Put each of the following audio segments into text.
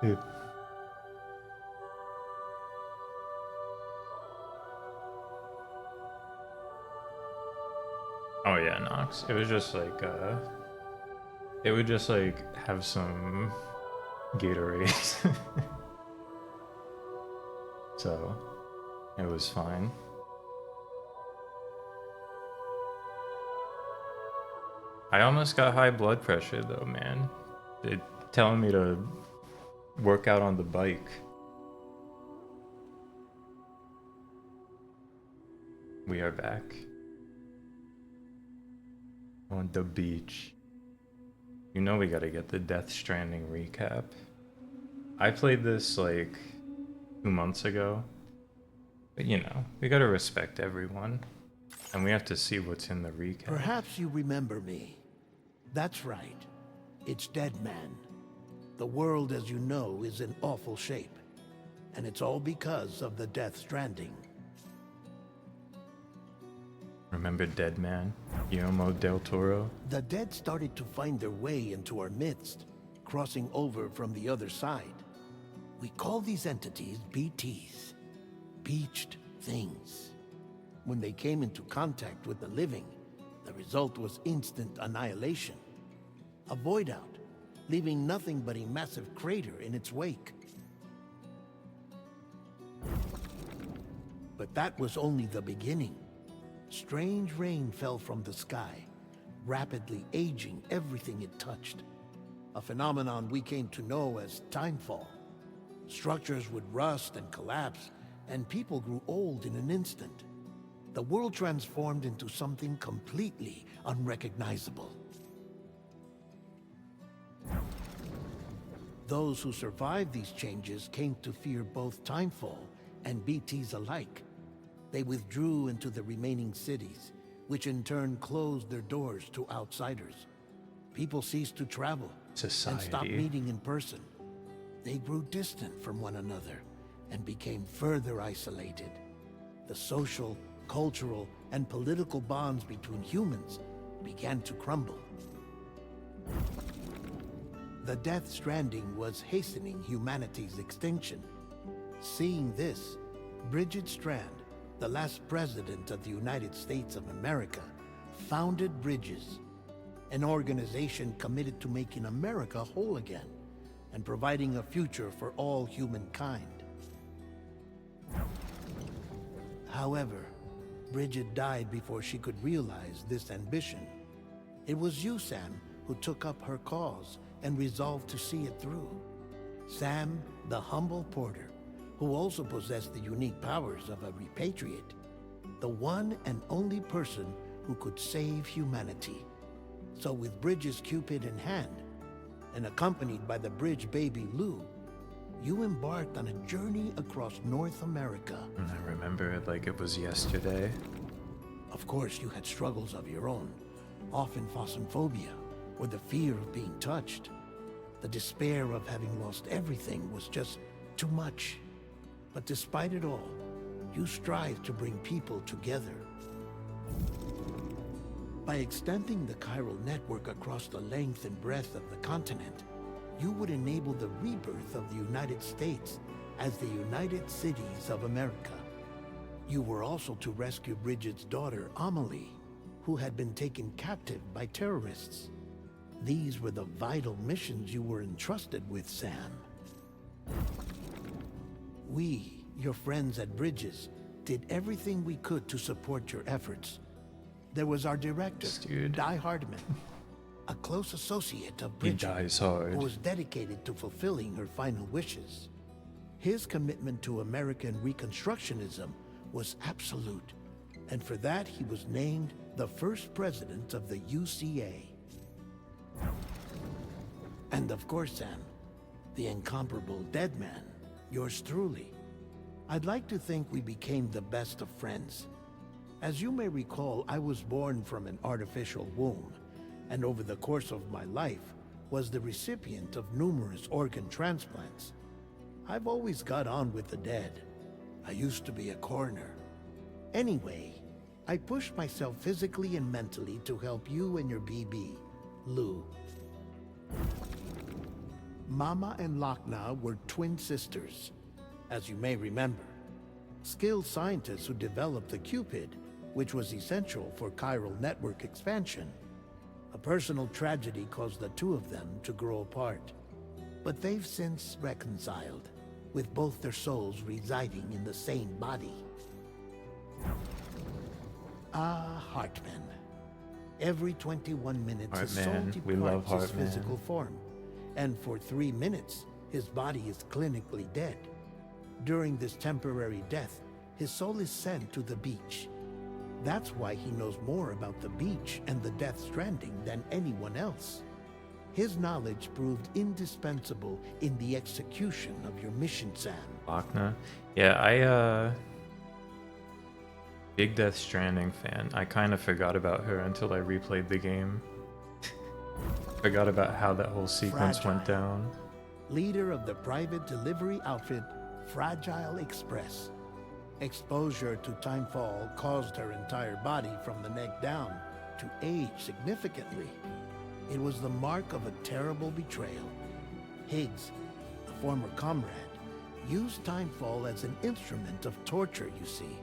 Yeah. Oh yeah, Nox. It was just like it would just like have some Gatorades. So it was fine. I almost got high blood pressure though, man. They telling me to work out on the bike. We are back on the beach. You know we gotta get the Death Stranding recap. I played this like 2 months ago. But you know, we gotta respect everyone. And we have to see what's in the recap. Perhaps you remember me. That's right. It's Dead Man. The world, as you know, is in awful shape. And it's all because of the Death Stranding. Remember Dead Man? Guillermo del Toro? The dead started to find their way into our midst, crossing over from the other side. We call these entities BTs, Beached Things. When they came into contact with the living, the result was instant annihilation. A void out, leaving nothing but a massive crater in its wake. But that was only the beginning. Strange rain fell from the sky, rapidly aging everything it touched. A phenomenon we came to know as timefall. Structures would rust and collapse, and people grew old in an instant. The world transformed into something completely unrecognizable. Those who survived these changes came to fear both timefall and BTs alike. They withdrew into the remaining cities, which in turn closed their doors to outsiders. People ceased to travel and stopped Society. meeting in person. They grew distant from one another and became further isolated. The social, cultural, and political bonds between humans began to crumble. The Death Stranding was hastening humanity's extinction. Seeing this, Bridget Strand, the last president of the United States of America, founded Bridges, an organization committed to making America whole again and providing a future for all humankind. However, Bridget died before she could realize this ambition. It was you, Sam, who took up her cause and resolved to see it through. Sam, the humble porter, who also possessed the unique powers of a repatriate, the one and only person who could save humanity. So with Bridges' Cupid in hand, and accompanied by the bridge baby Lou, you embarked on a journey across North America. And I remember it like it was yesterday. Of course, you had struggles of your own, often phosmophobia, or the fear of being touched. The despair of having lost everything was just too much. But despite it all, you strive to bring people together. By extending the chiral network across the length and breadth of the continent, you would enable the rebirth of the United States as the United Cities of America. You were also to rescue Bridget's daughter, Amelie, who had been taken captive by terrorists. These were the vital missions you were entrusted with, Sam. We, your friends at Bridges, did everything we could to support your efforts. There was our director, Dude. Di Hardman, a close associate of He Bridget, dies hard. who was dedicated to fulfilling her final wishes. His commitment to American Reconstructionism was absolute, and for that he was named the first president of the UCA. And of course, Sam, the incomparable Dead Man, yours truly. I'd like to think we became the best of friends. As you may recall, I was born from an artificial womb, and over the course of my life was the recipient of numerous organ transplants. I've always got on with the dead. I used to be a coroner. Anyway, I pushed myself physically and mentally to help you and your BB, Lou. Mama and Lochna were twin sisters, as you may remember. Skilled scientists who developed the Cupid, which was essential for chiral network expansion. A personal tragedy caused the two of them to grow apart. But they've since reconciled, with both their souls residing in the same body. Ah, Heartman. Every 21 minutes his soul Heartman, we love departs his Heartman. physical form, and for 3 minutes his body is clinically dead. During this temporary death, his soul is sent to the beach. That's why he knows more about the beach and the Death Stranding than anyone else. His knowledge proved indispensable in the execution of your mission, Sam. Lochna? Yeah, big Death Stranding fan. I kind of forgot about her until I replayed the game. Forgot about how that whole sequence went down. Leader of the private delivery outfit, Fragile Express. Exposure to timefall caused her entire body from the neck down to age significantly. It was the mark of a terrible betrayal. Higgs, a former comrade, used timefall as an instrument of torture, you see.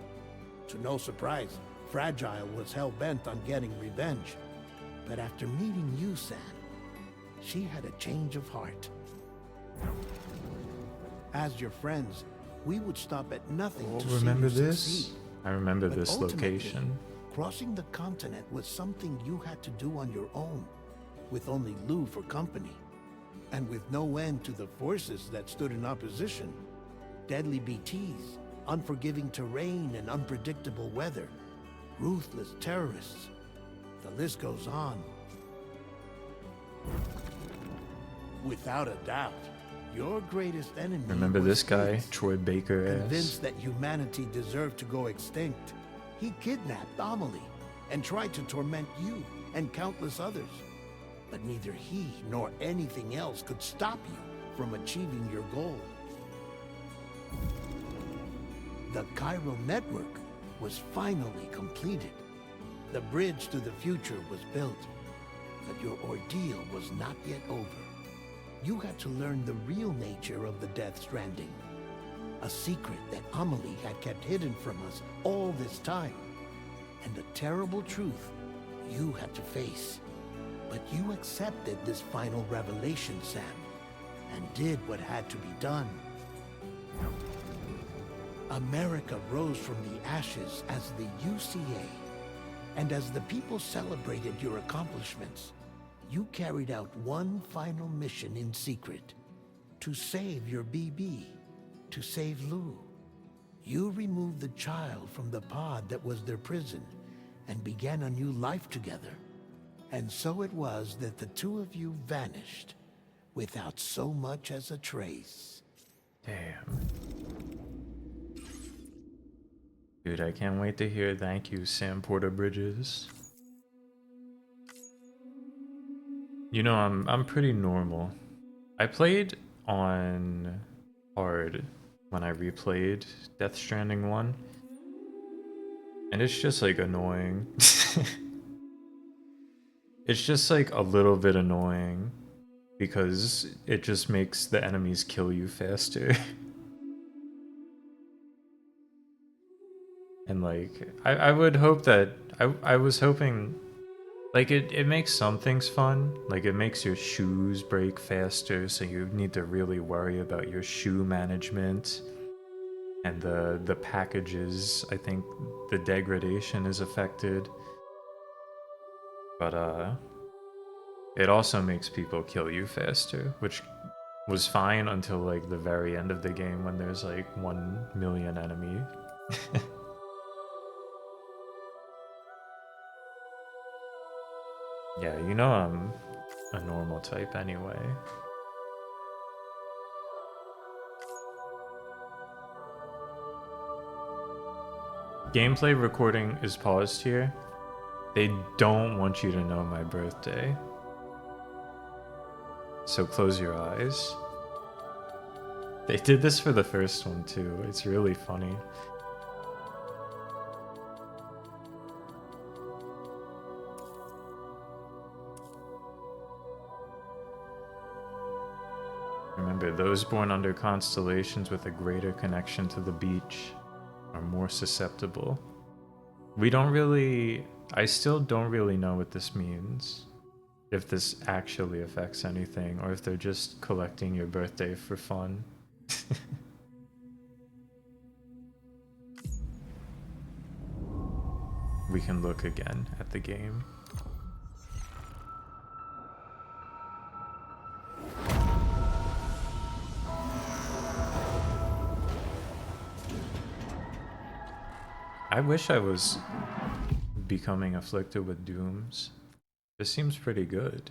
To no surprise, Fragile was hell-bent on getting revenge. But after meeting you, Sam, she had a change of heart. As your friends, we would stop at nothing to Remember see you this? succeed. I remember But this ultimately, location. crossing the continent was something you had to do on your own, with only Lou for company, and with no end to the forces that stood in opposition. Deadly BTs, unforgiving terrain and unpredictable weather, ruthless terrorists. The list goes on. Without a doubt, your greatest enemy Remember was this guy, Higgs. Troy Baker ass? Convinced that humanity deserved to go extinct, he kidnapped Amelie and tried to torment you and countless others. But neither he nor anything else could stop you from achieving your goal. The chiral network was finally completed. The bridge to the future was built, but your ordeal was not yet over. You had to learn the real nature of the Death Stranding. A secret that Amelie had kept hidden from us all this time. And a terrible truth you had to face. But you accepted this final revelation, Sam, and did what had to be done. America rose from the ashes as the UCA. And as the people celebrated your accomplishments, you carried out one final mission in secret. To save your BB. To save Lou. You removed the child from the pod that was their prison and began a new life together. And so it was that the two of you vanished without so much as a trace. Damn. Dude, I can't wait to hear thank you, Sam Porter Bridges. You know, I'm pretty normal. I played on hard when I replayed Death Stranding 1. And it's just like annoying. It's just like a little bit annoying because it just makes the enemies kill you faster. And like I would hope that I was hoping like it makes some things fun. Like it makes your shoes break faster, so you need to really worry about your shoe management and the packages. I think the degradation is affected. But it also makes people kill you faster, which was fine until like the very end of the game when there's like 1 million enemy. Yeah, you know I'm a normal type anyway. Gameplay recording is paused here. They don't want you to know my birthday. So close your eyes. They did this for the first one too. It's really funny. Remember, those born under constellations with a greater connection to the beach are more susceptible. We don't really... I still don't really know what this means. If this actually affects anything, or if they're just collecting your birthday for fun. We can look again at the game. I wish I was becoming afflicted with dooms. This seems pretty good.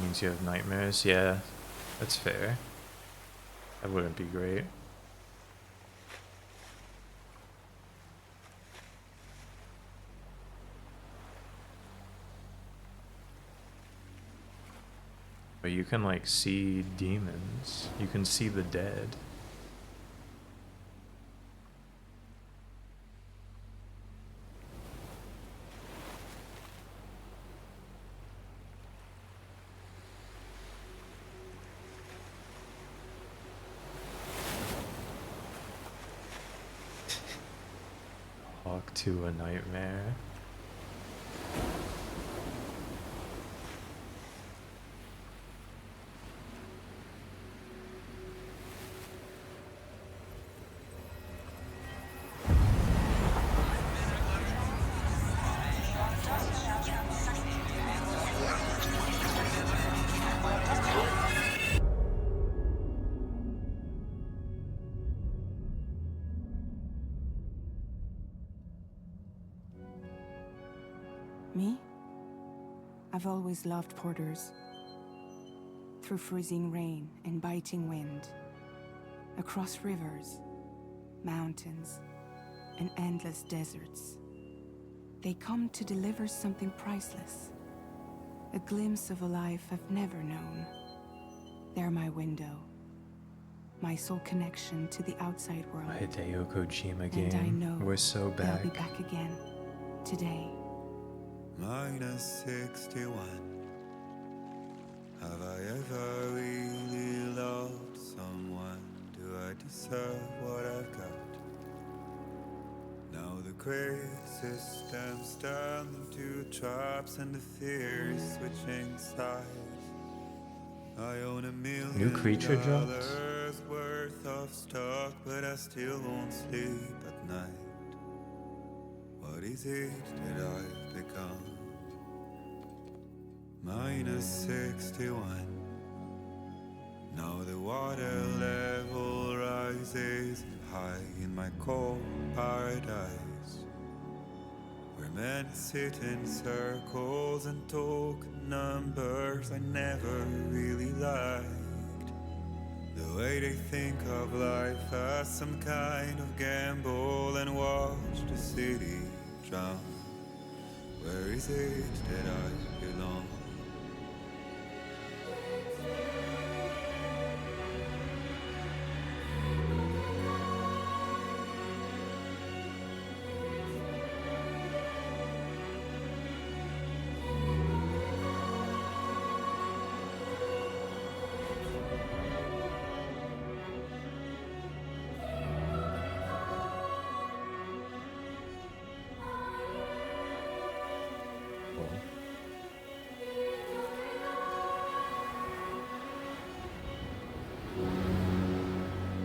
Means you have nightmares? Yeah, that's fair. That wouldn't be great. But you can like see demons. You can see the dead. Walk to a nightmare. Me? I've always loved porters. Through freezing rain and biting wind, across rivers, mountains, and endless deserts, they come to deliver something priceless. A glimpse of a life I've never known. They're my window. My sole connection to the outside world. A Hideo Kojima And I game. know We're so they'll back. be back again. Today. -61. Have I ever really loved someone? Do I deserve what I've got? Now the crazy system's turned into traps and the fear is switching sides. I own $1 million New creature dropped? worth of stock, but I still won't sleep at night. What is it that I've become? -61. Now the water level rises high in my cold paradise, where men sit in circles and talk numbers I never really liked. The way they think of life as some kind of gamble and watch the city drown. Where is it that I belong?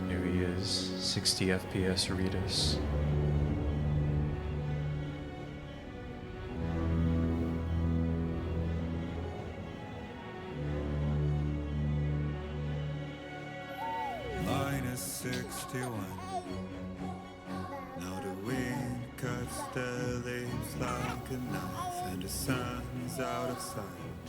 Here he is, 60 FPS Ritas. -61. Now the wind cuts the leaves like a knife, and the sun's out of sight.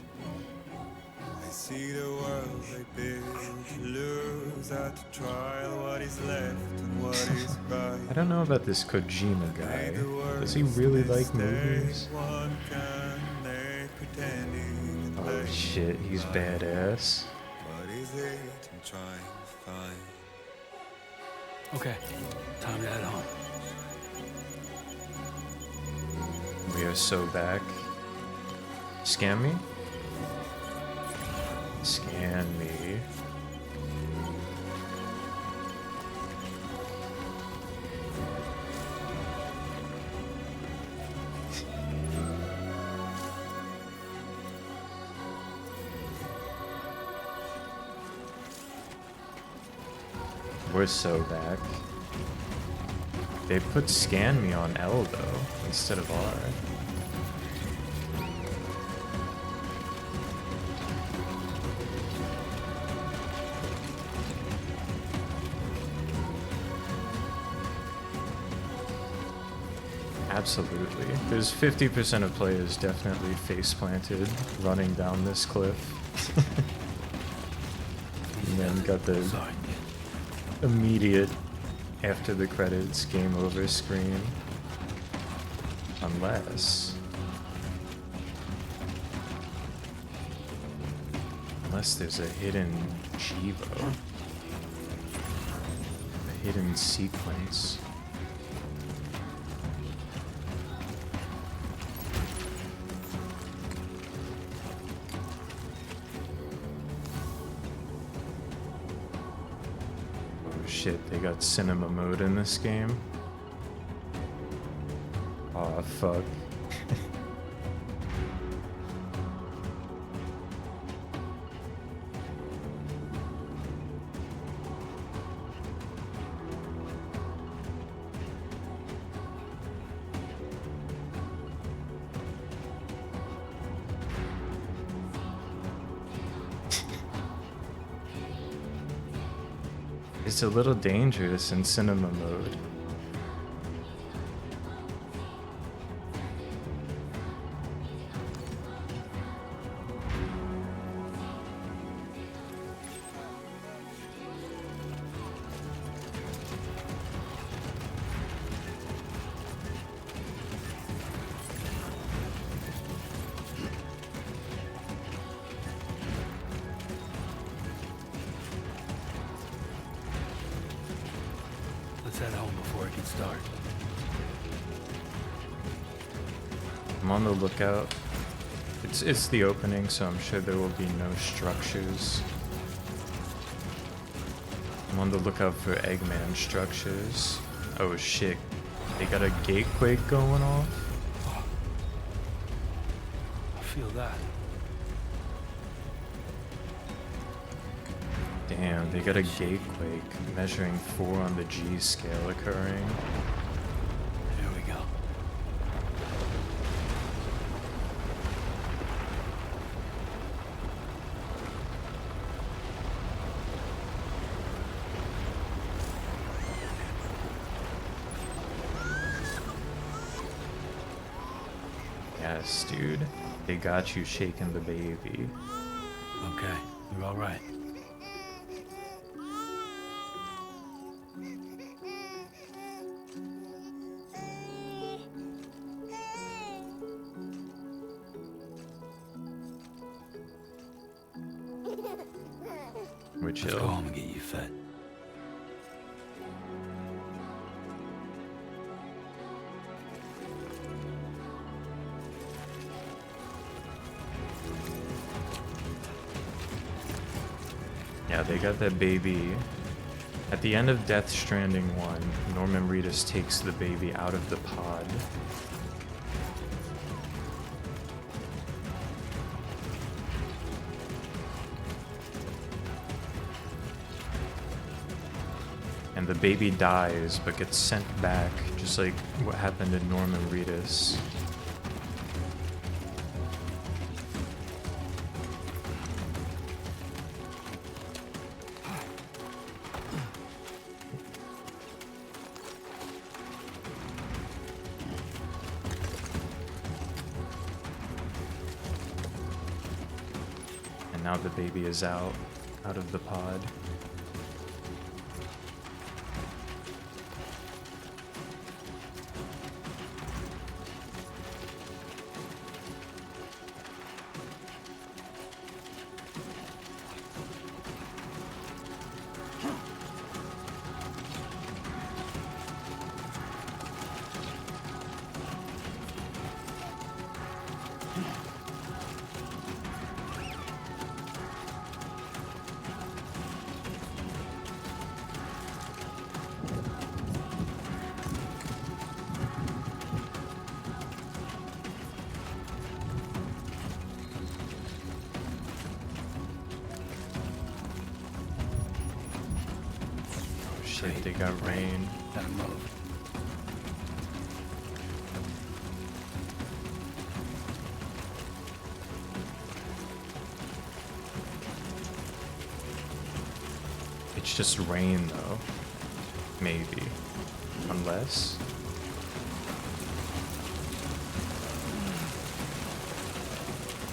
I see the world they build to lose at the trial what is left and what is right. I don't know about this Kojima guy. Made the Does he worst really like mistake movies? one can make pretending it Oh late shit, he's in life. badass. What is it I'm trying to find? Okay, time to head home. We are so back. Scan me? Scan me. We're so back. They put scan me on L though, instead of R. Absolutely. There's 50% of players definitely face planted running down this cliff. And then got the Sorry. immediate after the credits game over screen. Unless there's a hidden Chivo. A hidden sequence. Oh shit, they got cinema mode in this game. Aw, fuck. It's a little dangerous in cinema mode. Let's head home before it gets dark. I'm on the lookout. It's the opening, so I'm sure there will be no structures. I'm on the lookout for Eggman structures. Oh shit. They got a gatequake going off? I feel that. Damn, they got a gatequake measuring 4 on the G scale occurring. Here we go. Yes, dude. They got you shaking the baby. Okay, you're all right. We're Let's go chill. home and get you fed. Yeah, they got that baby. At the end of Death Stranding 1, Norman Reedus takes the baby out of the pod. And the baby dies, but gets sent back, just like what happened to Norman Reedus. And Now the baby is out of the pod. Shit, they got rain. Gotta move. It's just rain though. Maybe. Unless.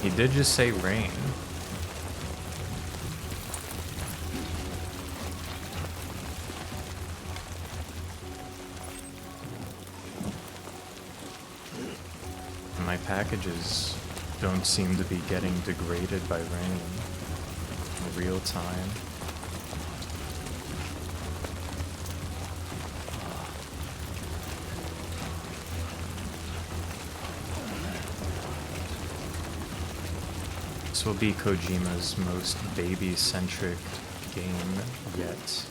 He did just say rain. My packages don't seem to be getting degraded by rain in real time. This will be Kojima's most baby-centric game yet.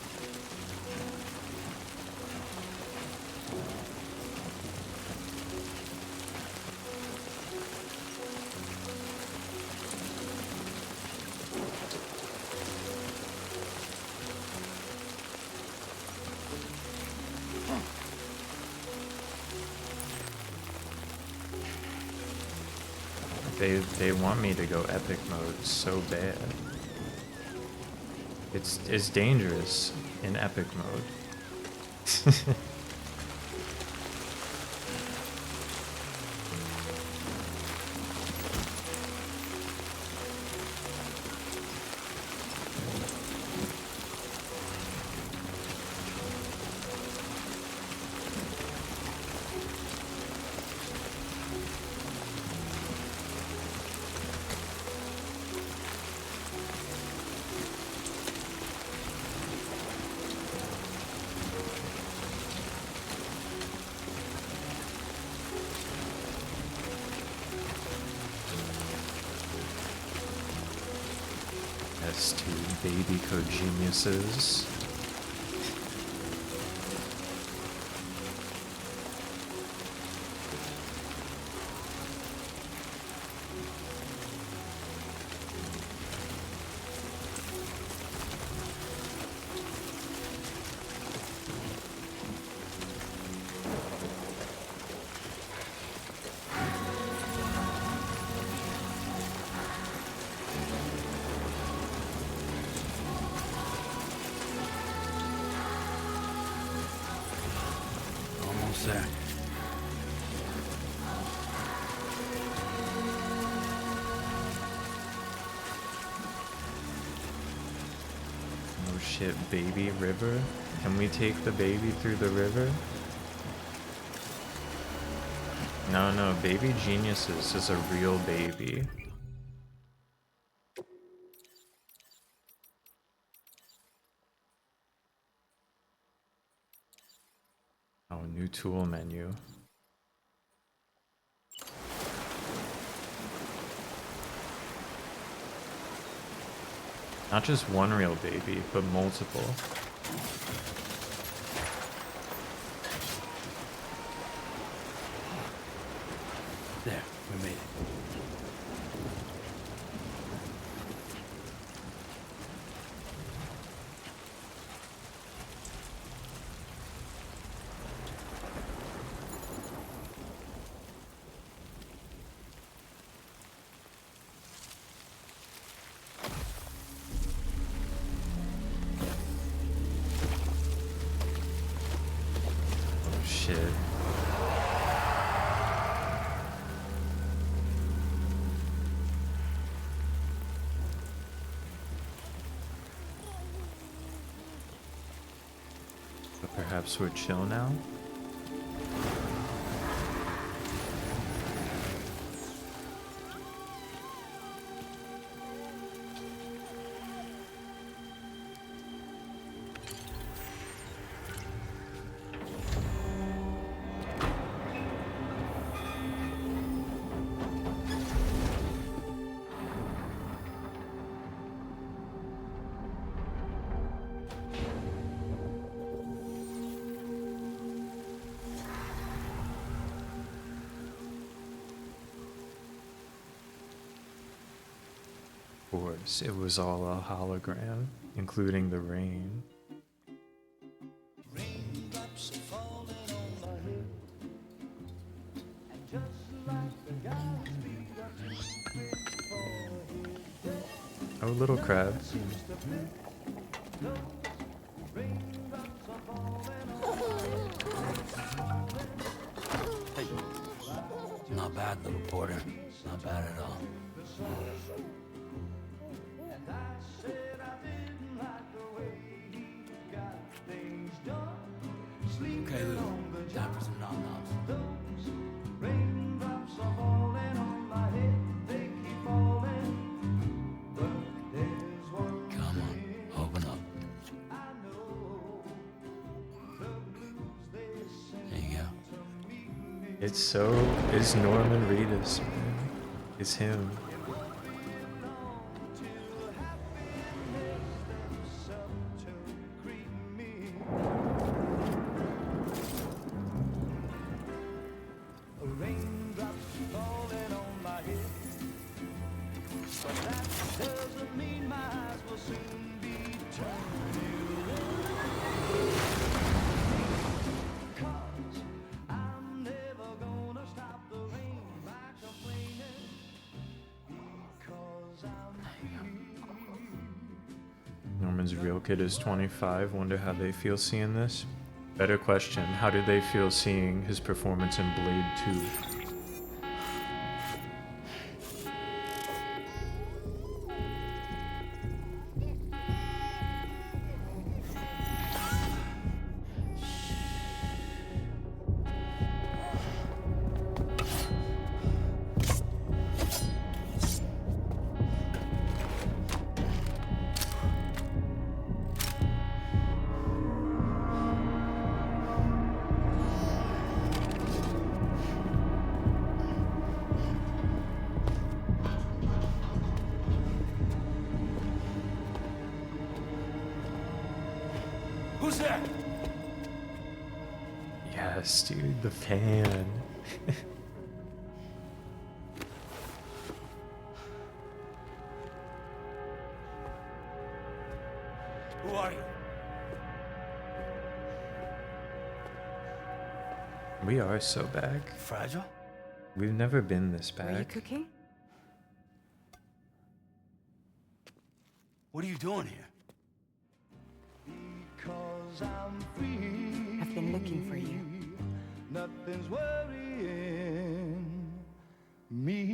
They want me to go epic mode so bad. It's dangerous in epic mode. To baby Kojimiuses. Almost there. Oh shit, baby river? Can we take the baby through the river? No, baby geniuses is a real baby. Oh, new tool menu. Not just one real baby, but multiple. There, we made it. Oh shit. Perhaps we're chill now? Of course, it was all a hologram, including the rain. Oh, little crab. Hey. Not bad, little porter. Not bad at all. Okay, Lou. Time for some nom-noms. Come on, open up. There you go. It's Norman Reedus, man. It's him. Norman's real kid is 25. Wonder how they feel seeing this. Better question, how did they feel seeing his performance in Blade 2? Who's there? Yes, dude, the fan. Who are you? We are so back. Fragile? We've never been this Were you back. cooking? What are you doing here? I've been looking for you. Nothing's worrying me.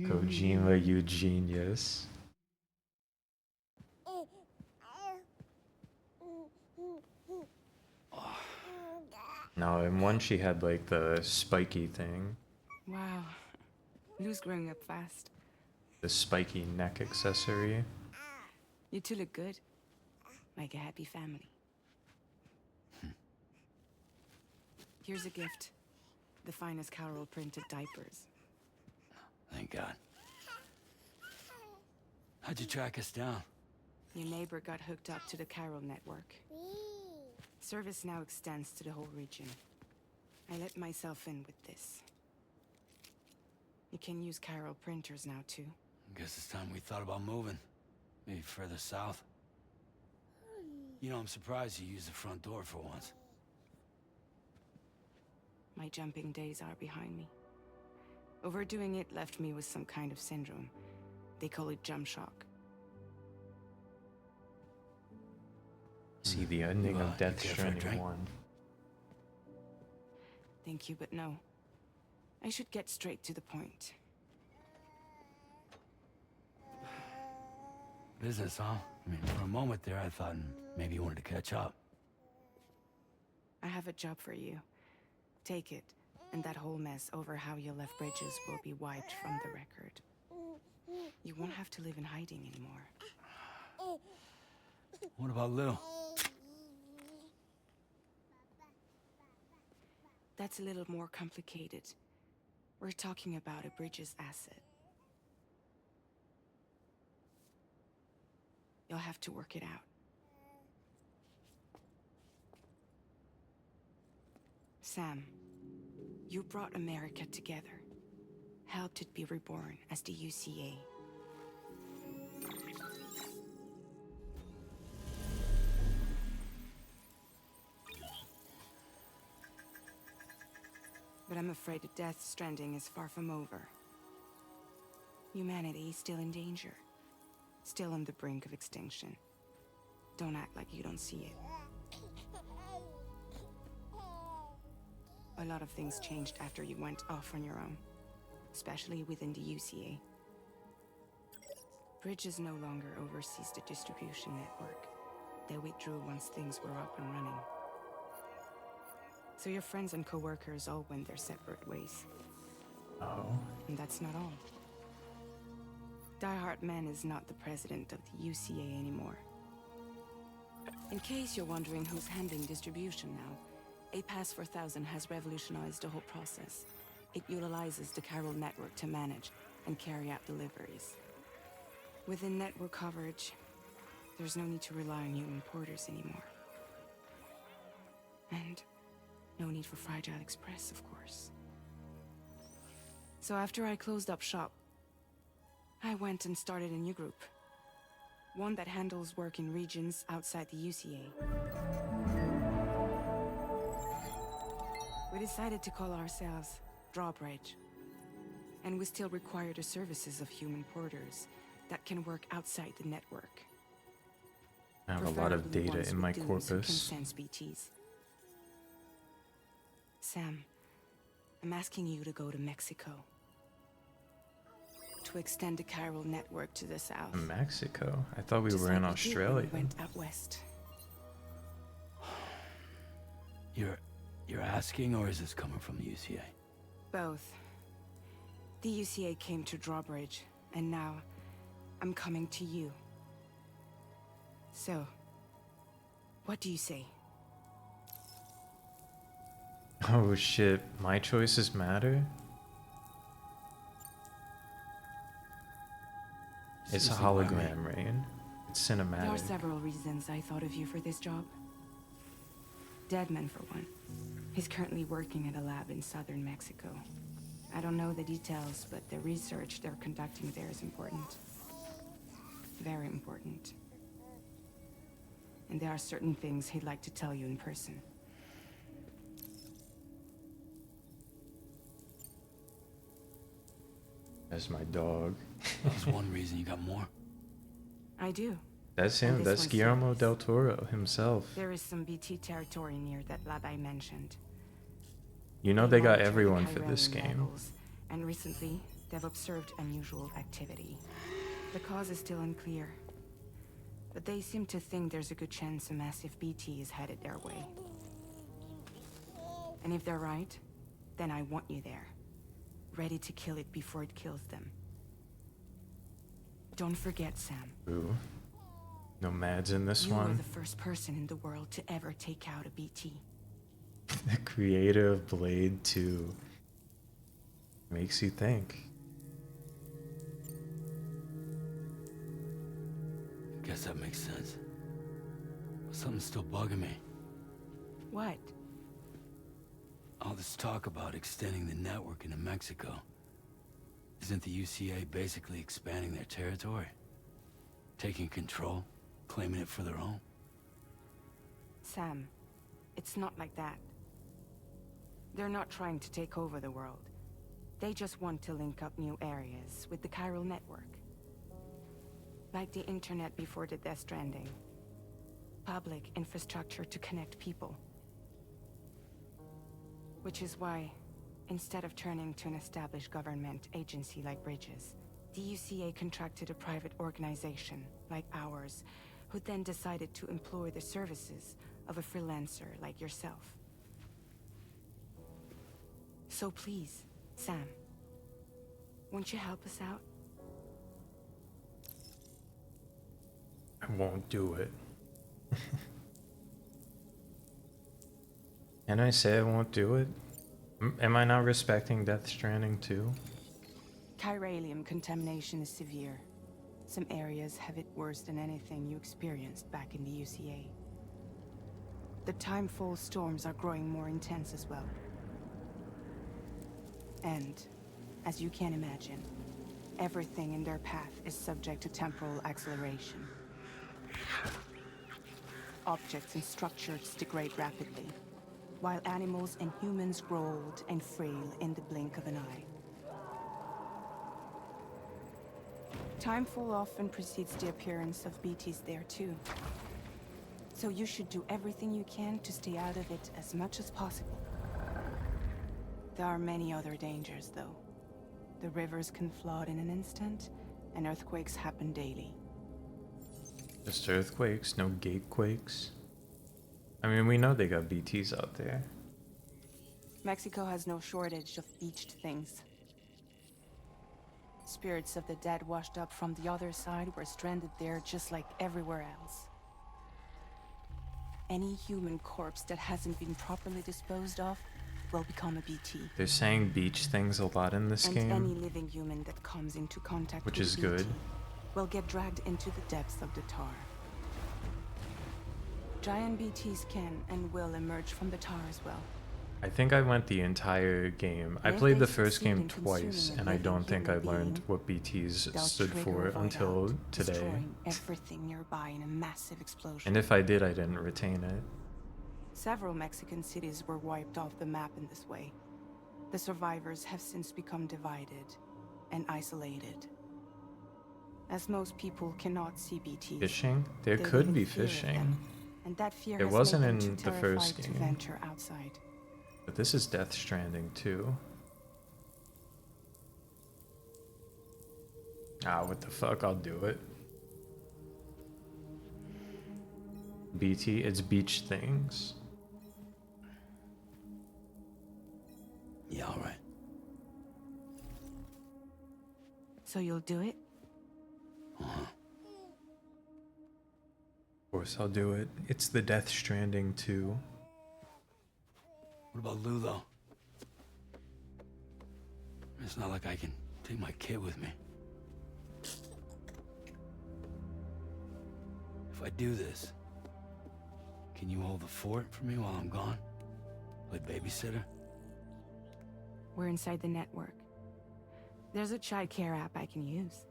Kojima, you genius. No, in one she had like the spiky thing, Wow. Lou's growing up fast. the spiky neck accessory. You two look good. Like a happy family. Here's a gift. The finest Carol printed diapers. Thank God. How'd you track us down? Your neighbor got hooked up to the Carol network. Service now extends to the whole region. I let myself in with this. You can use Carol printers now too. Guess it's time we thought about moving. Maybe further south. You know, I'm surprised you used the front door for once. My jumping days are behind me. Overdoing it left me with some kind of syndrome. They call it jump shock. See the ending Well, of Death you care for a Stranding drink? 1. Thank you, but no. I should get straight to the point. Business, huh? I mean, for a moment there, I thought Maybe you wanted to catch up. I have a job for you. Take it, and that whole mess over how you left Bridges will be wiped from the record. You won't have to live in hiding anymore. What about Lil? That's a little more complicated. We're talking about a Bridges asset. You'll have to work it out. Sam, you brought America together. Helped it be reborn as the UCA. But I'm afraid that Death Stranding is far from over. Humanity is still in danger. Still on the brink of extinction. Don't act like you don't see it. A lot of things changed after you went off on your own. Especially within the UCA. Bridges no longer oversees the distribution network. They withdrew once things were up and running. So your friends and co-workers all went their separate ways. Oh. And that's not all. Die Hard Man is not the president of the UCA anymore. In case you're wondering who's handling distribution now, A Pass 4000 has revolutionized the whole process. It utilizes the Chiral network to manage and carry out deliveries. Within network coverage, there's no need to rely on human porters anymore. And no need for Fragile Express, of course. So after I closed up shop, I went and started a new group. One that handles work in regions outside the UCA. We decided to call ourselves Drawbridge. And we still require the services of human porters that can work outside the network. I have a lot of Preferably data ones in with my dunes who can corpus. sense BTs. Sam, I'm asking you to go to Mexico. To extend the chiral network to the south. Mexico? I thought we Just were in like we did when Australia. we went out west. You're asking, or is this coming from the UCA? Both. The UCA came to Drawbridge, and now I'm coming to you. So, what do you say? Oh shit, my choices matter? It's a Seriously, why me? hologram, Rain. It's There are cinematic. several reasons I thought of you for this job. Deadman, for one. He's currently working at a lab in southern Mexico. I don't know the details, but the research they're conducting there is important. Very important. And there are certain things he'd like to tell you in person. That's my dog. That was one reason. You got more? I do. That's And him. this That's one's Guillermo serious. del Toro himself. There is some BT territory near that lab I mentioned. You know they got monitor the everyone for this Chiralian game. levels, and recently, they've observed unusual activity. The cause is still unclear. But they seem to think there's a good chance a massive BT is headed their way. And if they're right, then I want you there. Ready to kill it before it kills them. Don't forget, Sam. Ooh. No Mads in this You were one. the first person in the world to ever take out a BT. The creator of Blade 2. Makes you think. Guess that makes sense. But something's still bugging me. What? All this talk about extending the network into Mexico. Isn't the UCA basically expanding their territory? Taking control? Claiming it for their own? Sam, it's not like that. They're not trying to take over the world. They just want to link up new areas with the chiral network. Like the internet before the Death Stranding. Public infrastructure to connect people. Which is why, instead of turning to an established government agency like Bridges, the UCA contracted a private organization, like ours, who then decided to employ the services of a freelancer like yourself. So please, Sam, won't you help us out? I won't do it. Can I say I won't do it? Am I not respecting Death Stranding too? Chiralium contamination is severe. Some areas have it worse than anything you experienced back in the UCA. The timefall storms are growing more intense as well. And, as you can imagine, everything in their path is subject to temporal acceleration. Objects and structures degrade rapidly, while animals and humans grow old and frail in the blink of an eye. Timefall often precedes the appearance of BTs there too. So you should do everything you can to stay out of it as much as possible. There are many other dangers, though. The rivers can flood in an instant, and earthquakes happen daily. Just earthquakes, no gatequakes. I mean, we know they got BTs out there. Mexico has no shortage of beached things. Spirits of the dead washed up from the other side were stranded there just like everywhere else. Any human corpse that hasn't been properly disposed of will become a BT. They're saying beach things a lot in this And game, any living human that comes into contact which with is a BT good. will get dragged into the depths of the tar. Giant BTs can and will emerge from the tar as well. I think I went the entire game. I And if played they the first succeed game in consuming twice, a and I living don't think I human learned being, what BTs they'll stood trigger for a void until out, today. destroying everything nearby in a massive explosion. And if I did, I didn't retain it. Several Mexican cities were wiped off the map in this way. The survivors have since become divided and isolated. As most people cannot see BTs, Fishing? There they could live be in fear of fishing, them, and that fear It has wasn't made them in too the first terrified to game. venture outside. but this is Death Stranding too. Ah, what the fuck? I'll do it. BT, it's beach things. Yeah, all right. So you'll do it? Of course, I'll do it. It's the Death Stranding 2. What about Lou, though? It's not like I can take my kid with me. If I do this, can you hold the fort for me while I'm gone? Play babysitter? We're inside the network. There's a child care app I can use.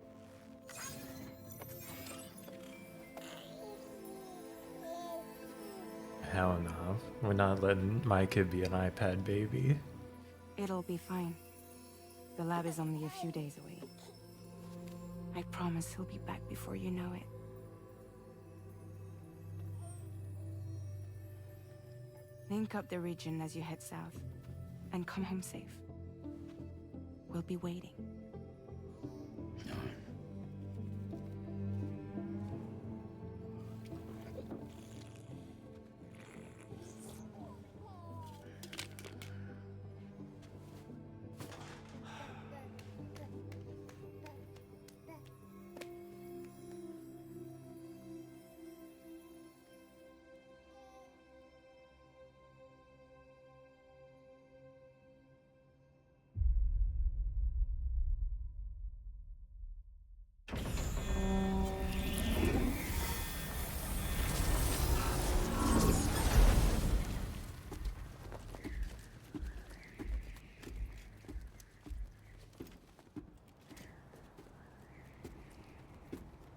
Hell no. We're not letting my kid be an iPad baby. It'll be fine. The lab is only a few days away. I promise he'll be back before you know it. Link up the region as you head south, and come home safe. We'll be waiting. All right.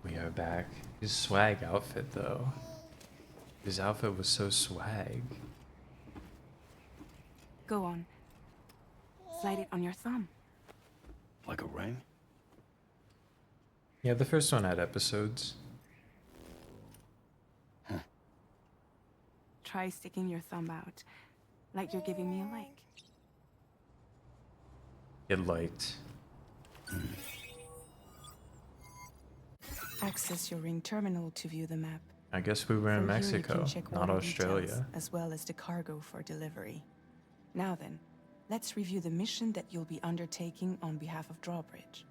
We are back. His swag outfit, though. His outfit was so swag. Go on. Slide it on your thumb. Like a ring? Yeah, the first one had episodes. Try sticking your thumb out, like you're giving me a like. It liked. Access your ring terminal to view the map. I guess we were in From here, you Mexico, can check not order details, Australia. as well as the cargo for delivery. Now then, let's review the mission that you'll be undertaking on behalf of Drawbridge.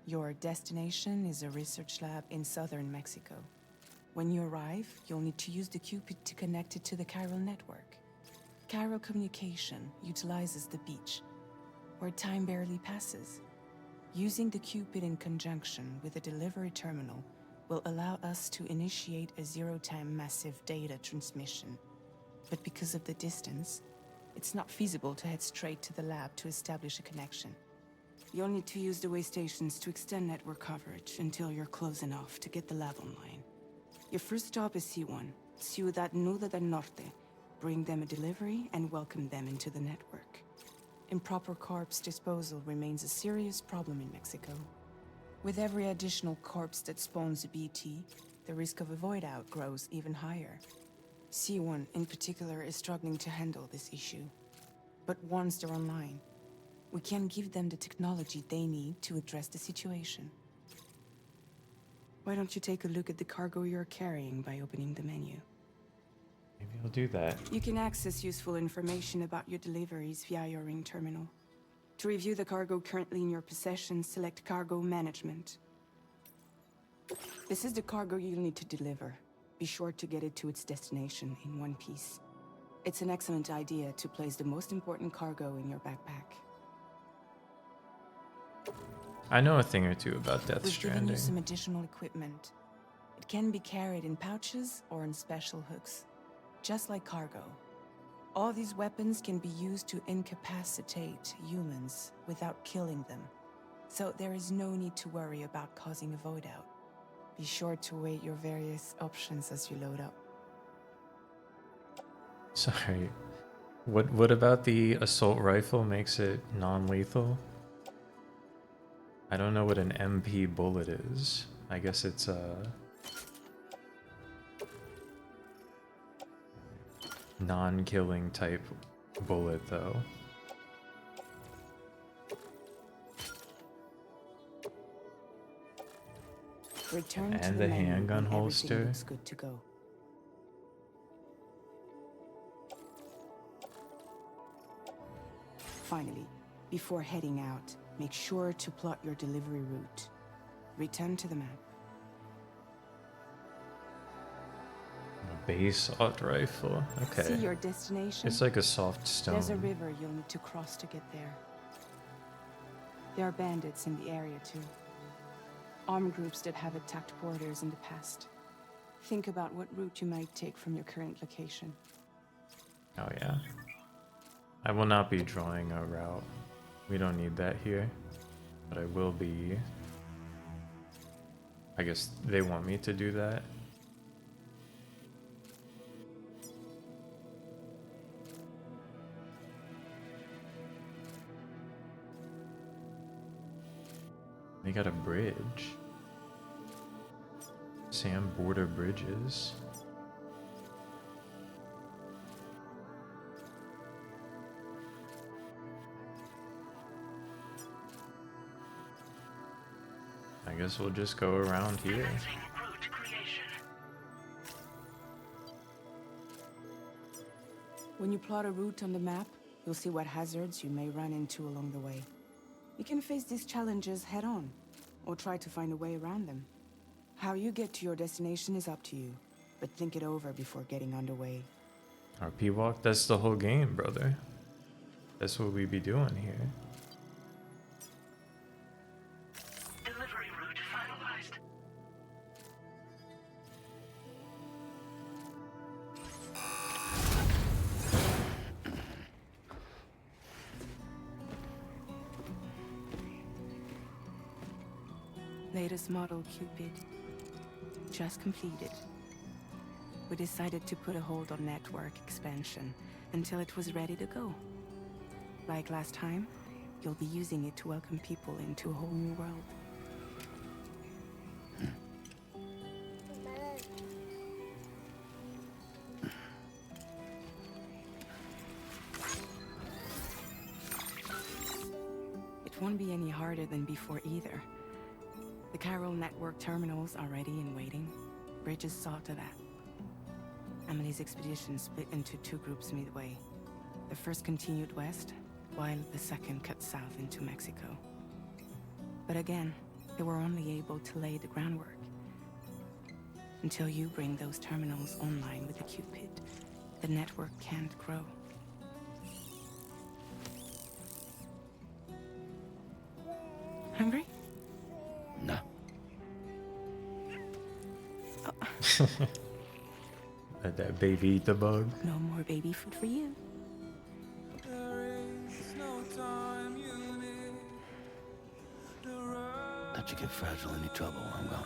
Your destination is a research lab in southern Mexico. When you arrive, you'll need to use the Cupid to connect it to the chiral network. Chiral communication utilizes the beach, where time barely passes. Using the Cupid in conjunction with a delivery terminal will allow us to initiate a zero-time massive data transmission. But because of the distance, it's not feasible to head straight to the lab to establish a connection. You'll need to use the way stations to extend network coverage until you're close enough to get the lab online. Your first stop is C1, Ciudad Nuda del Norte. Bring them a delivery and welcome them into the network. Improper corpse disposal remains a serious problem in Mexico. With every additional corpse that spawns a BT, the risk of a void out grows even higher. C1 in particular is struggling to handle this issue. But once they're online, we can give them the technology they need to address the situation. Why don't you take a look at the cargo you're carrying by opening the menu? Maybe I'll do that. You can access useful information about your deliveries via your ring terminal. To review the cargo currently in your possession, select Cargo Management. This is the cargo you'll need to deliver. Be sure to get it to its destination in one piece. It's an excellent idea to place the most important cargo in your backpack. I know a thing or two about Death We've given Stranding. you some additional equipment. It can be carried in pouches or in special hooks, just like cargo. All these weapons can be used to incapacitate humans without killing them, so there is no need to worry about causing a void out. Be sure to weigh your various options as you load up. Sorry. What about the assault rifle makes it non-lethal? I don't know what an MP bullet is. I guess it's a non-killing type bullet though. Return to And the the menu handgun when everything holster. looks good to go. Finally, before heading out, make sure to plot your delivery route. Return to the map. A base assault rifle. See Okay. your destination? It's like a soft There's a stone. river you'll need to cross to get there. There are bandits in the area too. Armed groups that have attacked porters in the past. Think about what route you might take from your current location. Oh yeah. I will not be drawing a route. We don't need that here. But I will be... I guess they want me to do that. They got a bridge. Sand border bridges. I guess we'll just go around here. When you plot a route on the map, you'll see what hazards you may run into along the way. You can face these challenges head-on, or try to find a way around them. How you get to your destination is up to you, but think it over before getting underway. RP walk, that's the whole game, brother. That's what we be doing here. Delivery route finalized. Latest model Cupid. Just completed. We decided to put a hold on network expansion until it was ready to go. Like last time, you'll be using it to welcome people into a whole new world. It won't be any harder than before either. The Chiral network terminals are ready and waiting. Bridges saw to that. Emily's expedition split into two groups midway. The first continued west, while the second cut south into Mexico. But again, they were only able to lay the groundwork. Until you bring those terminals online with the Cupid, the network can't grow. Hungry? No. Let that baby eat the bug. No more baby food for you. Let you get fragile any trouble, I'm gone.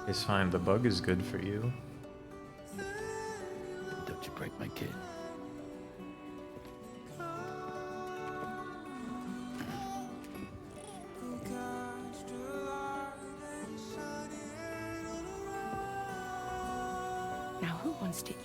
It's fine, the bug is good for you. Don't you break my kid. Now who wants to eat?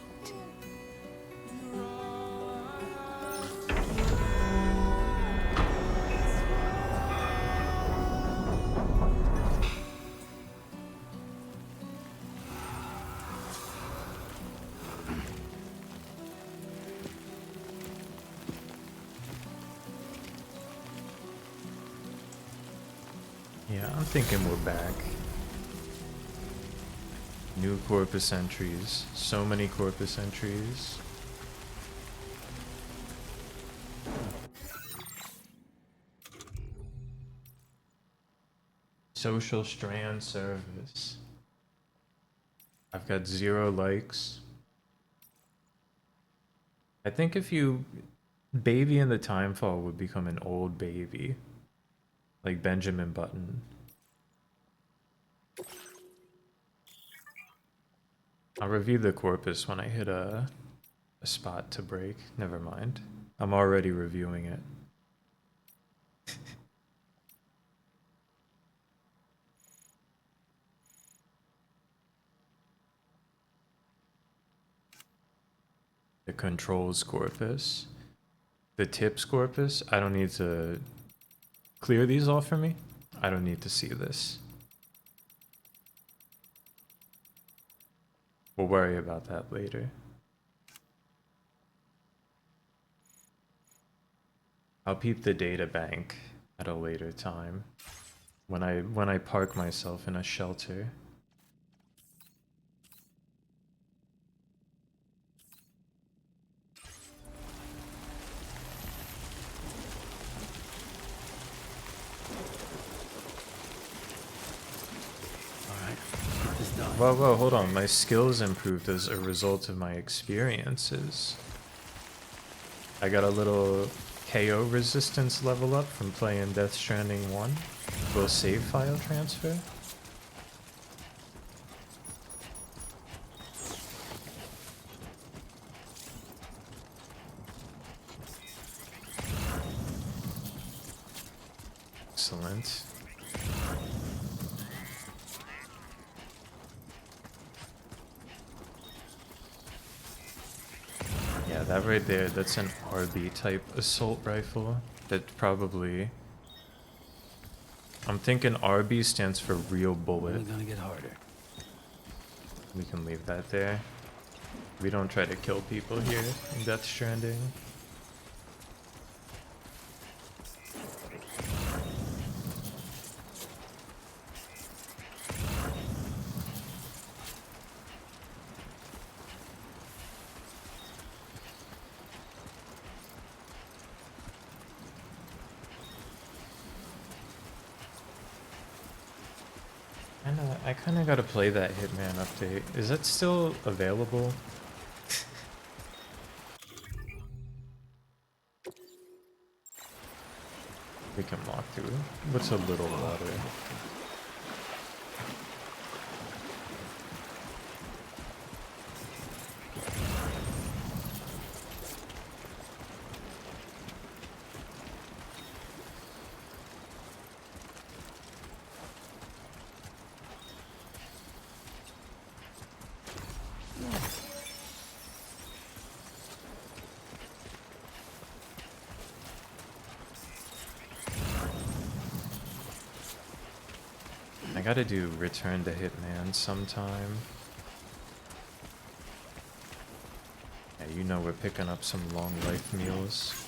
Yeah, I'm thinking we're back. New Corpus entries. So many Corpus entries. Social strand service. I've got 0 likes. I think if you... Baby in the Timefall would become an old baby. Like Benjamin Button. I'll review the Corpus when I hit a spot to break. Never mind. I'm already reviewing it. The controls Corpus. The tips Corpus. I don't need to clear these off for me. I don't need to see this. We'll worry about that later. I'll peep the data bank at a later time. When I park myself in a shelter. Whoa, whoa, hold on. My skills improved as a result of my experiences. I got a little KO resistance level up from playing Death Stranding 1. Little save file transfer. Excellent. Yeah, that right there, that's an RB type assault rifle. That probably... I'm thinking RB stands for real bullet. Only gonna get harder. We can leave that there. We don't try to kill people here in Death Stranding. I kinda gotta play that Hitman update. Is that still available? We can walk through. What's a little water? I gotta do Return to Hitman sometime. Yeah, you know we're picking up some long life meals.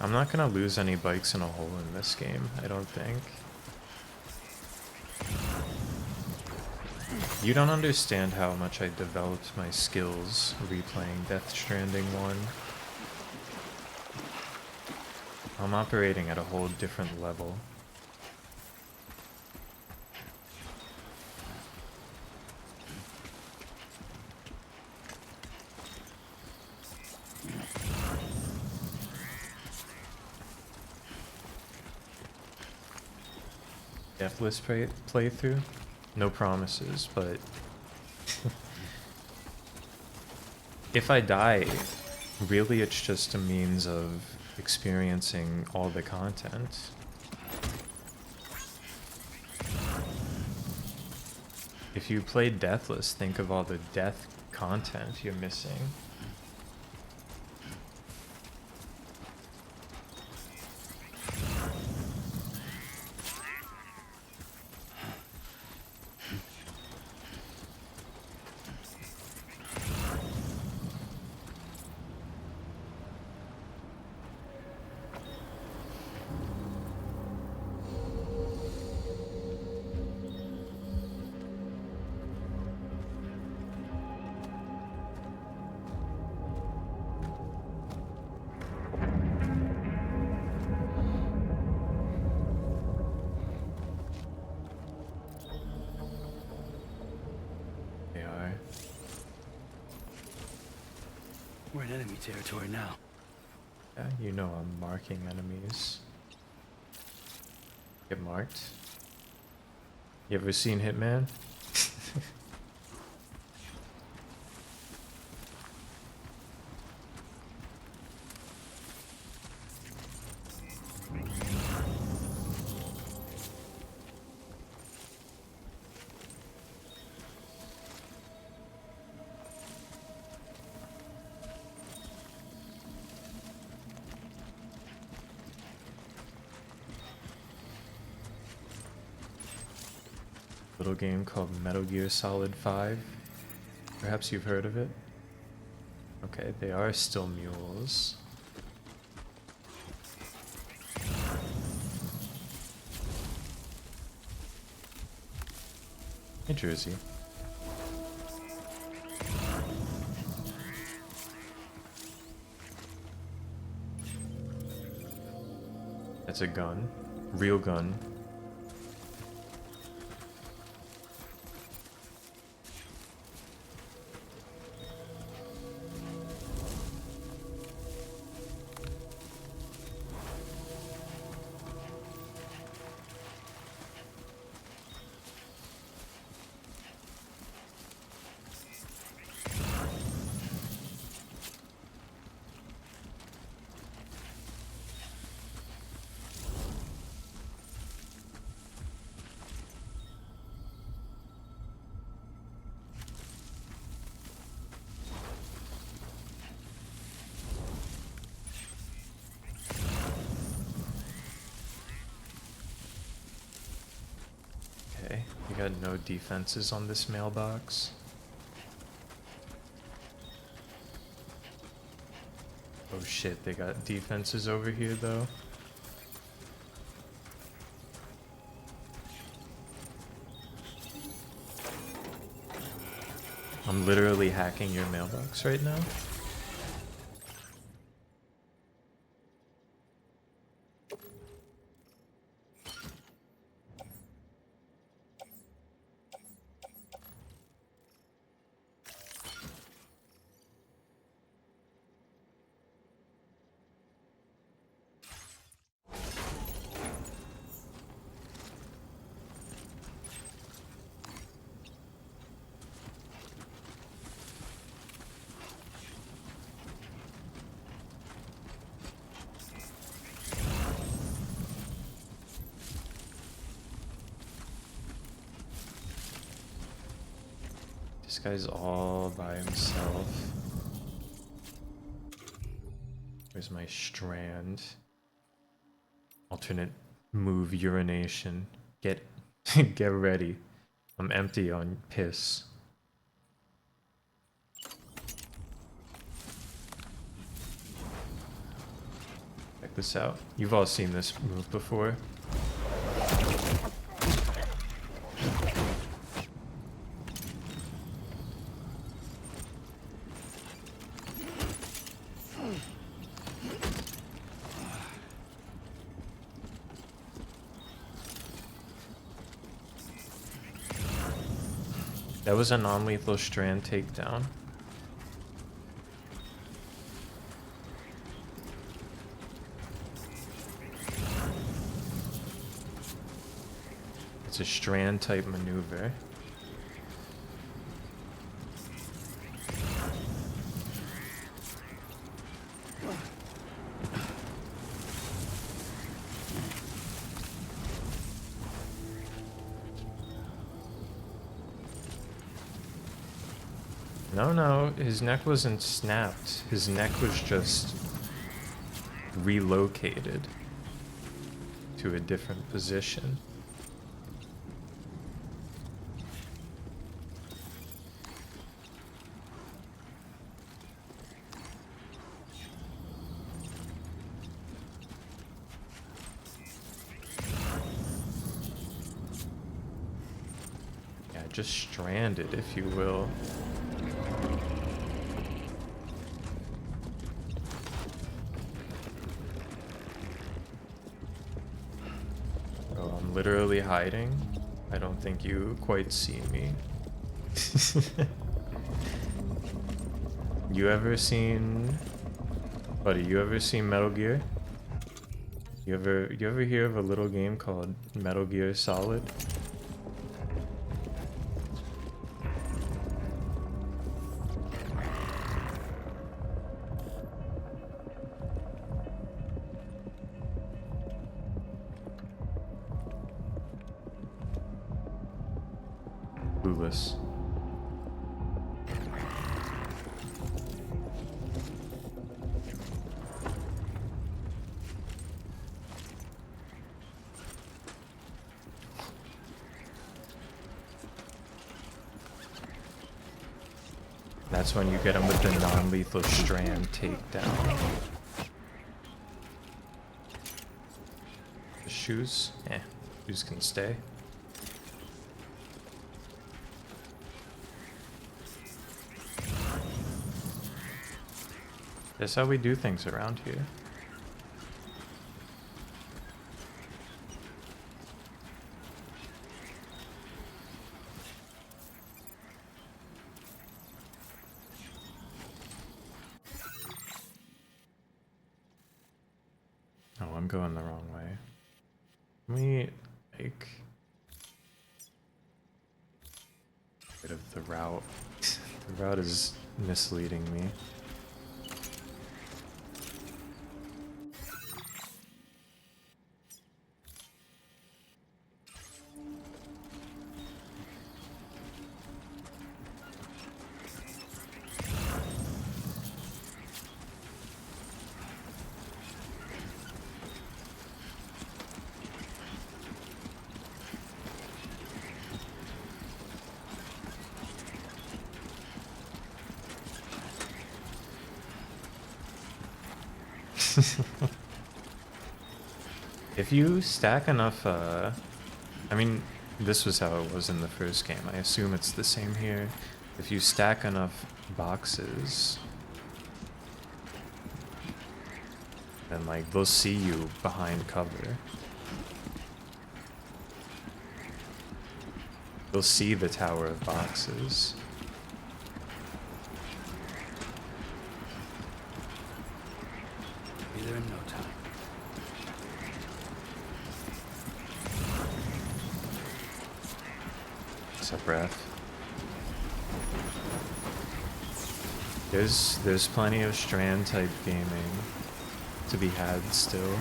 I'm not gonna lose any bikes in a hole in this game, I don't think. You don't understand how much I developed my skills replaying Death Stranding 1. I'm operating at a whole different level. Deathless playthrough? No promises, but if I die, really it's just a means of experiencing all the content. If you play Deathless, think of all the death content you're missing. They are. We're in enemy territory now. Yeah, you know I'm marking enemies. Get marked. You ever seen Hitman? Little game called Metal Gear Solid 5. Perhaps you've heard of it? Okay, they are still mules. Hey, Jersey. That's a gun. Real gun. Okay, we got no defenses on this mailbox. Oh shit, they got defenses over here though. I'm literally hacking your mailbox right now. This guy's all by himself. Where's my strand? Alternate move urination. Get get ready. I'm empty on piss. Check this out. You've all seen this move before. That was a non-lethal strand takedown. It's a strand type maneuver. No, his neck wasn't snapped. His neck was just relocated to a different position. Yeah, just stranded, if you will. Literally hiding. I don't think you quite see me. You ever seen, buddy, you ever seen Metal Gear? You ever hear of a little game called Metal Gear Solid? Clueless. That's when you get him with the non-lethal strand takedown. The shoes? Eh, shoes can stay. That's how we do things around here. Oh, I'm going the wrong way. Let me, like, bit of the route. The route is misleading me. If you stack enough, I mean, this was how it was in the first game. I assume it's the same here. If you stack enough boxes, then like they'll see you behind cover. They'll see the tower of boxes. Be there in no time. What's up, Raph? There's plenty of strand type gaming to be had still.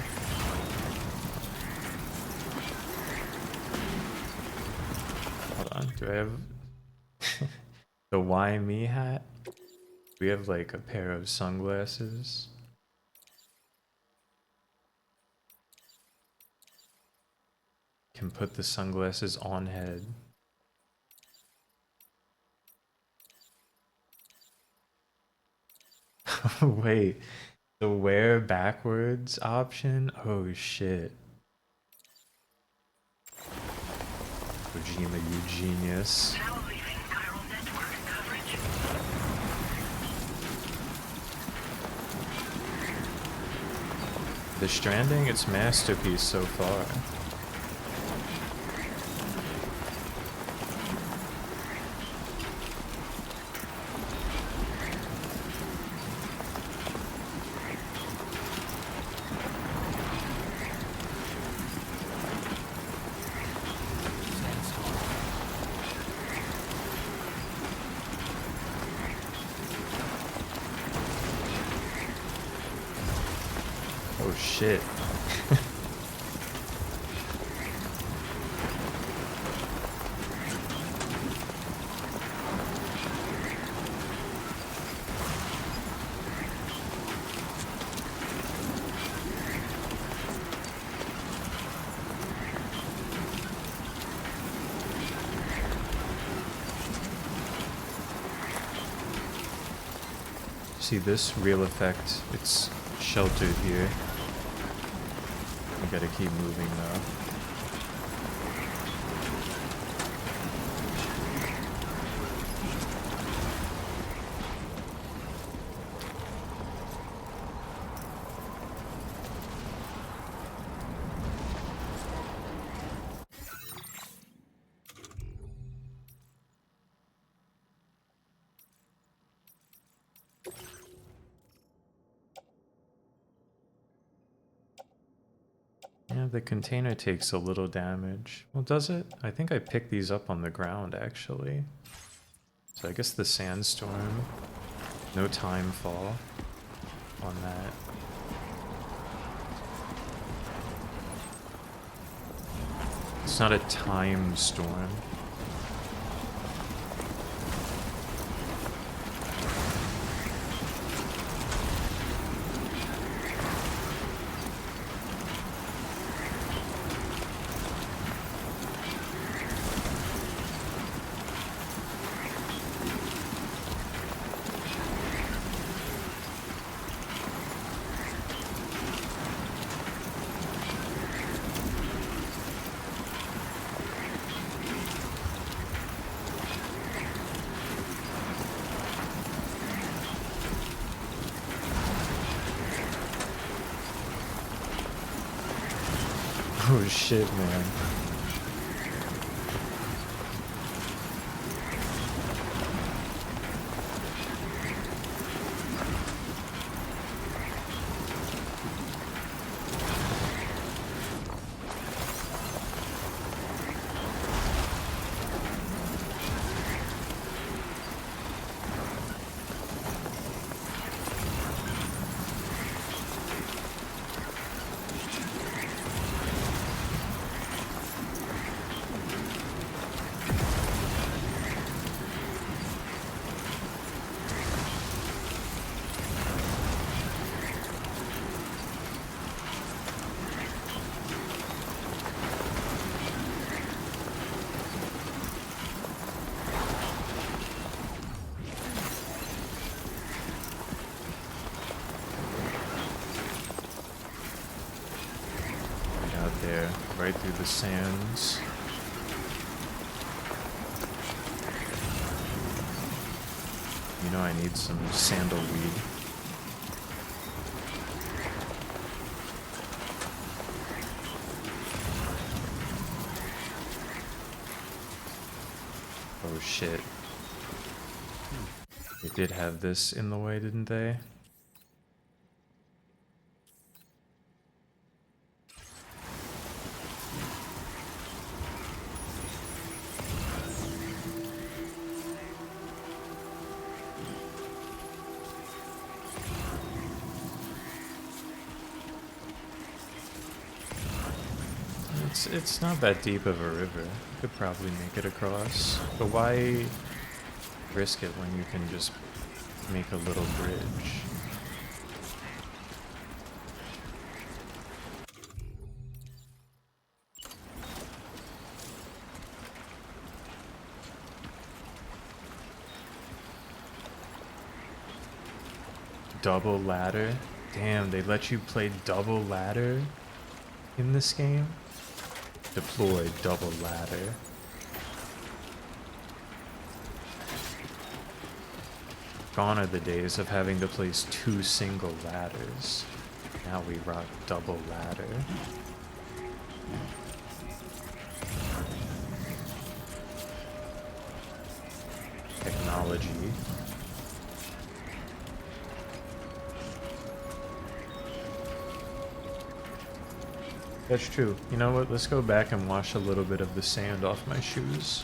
Hold on, do I have The why me hat? We have like a pair of sunglasses. Can put the sunglasses on head. Wait, the wear backwards option? Oh shit. Kojima, you genius. Now leaving chiral network coverage. The Stranding, its masterpiece so far. Oh shit. See this real effect, it's sheltered here. We gotta keep moving though. Yeah, the container takes a little damage. Well, does it? I think I picked these up on the ground, actually. So I guess the sandstorm, no time fall on that. It's not a time storm. Oh shit, man. Out there, right through the sands. You know I need some sandalweed. Oh shit. They did have this in the way, didn't they? It's not that deep of a river. Could probably make it across. But why risk it when you can just make a little bridge. Double ladder? Damn, they let you play double ladder in this game? Deploy double ladder. Gone are the days of having to place 2 single ladders. Now we rock double ladder. Technology. That's true. You know what? Let's go back and wash a little bit of the sand off my shoes.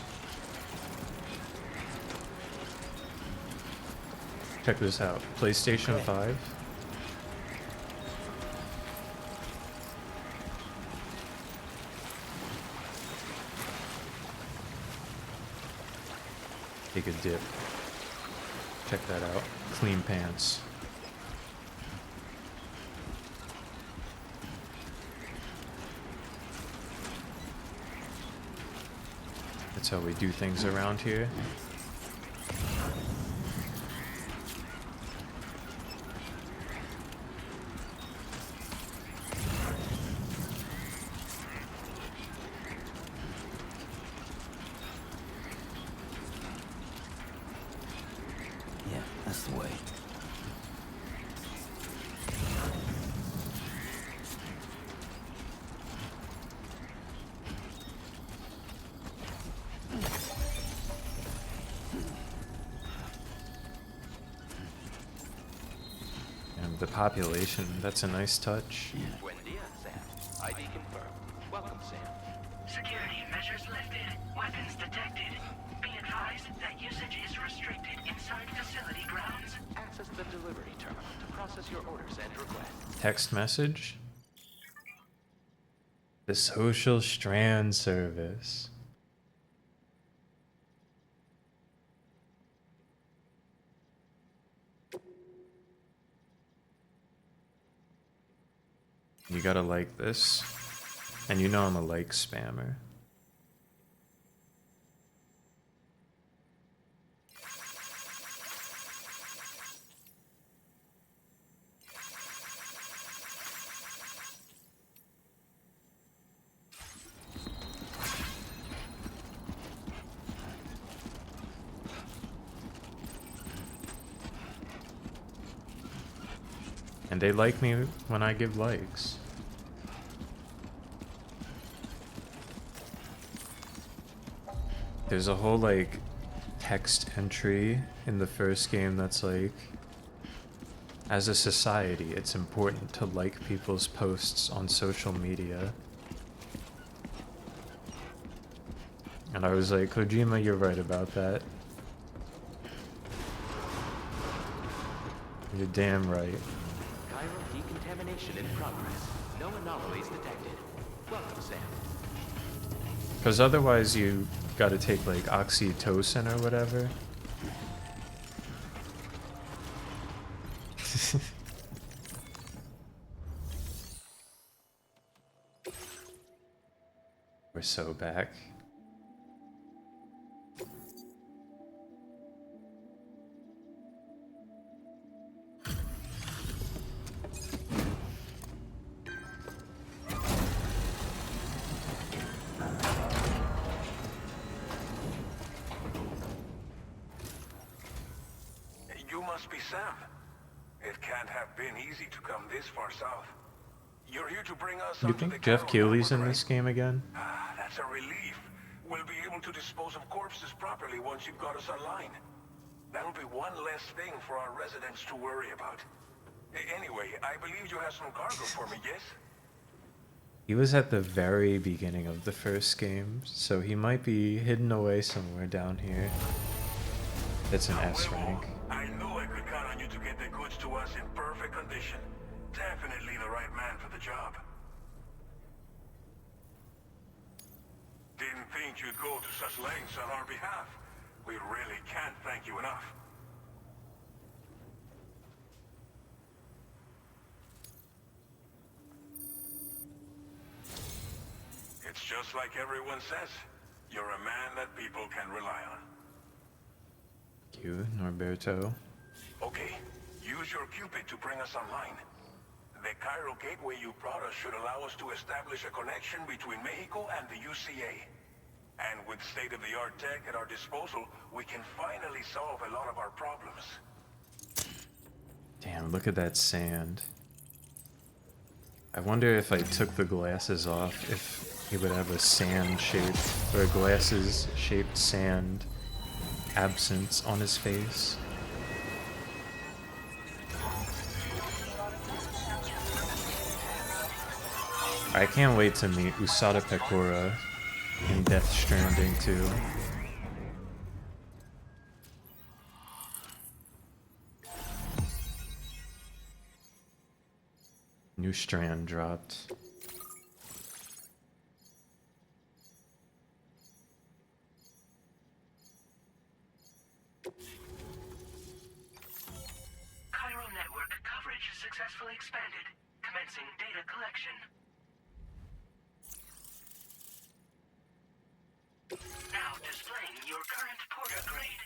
Check this out. PlayStation 5. Take a dip. Check that out. Clean pants. That's how we do things around here. Yeah, that's the way. And the population, that's a nice touch. Buen dia, Sam. ID confirmed. Welcome, Sam. Security measures lifted. Weapons detected. Be advised that usage is restricted inside facility grounds. Access the delivery terminal to process your orders and requests. Text message. The social strand service. You gotta like this. And you know I'm a like spammer. And they like me when I give likes. There's a whole like text entry in the first game that's like, as a society, it's important to like people's posts on social media. And I was like, Kojima, you're right about that. You're damn right. Chiral decontamination in progress. No anomalies detected. Welcome, Sam. Because otherwise you gotta take like oxytocin or whatever. We're so back. You must be Sam. It can't have been easy to come this far south. You're here to bring us You onto think the Jeff Chiral Keighley's in network, this right? game again? Ah, that's a relief. We'll be able to dispose of corpses properly once you've got us online. That'll be one less thing for our residents to worry about. Anyway, I believe you have some cargo for me, yes? He was at the very beginning of the first game, so he might be hidden away somewhere down here. It's an S rank. I know I could count on you to get the goods to us in perfect condition. Definitely the right man for the job. Didn't think you'd go to such lengths on our behalf. We really can't thank you enough. It's just like everyone says. You're a man that people can rely on. Thank you, Norberto. Okay, use your Cupid to bring us online. The Cairo gateway you brought us should allow us to establish a connection between Mexico and the UCA. And with state-of-the-art tech at our disposal, we can finally solve a lot of our problems. Damn, look at that sand. I wonder if I took the glasses off, if he would have a sand-shaped, or a glasses-shaped sand absence on his face. I can't wait to meet Usada Pecora in Death Stranding too. New strand dropped. Cairo network coverage successfully expanded. Commencing data collection. Now displaying your current porter grade.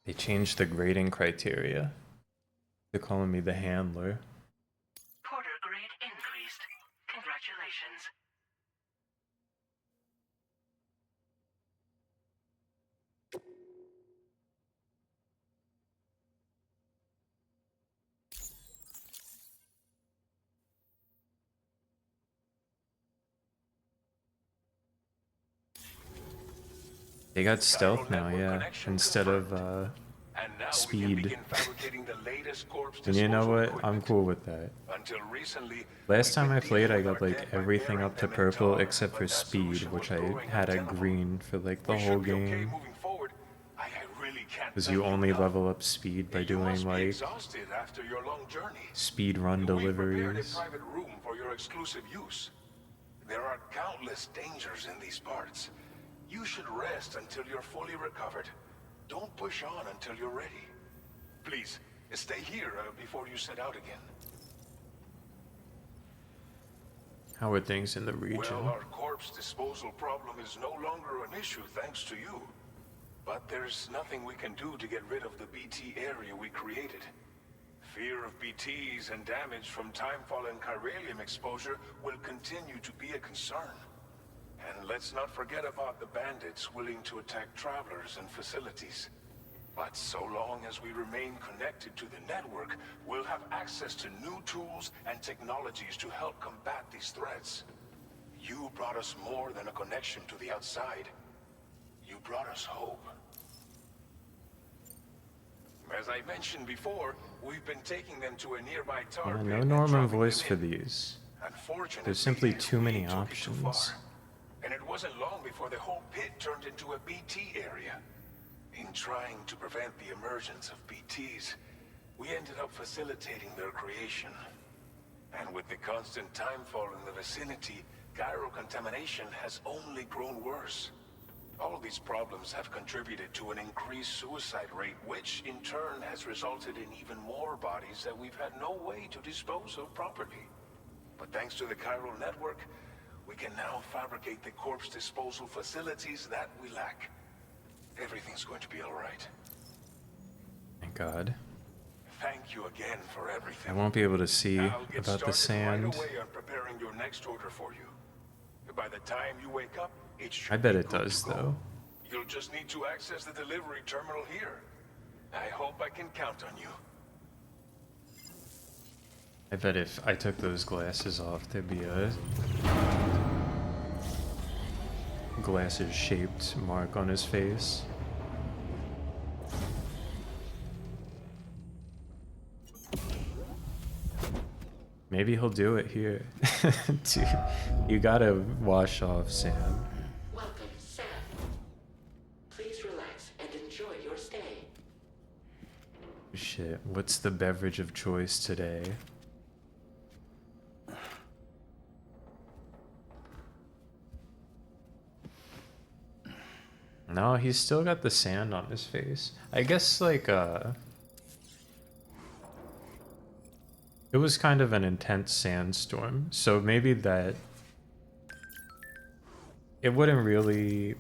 They changed the grading criteria. They're calling me the handler. Porter grade increased. Congratulations. They got stealth now, yeah, instead of speed. And you know what? I'm cool with that. Last time I played, I got like everything up to purple except for speed, which I had at green for like the whole game. Because you only level up speed by doing like speed run deliveries. There are countless dangers in these parts. You should rest until you're fully recovered. Don't push on until you're ready. Please, stay here before you set out again. How are things in the region? Well, our corpse disposal problem is no longer an issue thanks to you. But there's nothing we can do to get rid of the BT area we created. Fear of BTs and damage from timefall and chiralium exposure will continue to be a concern. And let's not forget about the bandits willing to attack travelers and facilities. But so long as we remain connected to the network, we'll have access to new tools and technologies to help combat these threats. You brought us more than a connection to the outside. You brought us hope. As I mentioned before, we've been taking them to a nearby tar pit No and Norman dropping voice them for in. these. Unfortunately, There's simply too many we took it too far. options. And it wasn't long before the whole pit turned into a BT area. In trying to prevent the emergence of BTs, we ended up facilitating their creation. And with the constant timefall in the vicinity, gyro contamination has only grown worse. All these problems have contributed to an increased suicide rate, which in turn has resulted in even more bodies that we've had no way to dispose of properly. But thanks to the chiral network, we can now fabricate the corpse disposal facilities that we lack. Everything's going to be all right. Thank God. Thank you again for everything. I won't be able to see I'll get about the started right sand. away on preparing your next order for you. By the time you wake up, it should I bet be it good does to go. though. You'll just need to access the delivery terminal here. I hope I can count on you. I bet if I took those glasses off, there'd be a glasses-shaped mark on his face. Maybe he'll do it here. Dude, you gotta wash off, Sam. Welcome, Sam. Please relax and enjoy your stay. Shit, what's the beverage of choice today? No, he's still got the sand on his face. I guess, like, it was kind of an intense sandstorm, so maybe that it wouldn't really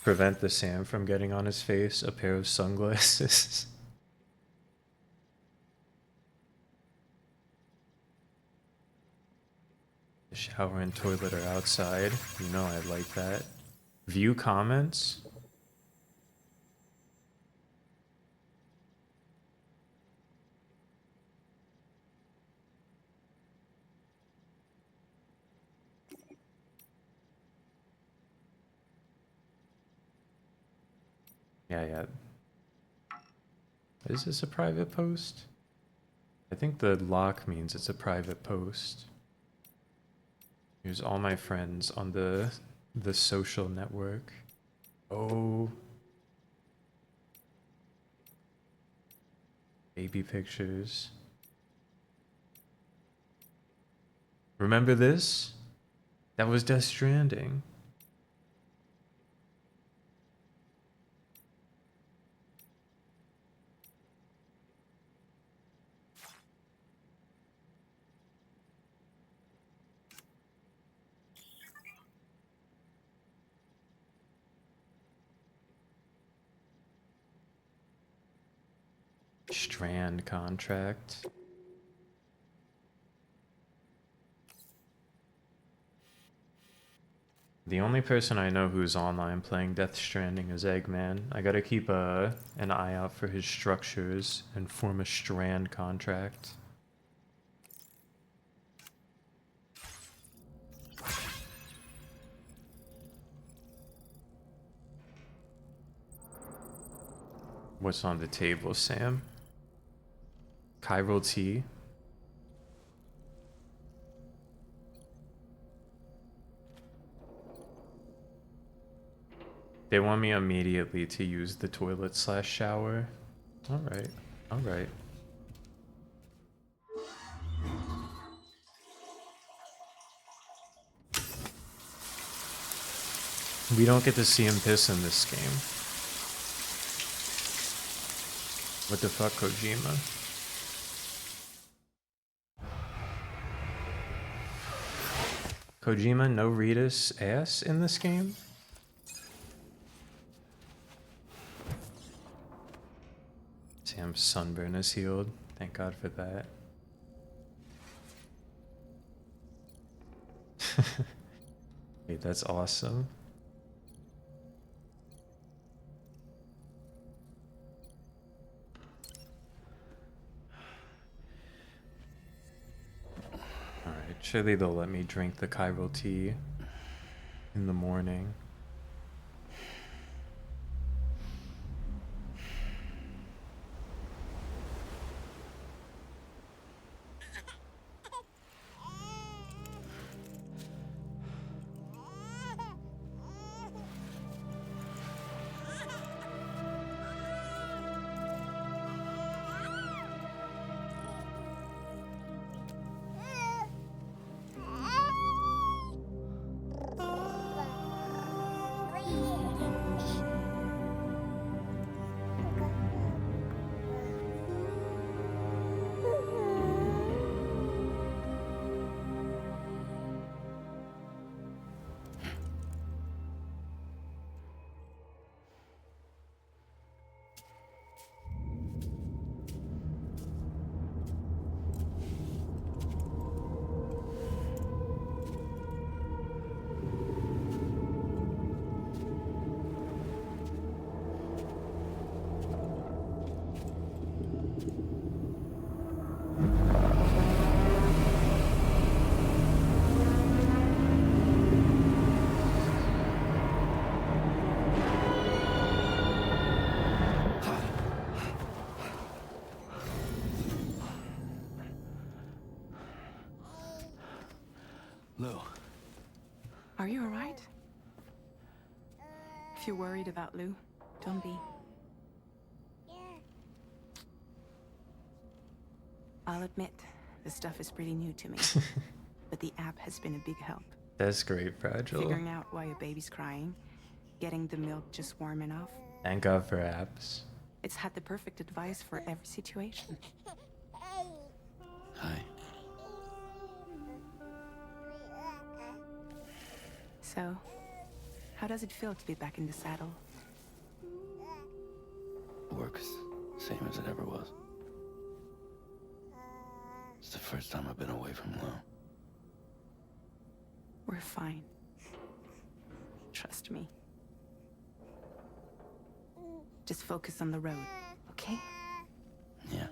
prevent the sand from getting on his face, a pair of sunglasses. The shower and toilet are outside. You know I like that. View comments. Yeah. Is this a private post? I think the lock means it's a private post. Here's all my friends on the social network. Oh. Baby pictures. Remember this? That was Death Stranding. Strand contract. The only person I know who's online playing Death Stranding is Eggman. I gotta keep an eye out for his structures and form a strand contract. What's on the table, Sam? Chiral tea. They want me immediately to use the toilet / shower. Alright, alright. We don't get to see him piss in this game. What the fuck, Kojima? Kojima, no Rita's ass in this game? Sam's sunburn is healed. Thank God for that. Wait, that's awesome. Alright, surely they'll let me drink the chiral tea in the morning. Lou. Are you alright? If you're worried about Lou, don't be. I'll admit, this stuff is pretty new to me. But the app has been a big help. That's great, Fragile. Figuring out why a baby's crying, getting the milk just warm enough. Thank God for apps. It's had the perfect advice for every situation. Hi. So, how does it feel to be back in the saddle? Works same as it ever was. It's the first time I've been away from Lo. We're fine. Trust me. Just focus on the road, okay? Yeah.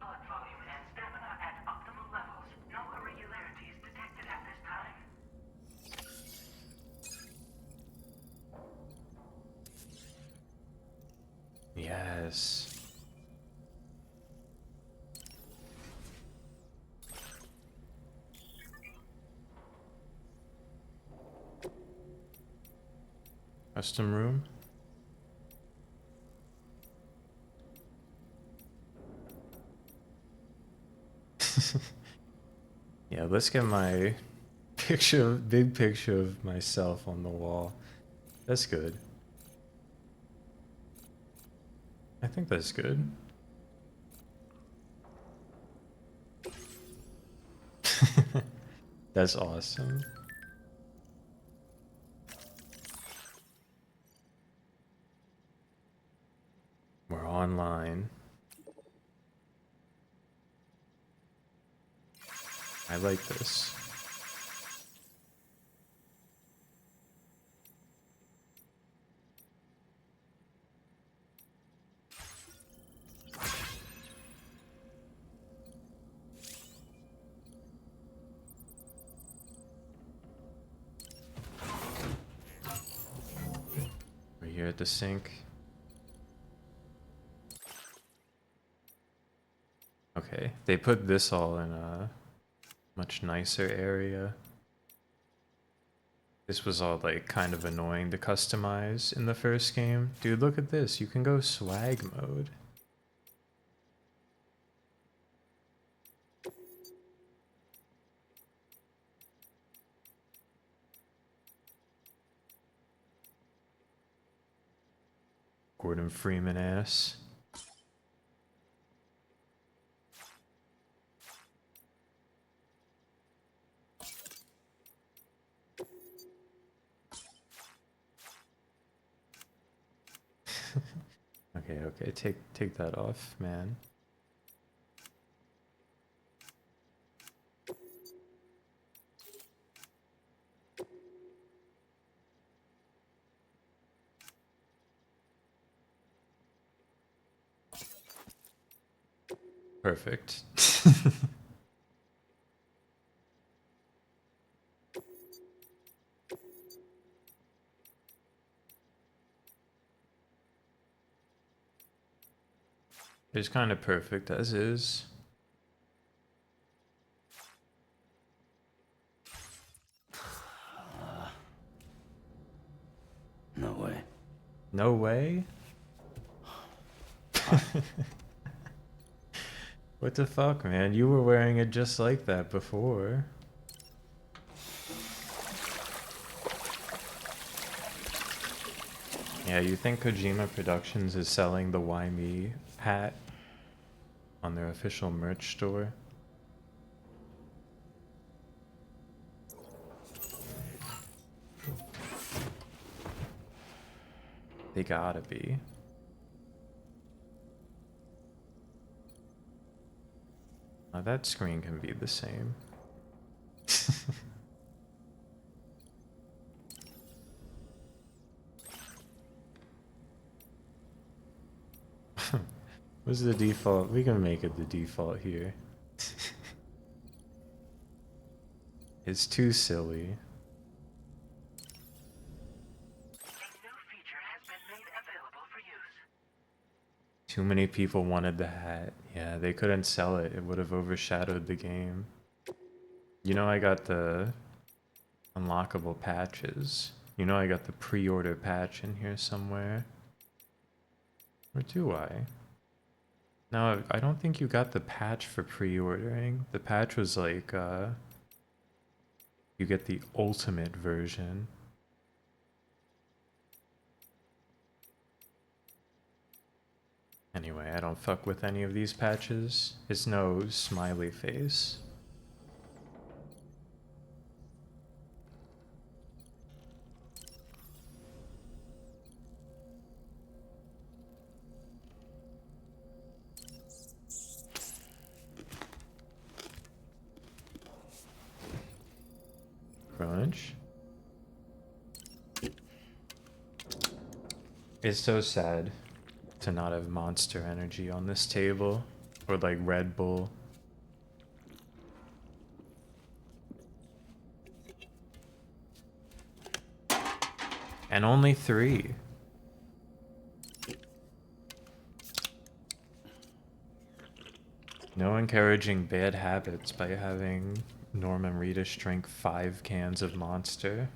Blood volume and stamina at optimal levels. No irregularities detected at this time. Yes. Custom room? Yeah, let's get my big picture of myself on the wall. That's good. I think that's good. That's awesome. We're online. I like this. We're here at the sink. Okay, they put this all in a much nicer area. This was all like kind of annoying to customize in the first game. Dude, look at this. You can go swag mode. Gordon Freeman ass. Okay, take that off, man. Perfect. It's kind of perfect as is. No way. No way? What the fuck, man? You were wearing it just like that before. Yeah, you think Kojima Productions is selling the Why Me hat on their official merch store? They gotta be. That screen can be the same. What's the default? We can make it the default here. It's too silly. A new feature has been made available for use. Too many people wanted the hat. Yeah, they couldn't sell it. It would have overshadowed the game. You know, I got the unlockable patches. You know I got the pre-order patch in here somewhere. Or do I? No, I don't think you got the patch for pre-ordering. The patch was like, you get the ultimate version. Anyway, I don't fuck with any of these patches. It's no smiley face. Crunch. It's so sad to not have Monster Energy on this table. Or like Red Bull. And only 3. No encouraging bad habits by having Norm and Rita drink 5 cans of Monster.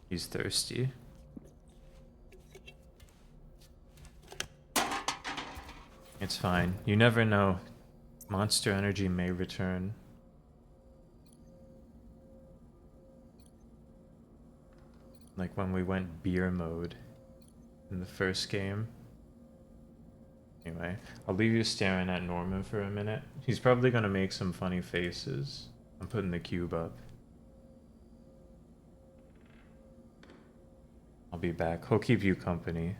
He's thirsty. It's fine. You never know. Monster Energy may return. Like when we went beer mode in the first game. Anyway, I'll leave you staring at Norman for a minute. He's probably gonna make some funny faces. I'm putting the cube up. I'll be back. He'll keep you company.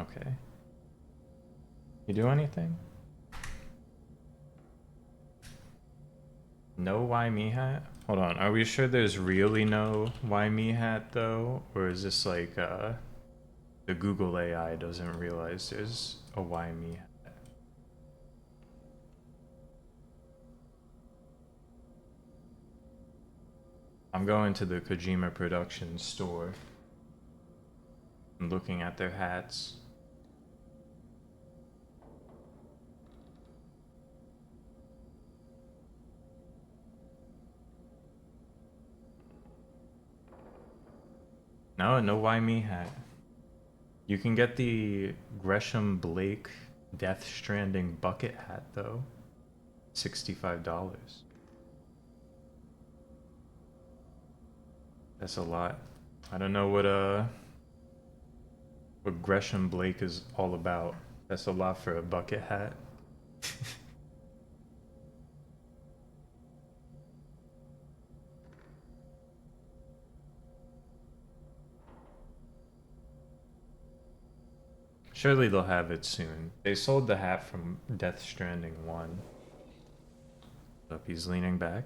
Okay. You do anything? No why me hat? Hold on, are we sure there's really no why me hat though? Or is this like the Google AI doesn't realize there's a why me hat? I'm going to the Kojima Productions store. I'm looking at their hats. No, no why me hat. You can get the Gresham Blake Death Stranding bucket hat though. $65. That's a lot. I don't know what Gresham Blake is all about. That's a lot for a bucket hat. Surely they'll have it soon. They sold the hat from Death Stranding 1. Up, he's leaning back.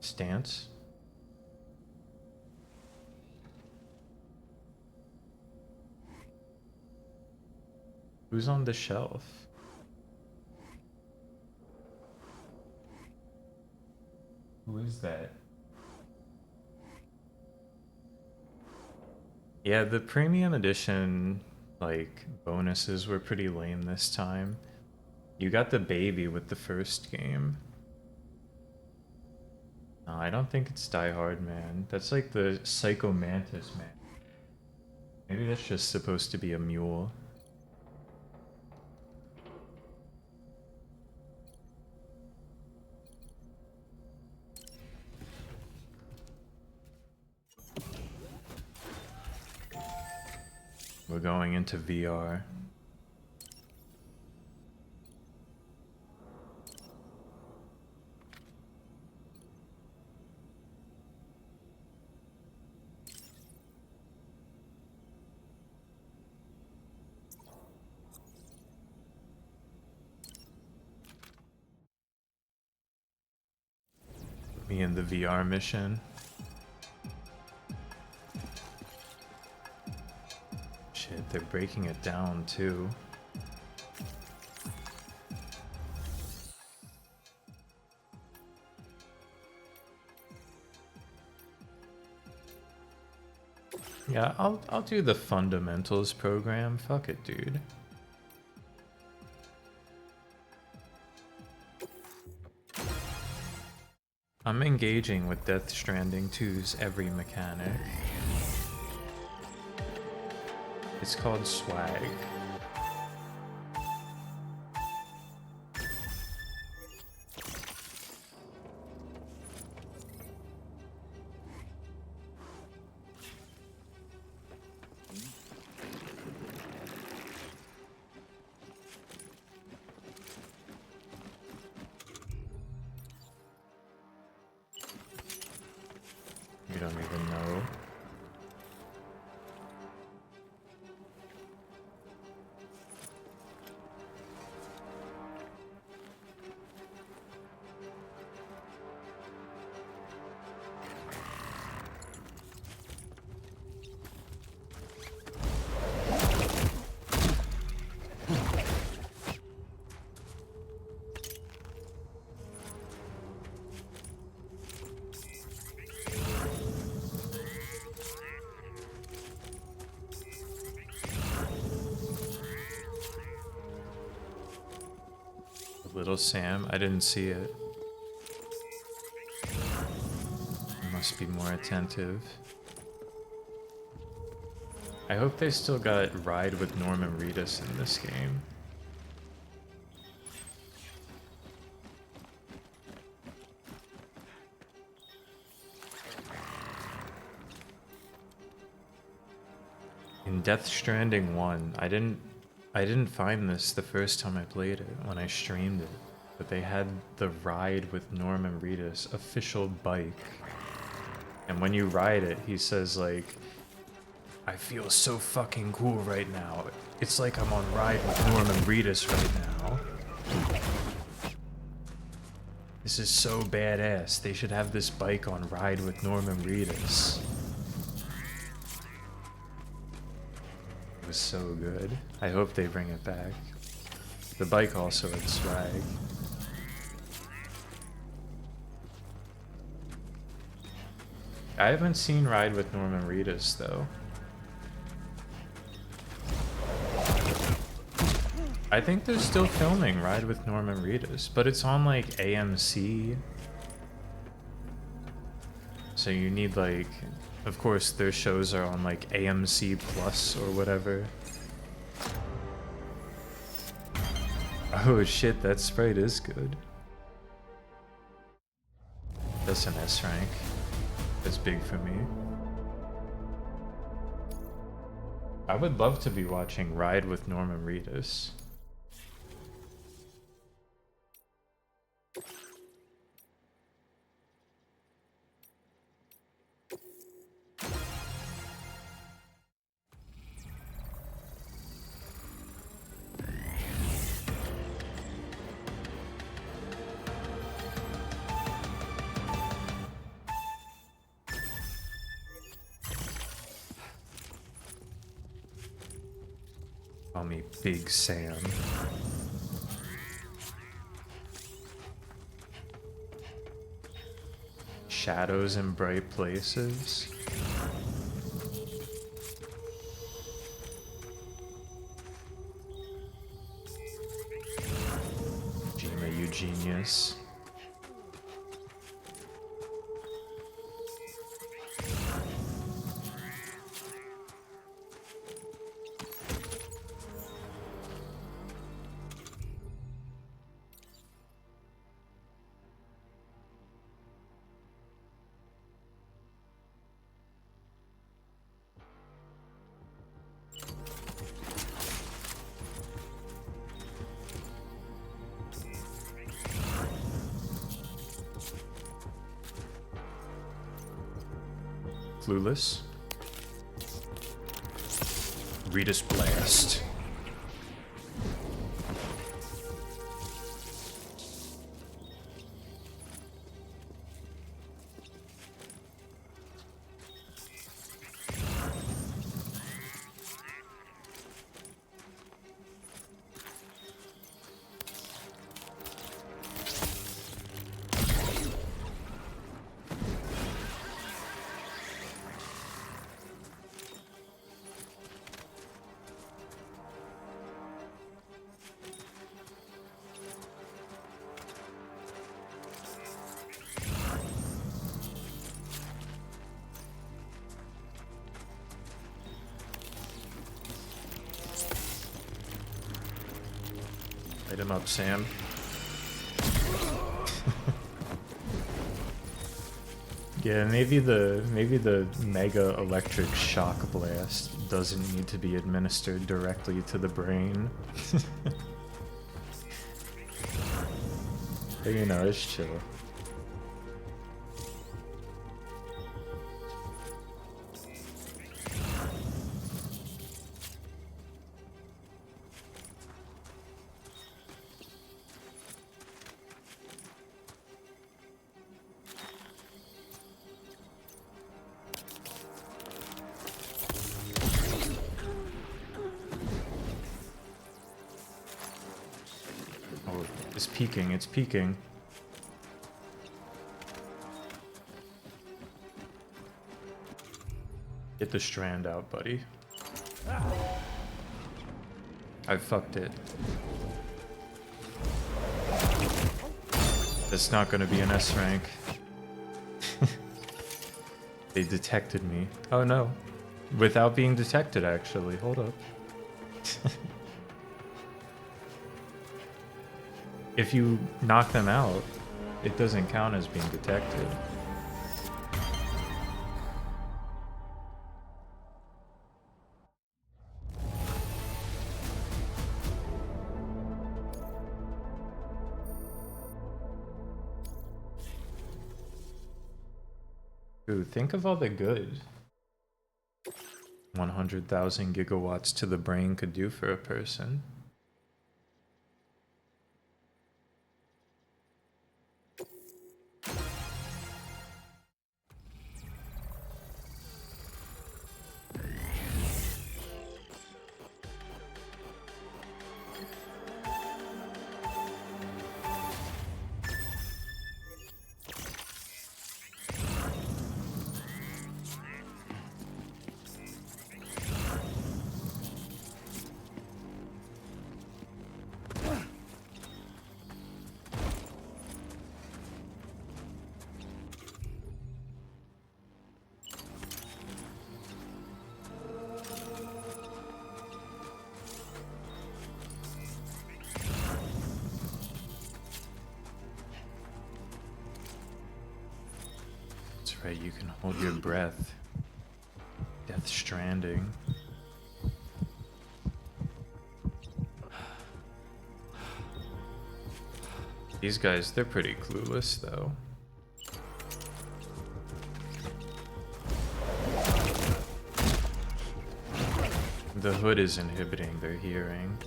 Stance. Who's on the shelf? Who is that? Yeah, the premium edition, like, bonuses were pretty lame this time. You got the baby with the first game. No, I don't think it's Die Hard Man. That's like the Psycho Mantis man. Maybe that's just supposed to be a mule. We're going into VR. Me in the VR mission. Shit, they're breaking it down too. Yeah, I'll do the fundamentals program. Fuck it, dude. I'm engaging with Death Stranding 2's every mechanic. It's called swag. You don't even know. Little Sam, I didn't see it. I must be more attentive. I hope they still got Ride with Norman Reedus in this game. In Death Stranding 1, I didn't find this the first time I played it when I streamed it. But they had the Ride with Norman Reedus official bike. And when you ride it, he says like, I feel so fucking cool right now. It's like I'm on Ride with Norman Reedus right now. This is so badass. They should have this bike on Ride with Norman Reedus. It was so good. I hope they bring it back. The bike also had swag. I haven't seen Ride with Norman Reedus though. I think they're still filming Ride with Norman Reedus, but it's on like AMC. So you need like, of course their shows are on like AMC Plus or whatever. Oh shit, that Sprite is good. That's an S rank. That's big for me. I would love to be watching Ride with Norman Reedus. Call me Big Sam. Shadows in bright places. Jima, you genius. Clueless. Reedus Blast. Light him up, Sam. Yeah, maybe the mega electric shock blast doesn't need to be administered directly to the brain. But you know, it's chill. It's peeking, it's peeking. Get the strand out, buddy. I fucked it. That's not gonna be an S rank. They detected me. Oh no. Without being detected, actually. Hold up. If you knock them out, it doesn't count as being detected. Ooh, think of all the good 100,000 gigawatts to the brain could do for a person. That's right, you can hold your breath. Death Stranding. These guys, they're pretty clueless though. The hood is inhibiting their hearing.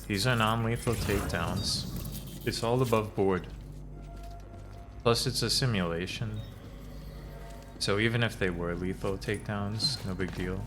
These are non-lethal takedowns. It's all above board. Plus it's a simulation. So even if they were lethal takedowns, no big deal.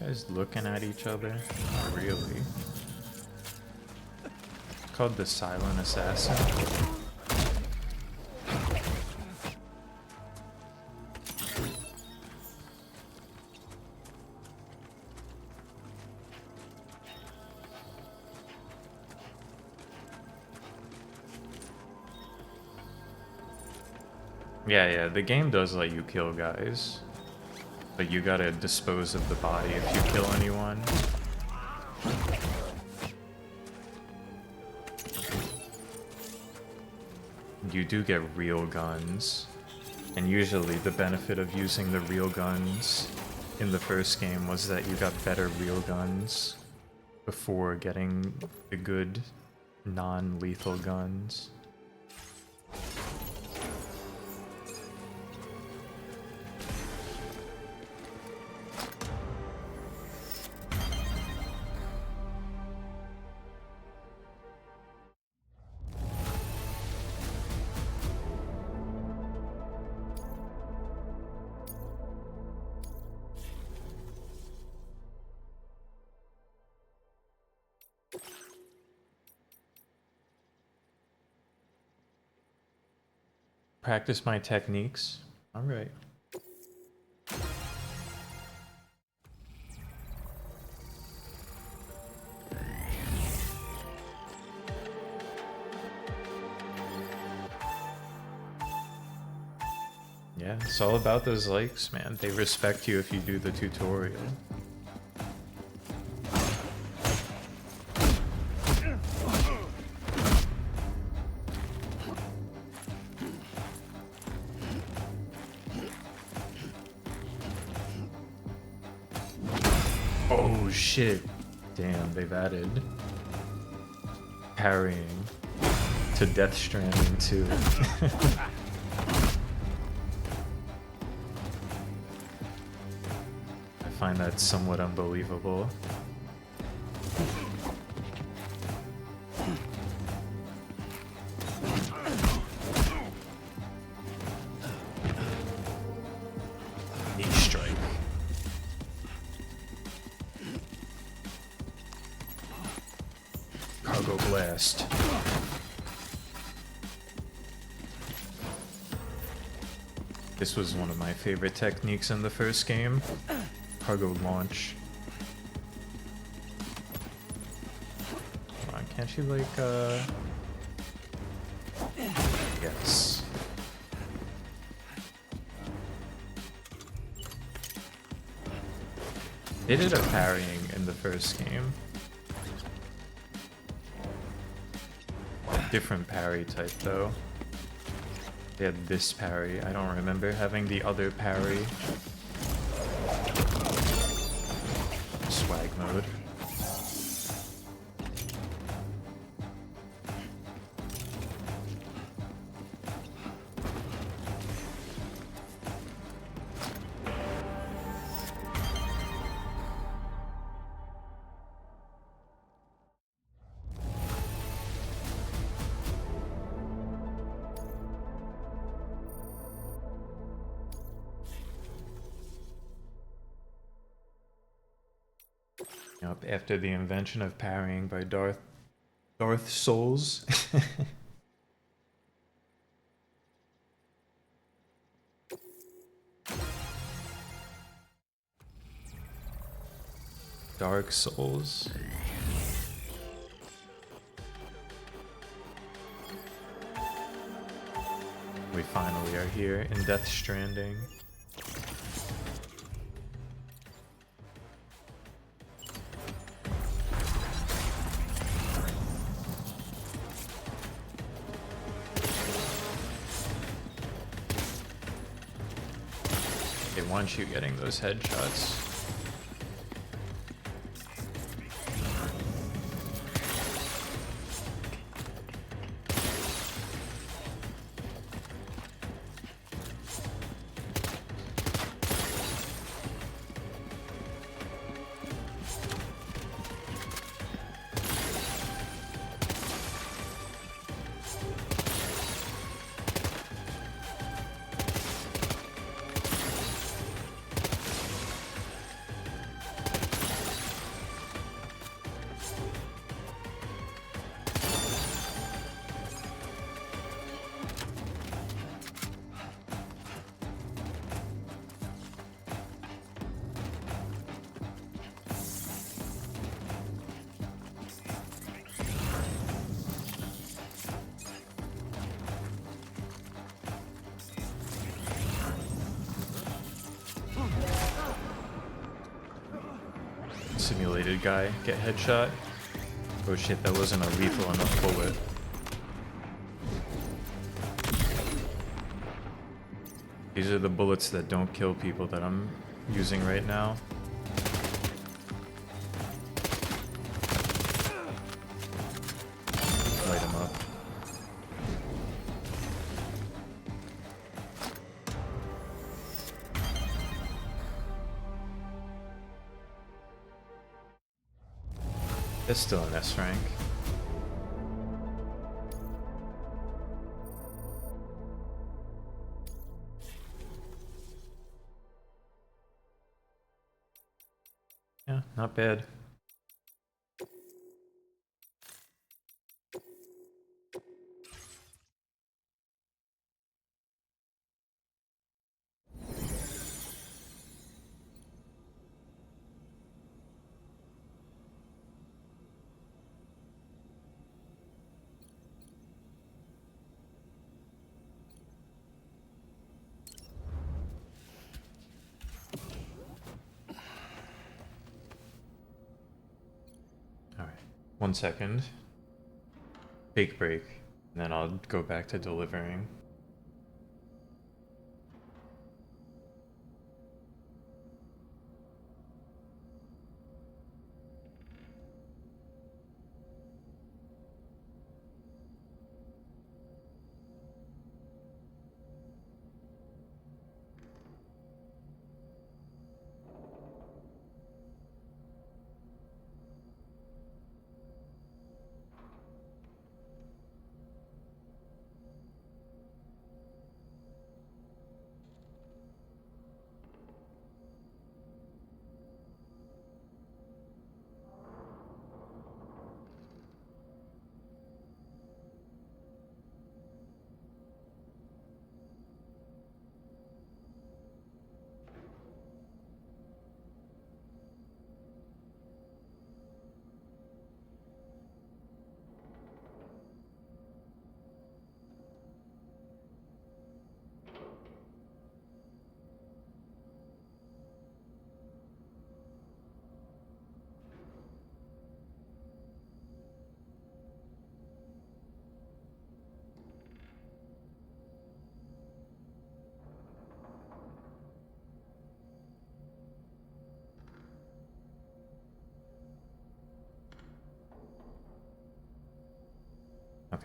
Guys looking at each other? Not really. It's called the Silent Assassin. Yeah, the game does let you kill guys. But you gotta dispose of the body if you kill anyone. You do get real guns. And usually the benefit of using the real guns in the first game was that you got better real guns before getting the good non-lethal guns. Practice my techniques. All right. Yeah, it's all about those likes, man. They respect you if you do the tutorial. Oh shit. Damn, they've added parrying to Death Stranding too. I find that somewhat unbelievable. Knee strike. fast. This was one of my favorite techniques in the first game. Cargo launch. Come on, can't you like, Yes. They did a parrying in the first game. A different parry type though. They had this parry. I don't remember having the other parry. Swag mode. Yep, after the invention of parrying by Darth Souls. Dark Souls. We finally are here in Death Stranding. They want you getting those headshots. Simulated guy get headshot. Oh shit, that wasn't a lethal enough bullet. These are the bullets that don't kill people that I'm using right now. Light them up. It's still an S rank. Yeah, not bad. Alright, 1 second. Big break, and then I'll go back to delivering.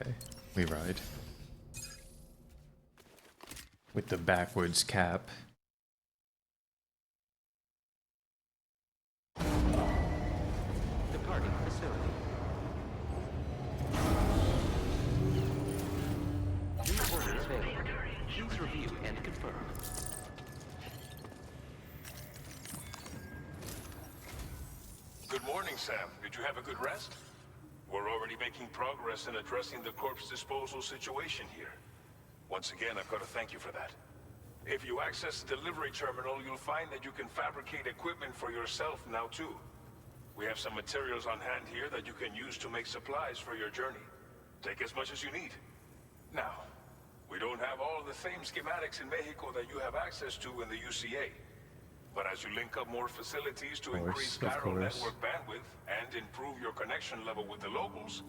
Okay, we ride. With the backwards cap. Departing facility. New orders available. Please review and confirm. Good morning, Sam. Did you have a good rest? We're already making progress in addressing the corpse disposal situation here. Once again, I've got to thank you for that. If you access the delivery terminal, you'll find that you can fabricate equipment for yourself now too. We have some materials on hand here that you can use to make supplies for your journey. Take as much as you need. Now, we don't have all the same schematics in Mexico that you have access to in the UCA. But as you link up more facilities to increase chiral network bandwidth and improve your connection level with the locals,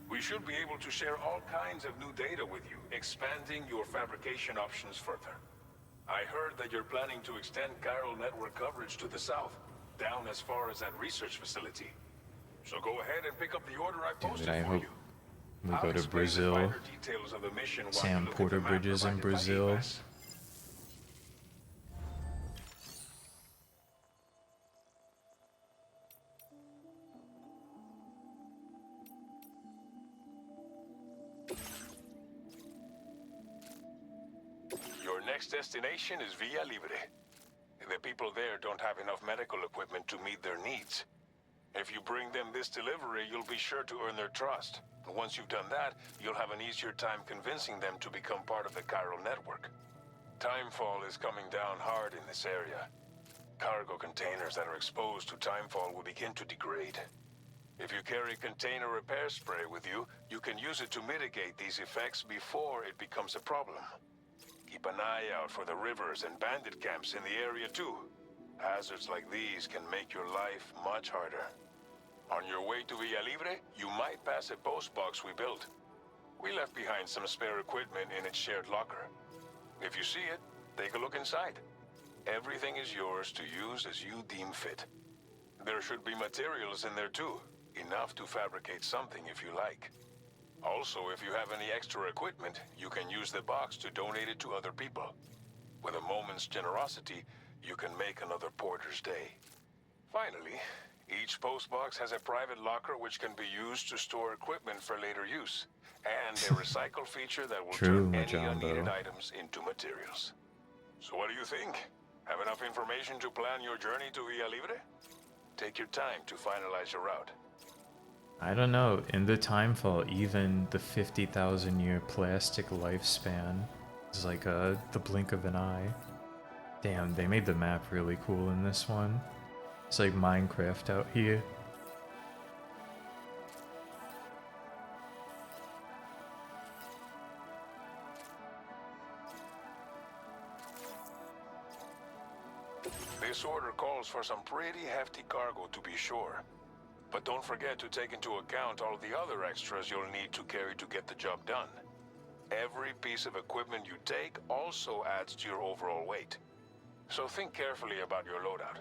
we should be able to share all kinds of new data with you, expanding your fabrication options further. I heard that you're planning to extend chiral network coverage to the south, down as far as that research facility. So go ahead and pick up the order I posted Dude, I for hope you. we I'll go to explain the Brazil. finer details of the mission while Sam you look at Porter the map Bridges in provided by Brazil. AMAS. Your next destination is Villa Libre. The people there don't have enough medical equipment to meet their needs. If you bring them this delivery, you'll be sure to earn their trust. And once you've done that, you'll have an easier time convincing them to become part of the chiral network. Timefall is coming down hard in this area. Cargo containers that are exposed to timefall will begin to degrade. If you carry container repair spray with you, you can use it to mitigate these effects before it becomes a problem. Keep an eye out for the rivers and bandit camps in the area too. Hazards like these can make your life much harder. On your way to Villa Libre, you might pass a post box we built. We left behind some spare equipment in its shared locker. If you see it, take a look inside. Everything is yours to use as you deem fit. There should be materials in there too, enough to fabricate something if you like. Also, if you have any extra equipment, you can use the box to donate it to other people. With a moment's generosity, you can make another porter's day. Finally, each postbox has a private locker which can be used to store equipment for later use, and a recycle feature that will True, turn any Majambo. unneeded items into materials. So what do you think? Have enough information to plan your journey to Villa Libre? Take your time to finalize your route. I don't know. In the timefall, even the 50,000 year plastic lifespan is like the blink of an eye. Damn, they made the map really cool in this one. It's like Minecraft out here. This order calls for some pretty hefty cargo to be sure. But don't forget to take into account all the other extras you'll need to carry to get the job done. Every piece of equipment you take also adds to your overall weight. So think carefully about your loadout.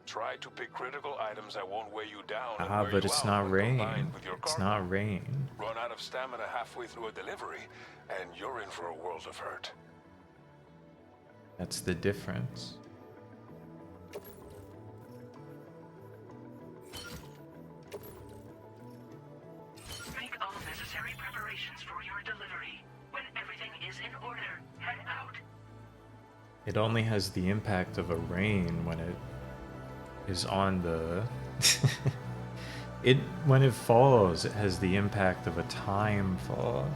Try to pick critical items that won't weigh you down and wear But you it's out not when rain. combined with your It's cargo. not rain. Run out of stamina halfway through a delivery, and you're in for a world of hurt. That's the difference. Make all necessary preparations for your delivery. When everything is in order, head out. It only has the impact of a rain when it is on the... when it falls, it has the impact of a time fall.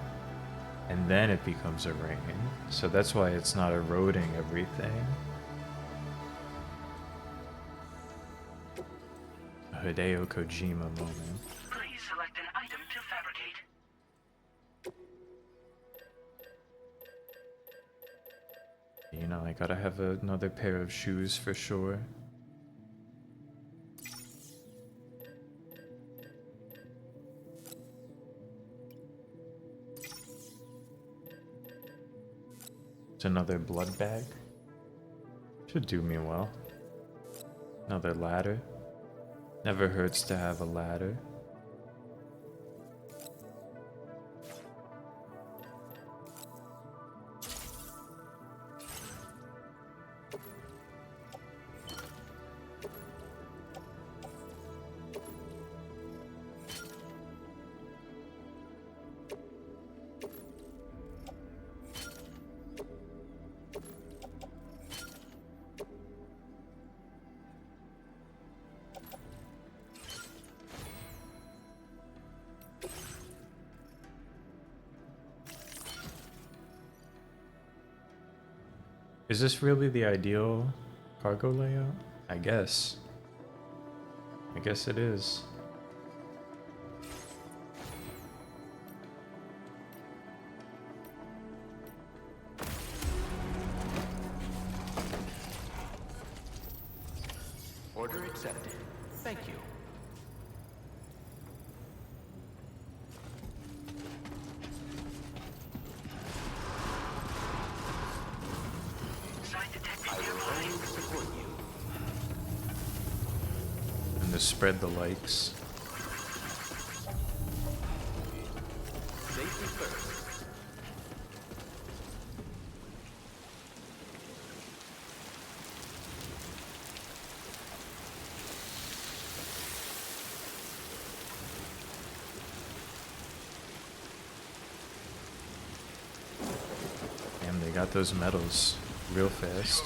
And then it becomes a rain. So that's why it's not eroding everything. A Hideo Kojima moment. Please select an item to fabricate. You know, I gotta have another pair of shoes for sure. It's another blood bag. Should do me well. Another ladder. Never hurts to have a ladder. Is this really the ideal cargo layout? I guess. I guess it is. Order accepted. Thank you. Site detected I will nearby. always support you. And to spread the likes. Safety first. Damn, they got those medals real fast.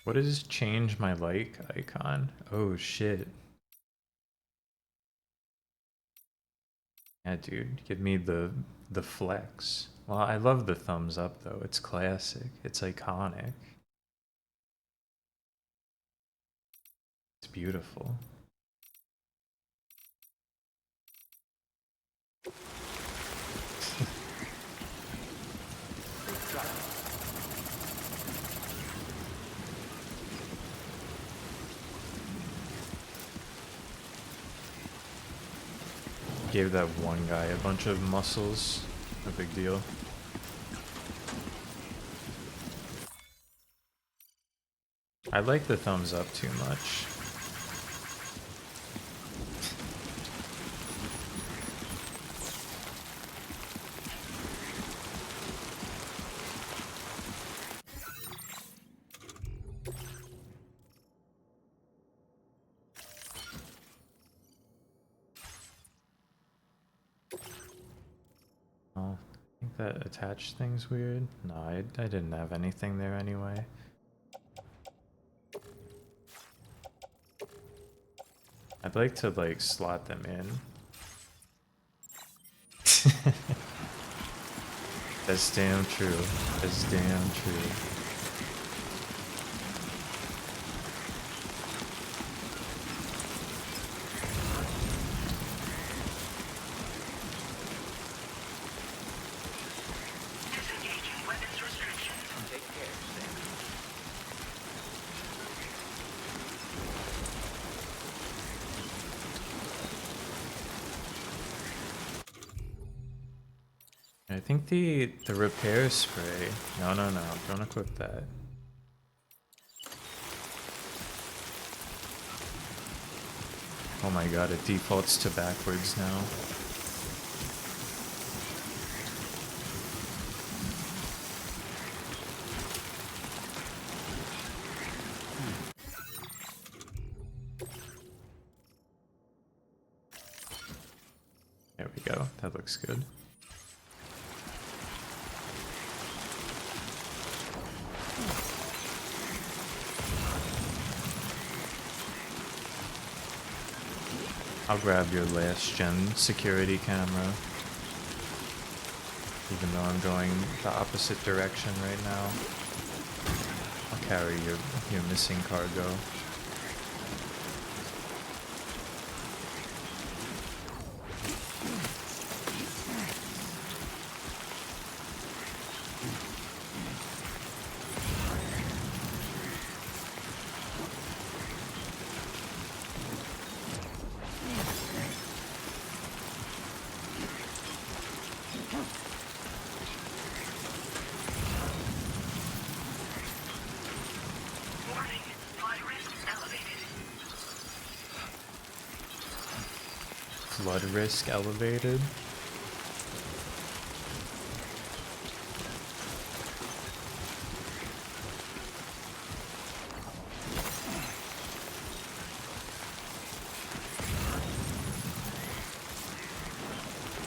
What does change my like icon? Oh shit. Yeah, dude, give me the flex. Well, I love the thumbs up though. It's classic. It's iconic. It's beautiful. Safe travel. Gave that one guy a bunch of muscles. No big deal. I like the thumbs up too much. Oh, I think that attached thing's weird. No, I didn't have anything there anyway. I'd like to like slot them in. That's damn true. That's damn true. Disengaging weapons restriction. Take care, Sam. I think the repair spray. No, don't equip that. Oh my god, it defaults to backwards now. There we go. That looks good. I'll grab your last gen security camera. Even though I'm going the opposite direction right now. I'll carry your missing cargo. Warning. Flight risk elevated. Flood risk elevated.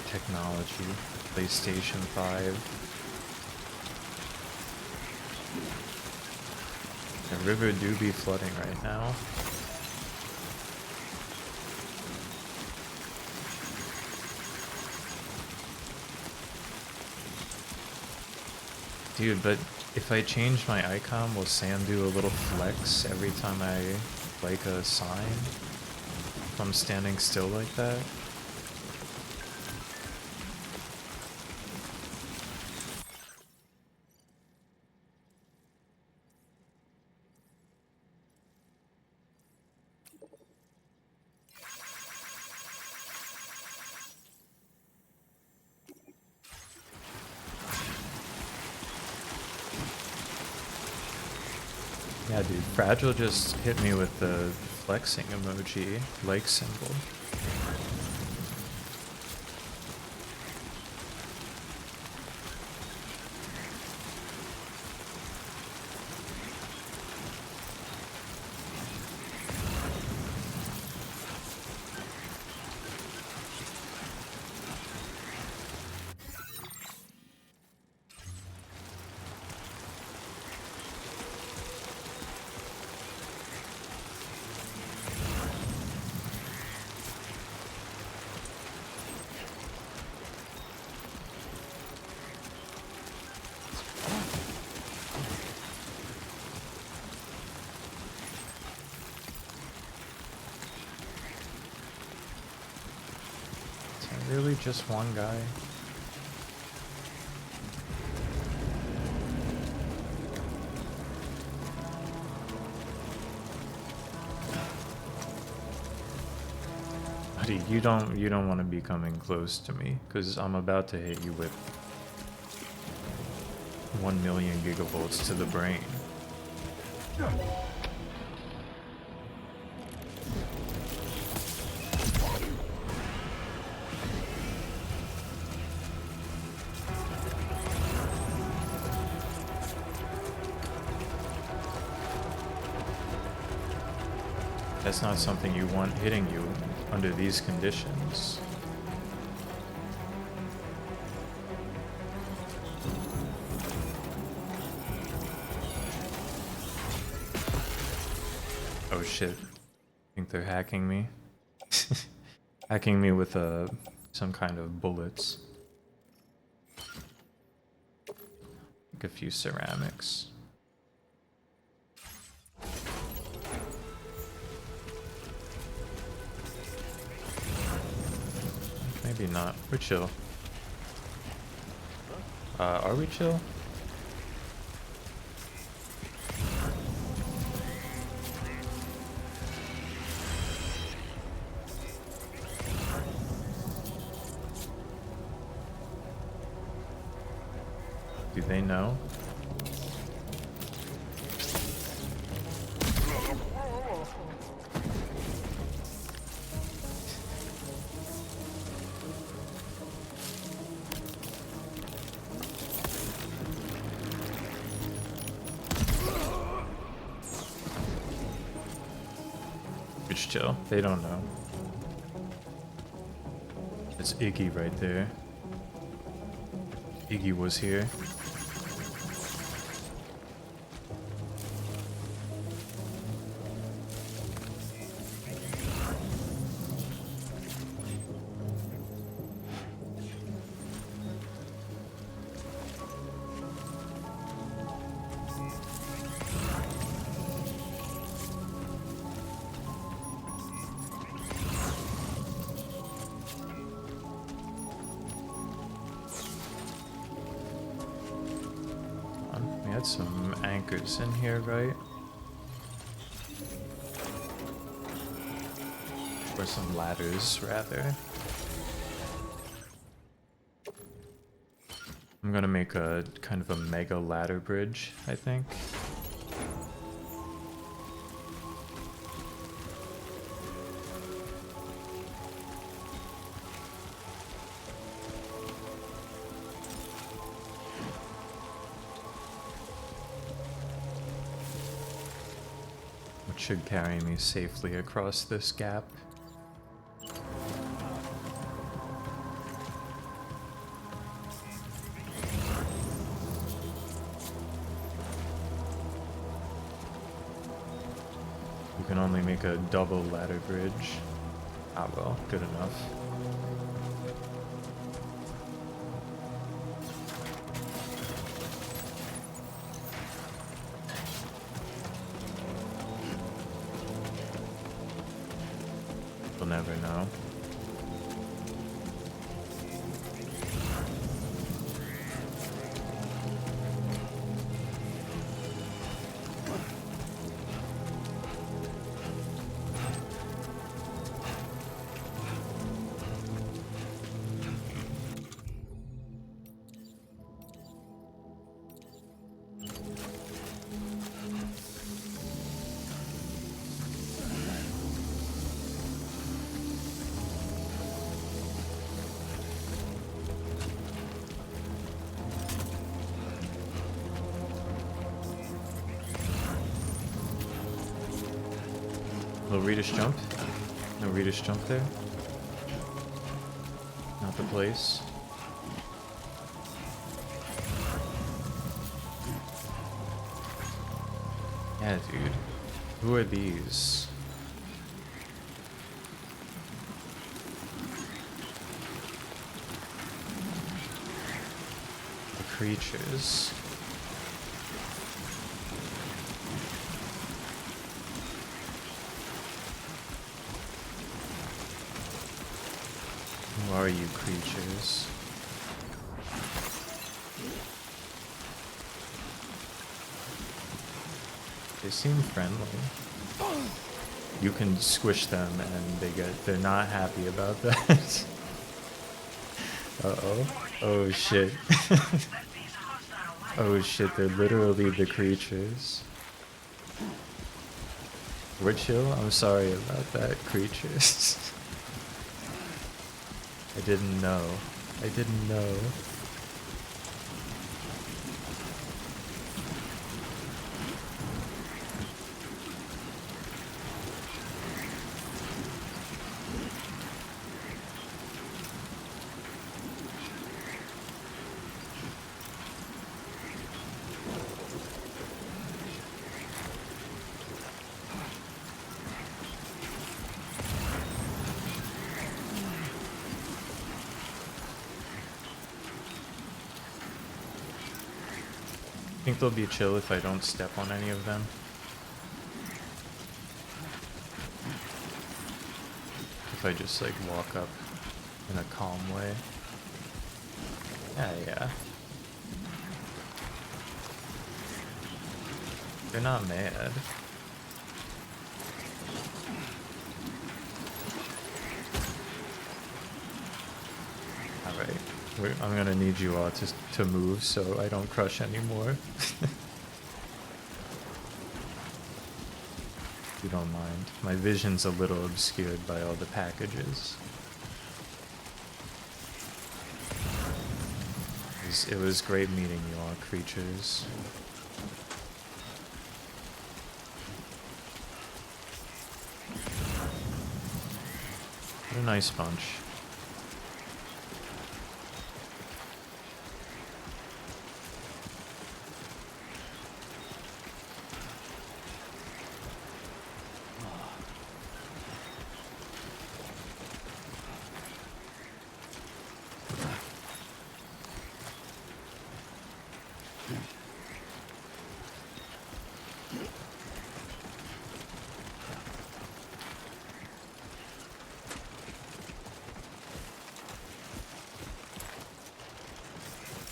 Technology. PlayStation 5. The river do be flooding right now. Dude, but if I change my icon, will Sam do a little flex every time I like a sign? If I'm standing still like that? Yeah, dude, Fragile just hit me with the flexing emoji, like symbol. Really just one guy? Buddy, you don't want to be coming close to me, because I'm about to hit you with 1 million gigavolts to the brain. That's not something you want hitting you under these conditions. Oh shit. I think they're hacking me. Hacking me with some kind of bullets. Like a few ceramics. Maybe not. We're chill. Are we chill? Do they know? It's chill. They don't know. It's Iggy right there. Iggy was here. We had some anchors in here, right? Or some ladders, rather. I'm gonna make a kind of a mega ladder bridge, I think. Which should carry me safely across this gap. You can only make a double ladder bridge. Ah well, good enough. We'll never know. No Rita's jump? No Rita's jump there? Not the place. Yeah, dude. Who are these? The creatures. Who are you creatures? They seem friendly. You can squish them and they're not happy about that. Uh-oh. Oh shit. Oh shit, they're literally the creatures. We're chill? I'm sorry about that, creatures. I didn't know. I didn't know. I think they'll be chill if I don't step on any of them. If I just like walk up in a calm way. Yeah. They're not mad. Alright. I'm gonna need you all to move so I don't crush anymore. If you don't mind. My vision's a little obscured by all the packages. It was great meeting you all, creatures. What a nice bunch.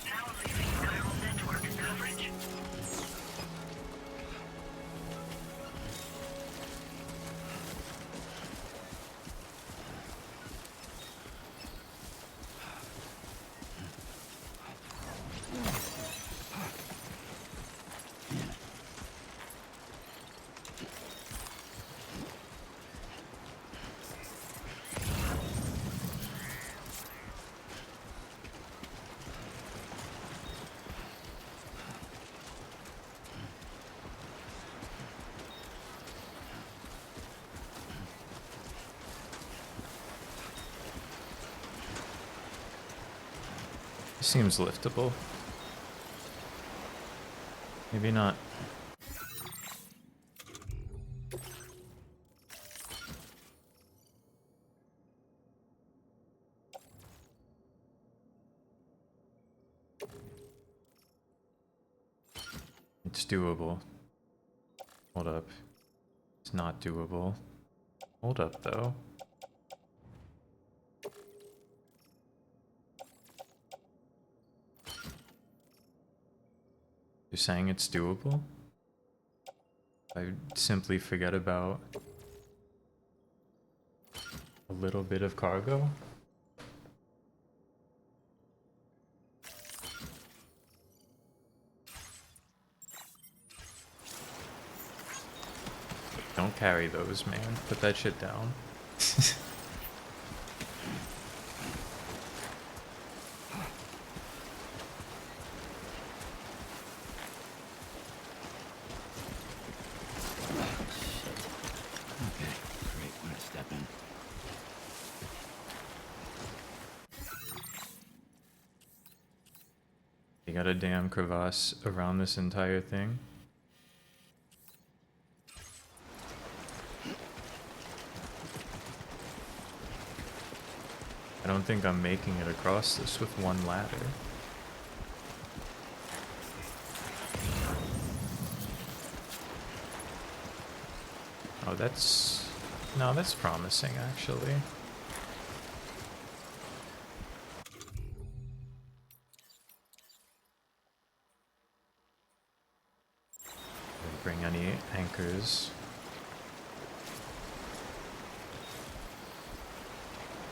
Now leaving neural network coverage. Seems liftable. Maybe not. It's doable. Hold up. It's not doable. Hold up, though. You're saying it's doable? I simply forget about a little bit of cargo? Don't carry those, man. Put that shit down. Okay, great. I'm gonna step in. You got a damn crevasse around this entire thing. I don't think I'm making it across this with one ladder. Oh, that's... No, that's promising, actually. Didn't bring any anchors.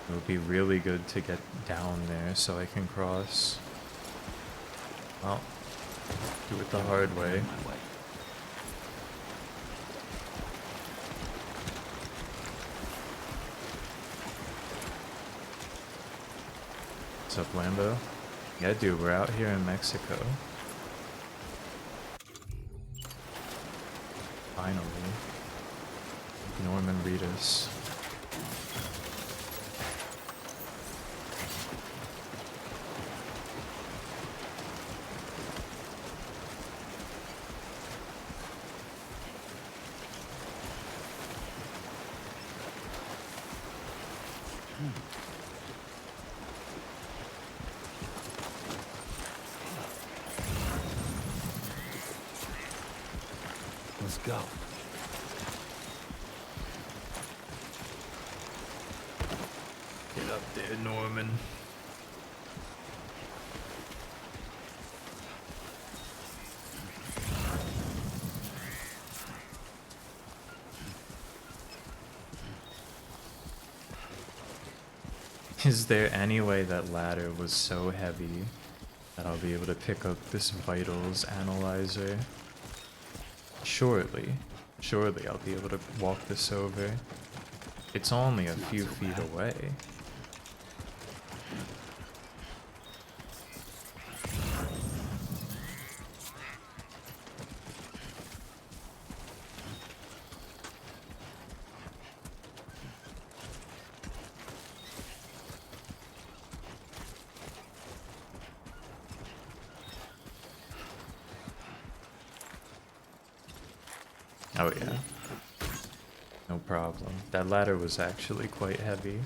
It would be really good to get down there so I can cross. Well, do it the hard way. My way. What's up, Lambo? Yeah, dude, we're out here in Mexico. Finally. Norman Reedus. Let's go. Get up there, Norman. Is there any way that ladder was so heavy that I'll be able to pick up this vitals analyzer? Surely. Surely I'll be able to walk this over. It's only a few feet away. Oh yeah. No problem. That ladder was actually quite heavy.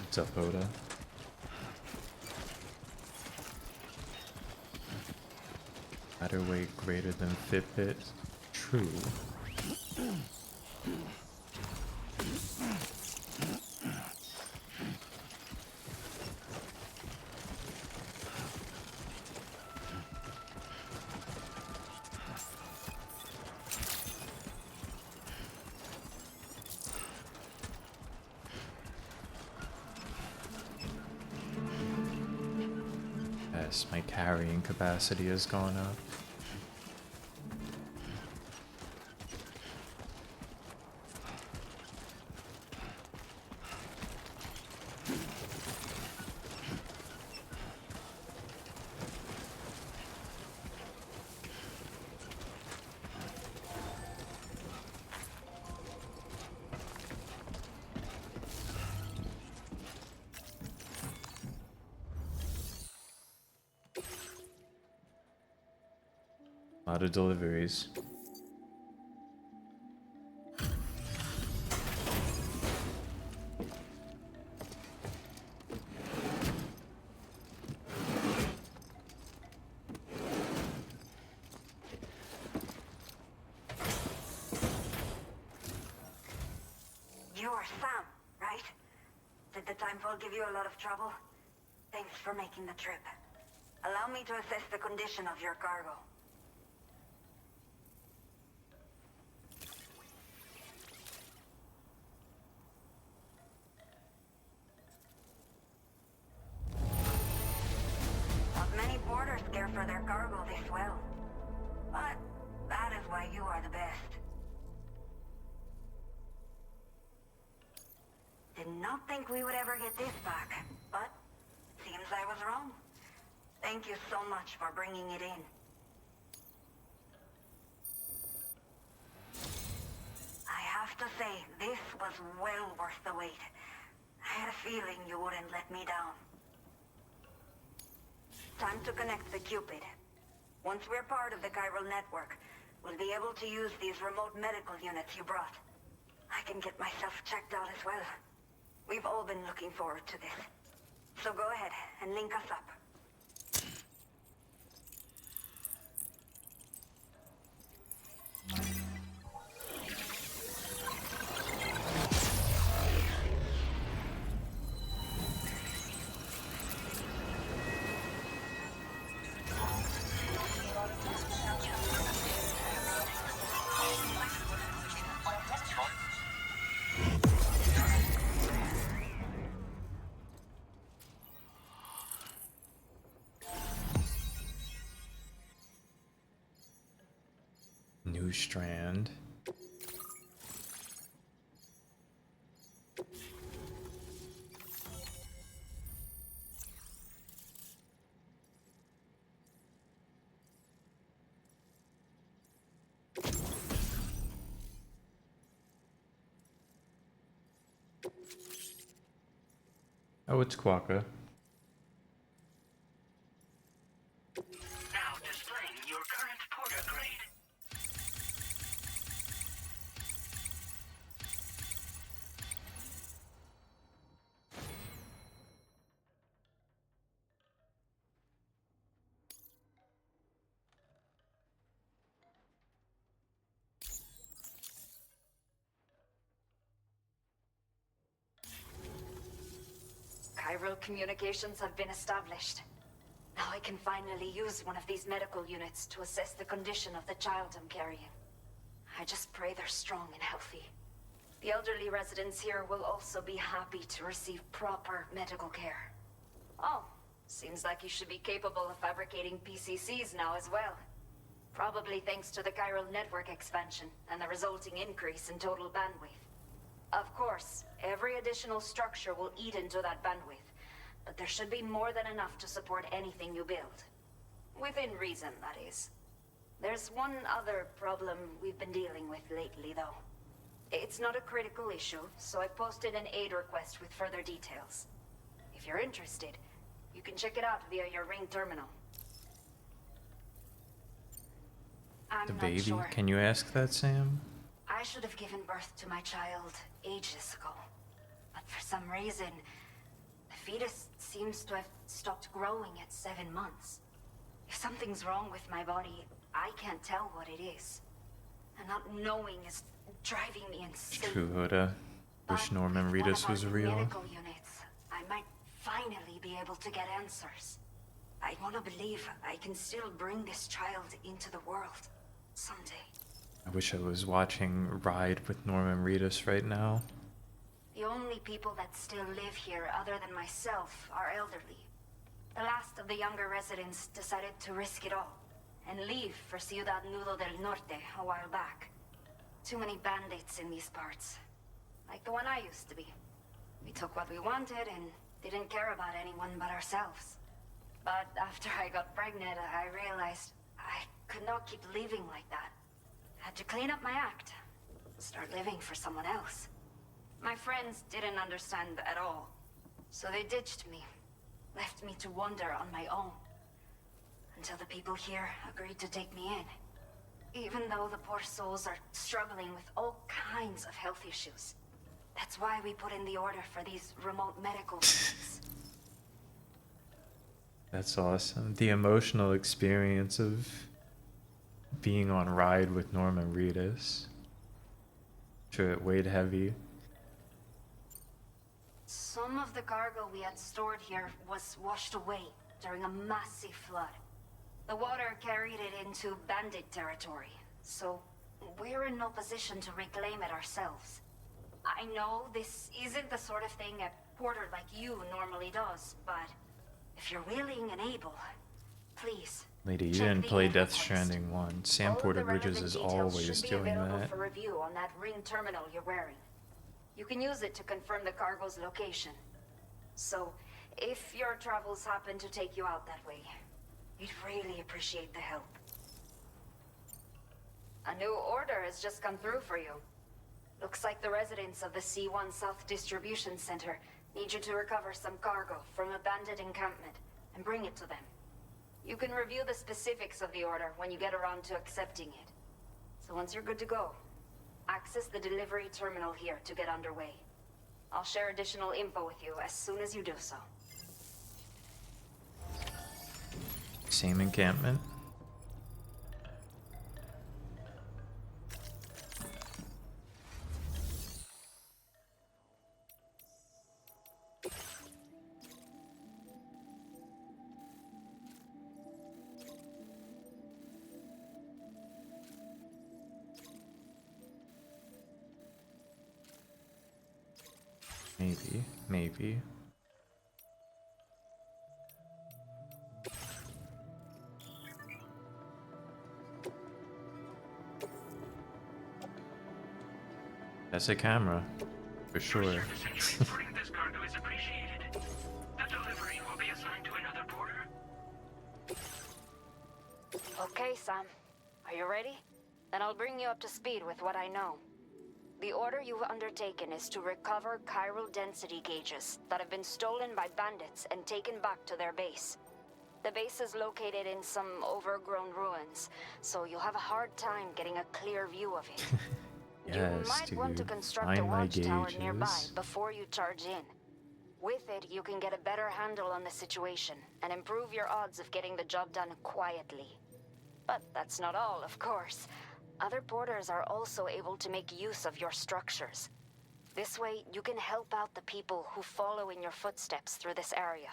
What's up, Oda? Ladder weight greater than Fitbit. True. Yes, my carrying capacity has gone up. A lot of deliveries. You're Sam, right? Did the Timefall give you a lot of trouble? Thanks for making the trip. Allow me to assess the condition of your cargo. Not many boarders care for their cargo this well. But that is why you are the best. Did not think we would ever get this back, but seems I was wrong. Thank you so much for bringing it in. I have to say, this was well worth the wait. I had a feeling you wouldn't let me down. Time to connect the Cupid. Once we're part of the chiral network, we'll be able to use these remote medical units you brought. I can get myself checked out as well. We've all been looking forward to this. So go ahead and link us up. New strand. Oh, it's Quokka. Now displaying your current porter grade. Chiral communications have been established. Now I can finally use one of these medical units to assess the condition of the child I'm carrying. I just pray they're strong and healthy. The elderly residents here will also be happy to receive proper medical care. Oh, seems like you should be capable of fabricating PCCs now as well. Probably thanks to the chiral network expansion and the resulting increase in total bandwidth. Of course, every additional structure will eat into that bandwidth, but there should be more than enough to support anything you build. Within reason, that is. There's one other problem we've been dealing with lately, though. It's not a critical issue, so I posted an aid request with further details. If you're interested, you can check it out via your Ring terminal. I'm The not baby? sure. Can you ask that, Sam? I should have given birth to my child ages ago. But for some reason, the fetus seems to have stopped growing at 7 months. If something's wrong with my body, I can't tell what it is. And not knowing is driving me insane. True, Hoda. Wish But Norman with one Reedus of our was new real. medical units, I might finally be able to get answers. I want to believe I can still bring this child into the world someday. I wish I was watching Ride with Norman Reedus right now. The only people that still live here other than myself are elderly. The last of the younger residents decided to risk it all and leave for Ciudad Nudo del Norte a while back. Too many bandits in these parts. Like the one I used to be. We took what we wanted and didn't care about anyone but ourselves. But after I got pregnant, I realized I could not keep living like that. Had to clean up my act. Start living for someone else. My friends didn't understand at all. So they ditched me. Left me to wander on my own. Until the people here agreed to take me in. Even though the poor souls are struggling with all kinds of health issues. That's why we put in the order for these remote medical units. That's awesome. The emotional experience of being on Ride with Norman Reedus. Sure, it weighed heavy. Some of the cargo we had stored here was washed away during a massive flood. The water carried it into bandit territory, so we're in no position to reclaim it ourselves. I know this isn't the sort of thing a porter like you normally does, but if you're willing and able, please. Lady, you check didn't the play info Death post. Stranding 1. Sam All of Porter the Bridges relevant is details always should be doing available that. for review on that ring terminal you're wearing. You can use it to confirm the cargo's location. So, if your travels happen to take you out that way, we'd really appreciate the help. A new order has just come through for you. Looks like the residents of the C1 South Distribution Center need you to recover some cargo from a bandit encampment and bring it to them. You can review the specifics of the order when you get around to accepting it. So once you're good to go, access the delivery terminal here to get underway. I'll share additional info with you as soon as you do so. Same encampment. Maybe. That's a camera, for sure. Your service in transporting this cargo is appreciated. The delivery will be assigned to another porter. Okay, Sam. Are you ready? Then I'll bring you up to speed with what I know. The order you've undertaken is to recover chiral density gauges that have been stolen by bandits and taken back to their base. The base is located in some overgrown ruins, so you'll have a hard time getting a clear view of it. You Yes, might want to dude. construct a Find my watchtower nearby gauges. before you charge in. With it, you can get a better handle on the situation and improve your odds of getting the job done quietly. But that's not all, of course. Other porters are also able to make use of your structures. This way, you can help out the people who follow in your footsteps through this area.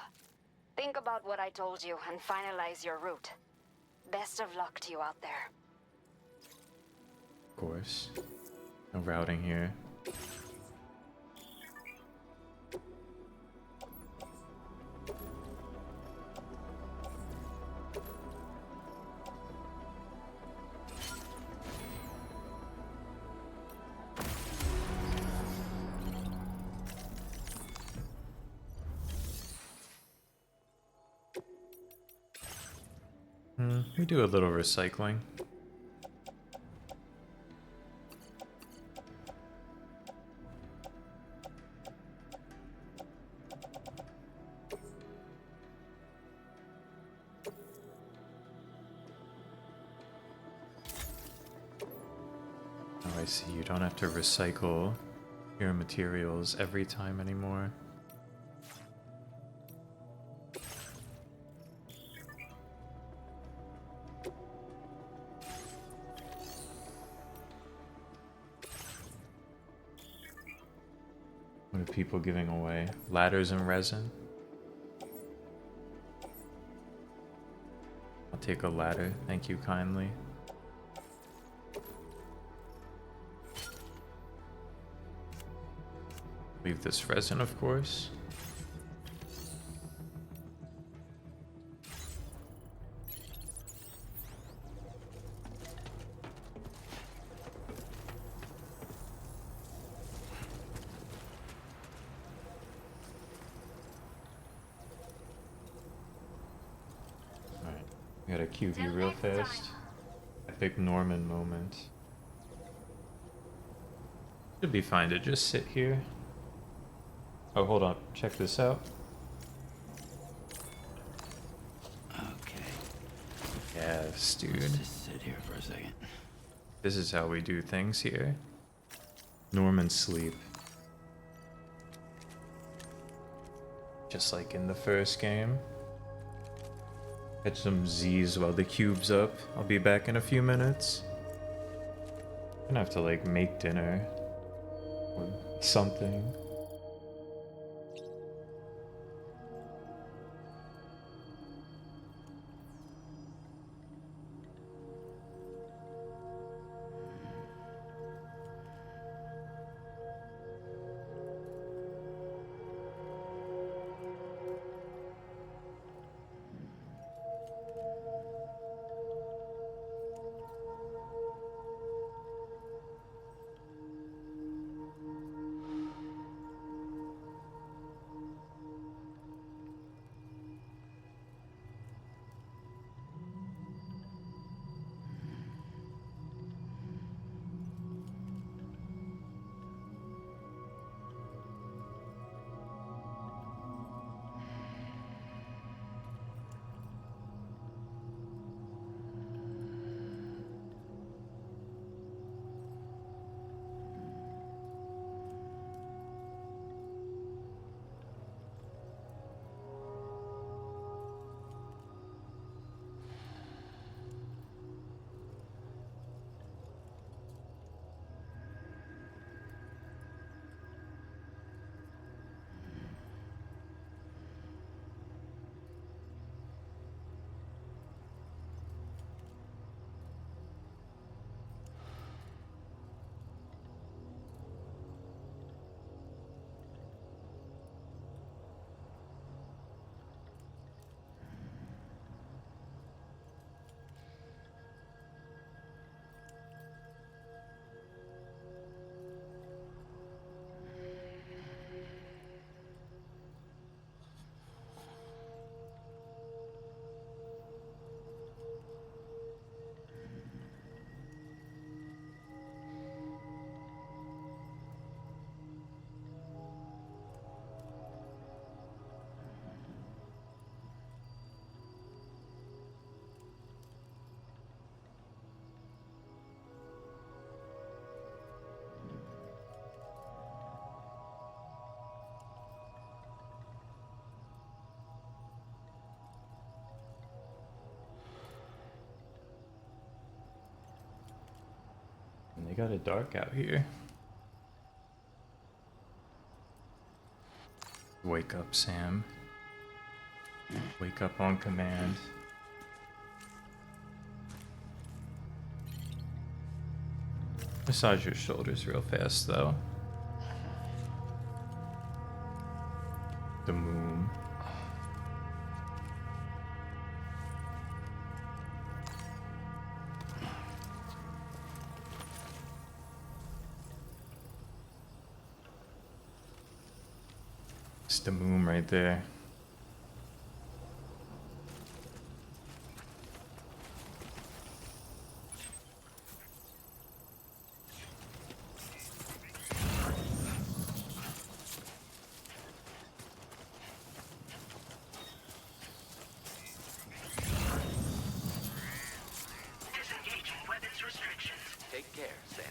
Think about what I told you and finalize your route. Best of luck to you out there. Of course. No routing here. We do a little recycling. Oh, I see. You don't have to recycle your materials every time anymore. What are people giving away? Ladders and resin? I'll take a ladder, thank you kindly. Leave this resin, of course. Gotta cube you real fast. Epic Norman moment. Should be fine to just sit here. Oh, hold on. Check this out. Okay. Yes, dude. Let's just sit here for a second. This is how we do things here. Norman sleep. Just like in the first game. Catch some Z's while the cube's up. I'll be back in a few minutes. I'm gonna have to like make dinner or something. got it dark out here. Wake up, Sam. Wake up on command. Massage your shoulders real fast, though. The moon. It's the moon right there. Disengaging weapons restrictions. Take care, Sam.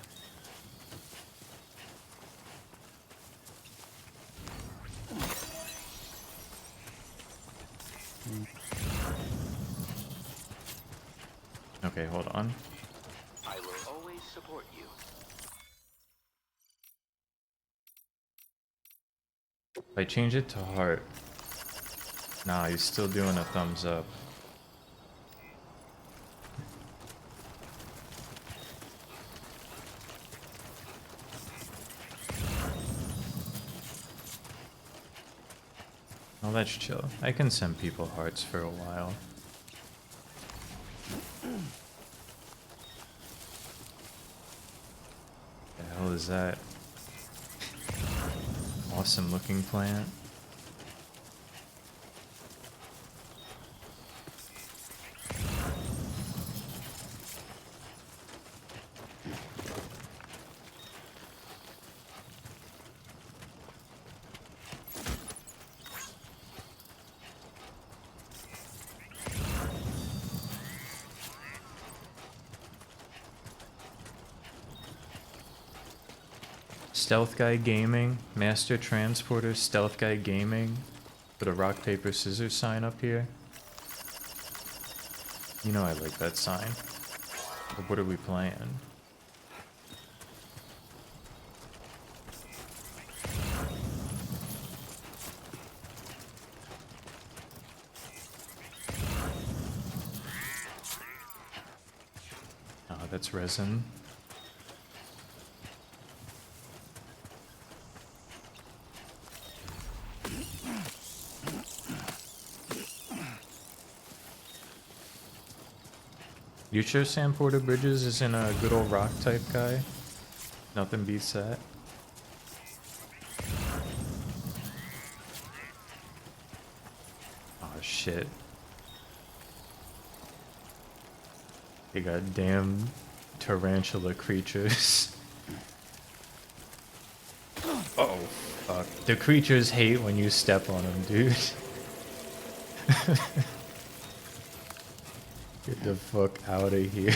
Okay, hold on. I will always support you. If I change it to heart. Nah, he's still doing a thumbs up. Oh, that's chill. I can send people hearts for a while. The hell is that? Awesome looking plant. Stealth Guy Gaming, Master Transporter, Stealth Guy Gaming. Put a rock, paper, scissors sign up here. You know I like that sign. But what are we playing? Oh, that's resin. You sure Sam Porter Bridges isn't a good old rock type guy? Nothing beats that. Oh shit. They got damn tarantula creatures. Oh fuck. The creatures hate when you step on them, dude. Get the fuck out of here.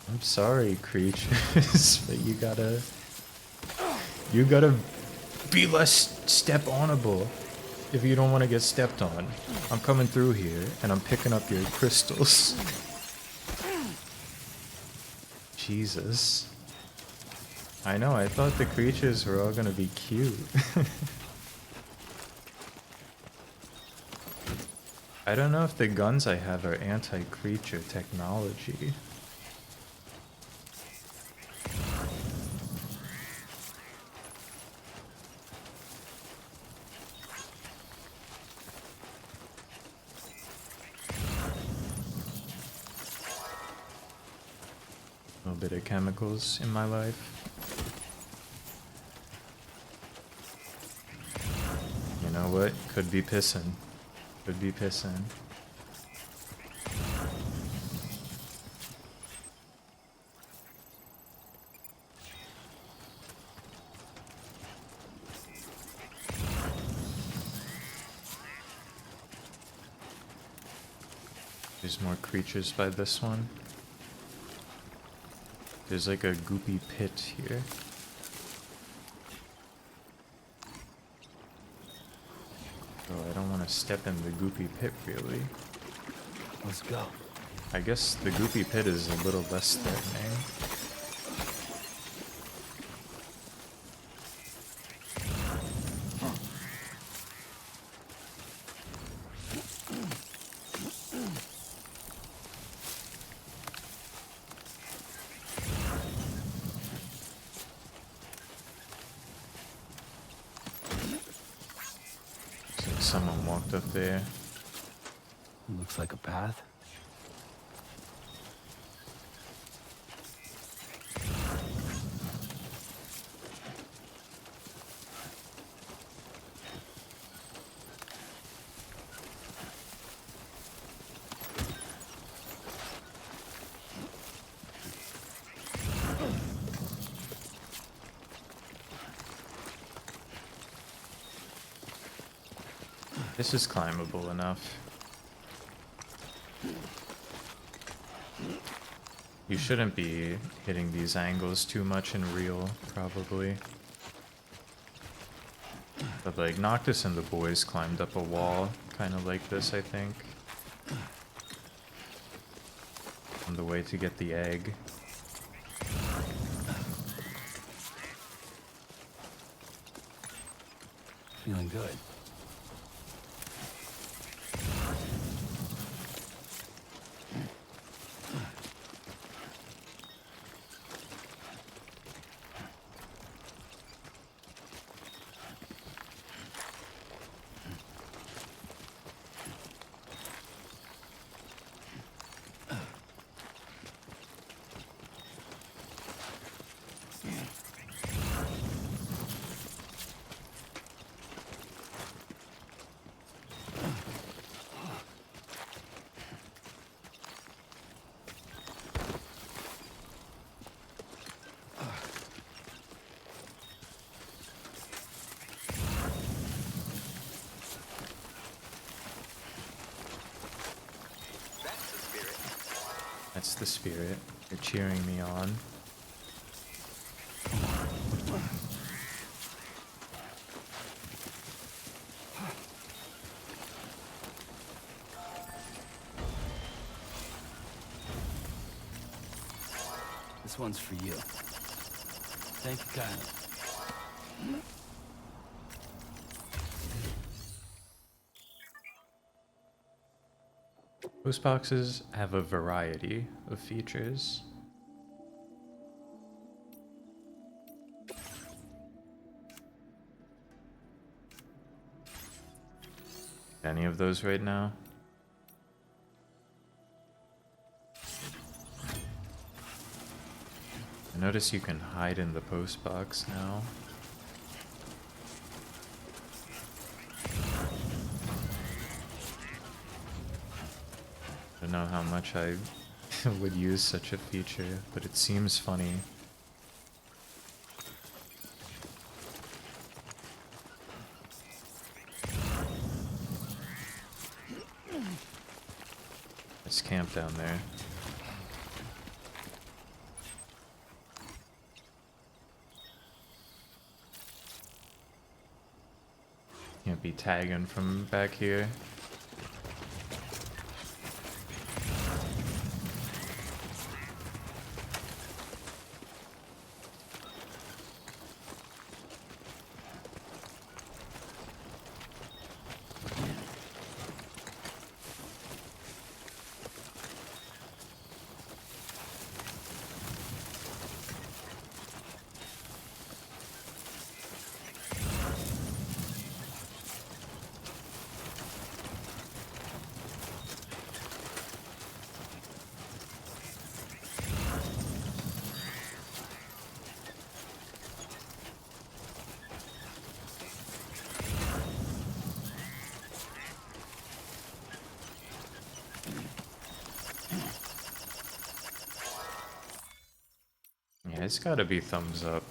I'm sorry, creatures, but you gotta be less step-onable if you don't want to get stepped on. I'm coming through here, and I'm picking up your crystals. Jesus. I know, I thought the creatures were all gonna be cute. I don't know if the guns I have are anti-creature technology. A little bit of chemicals in my life. You know what? Could be pissing. Could be pissing. There's more creatures by this one. There's like a goopy pit here. Oh, I don't want to step in the goopy pit, really. Let's go. I guess the Goopy Pit is a little less threatening. Looks like someone walked up there. Looks like a path. This is climbable enough. You shouldn't be hitting these angles too much in real, probably. But like, Noctis and the boys climbed up a wall, kind of like this, I think. On the way to get the egg. Feeling good. That's the spirit. They're cheering me on. This one's for you. Thank you kindly. Post boxes have a variety of features. Any of those right now? I notice you can hide in the post box now. I don't know how much I would use such a feature, but it seems funny. Let's camp down there. Can't be tagging from back here. Yeah, it's gotta be thumbs up.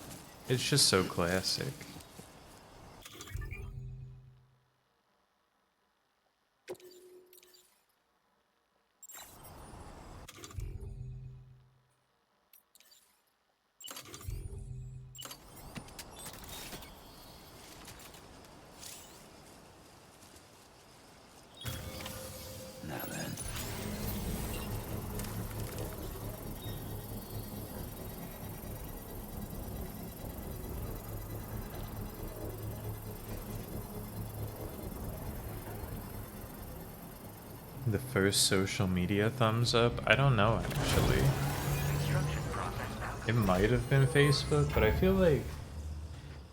It's just so classic. Now then. The first social media thumbs up? I don't know actually. Construction process now. It might have been Facebook, but I feel like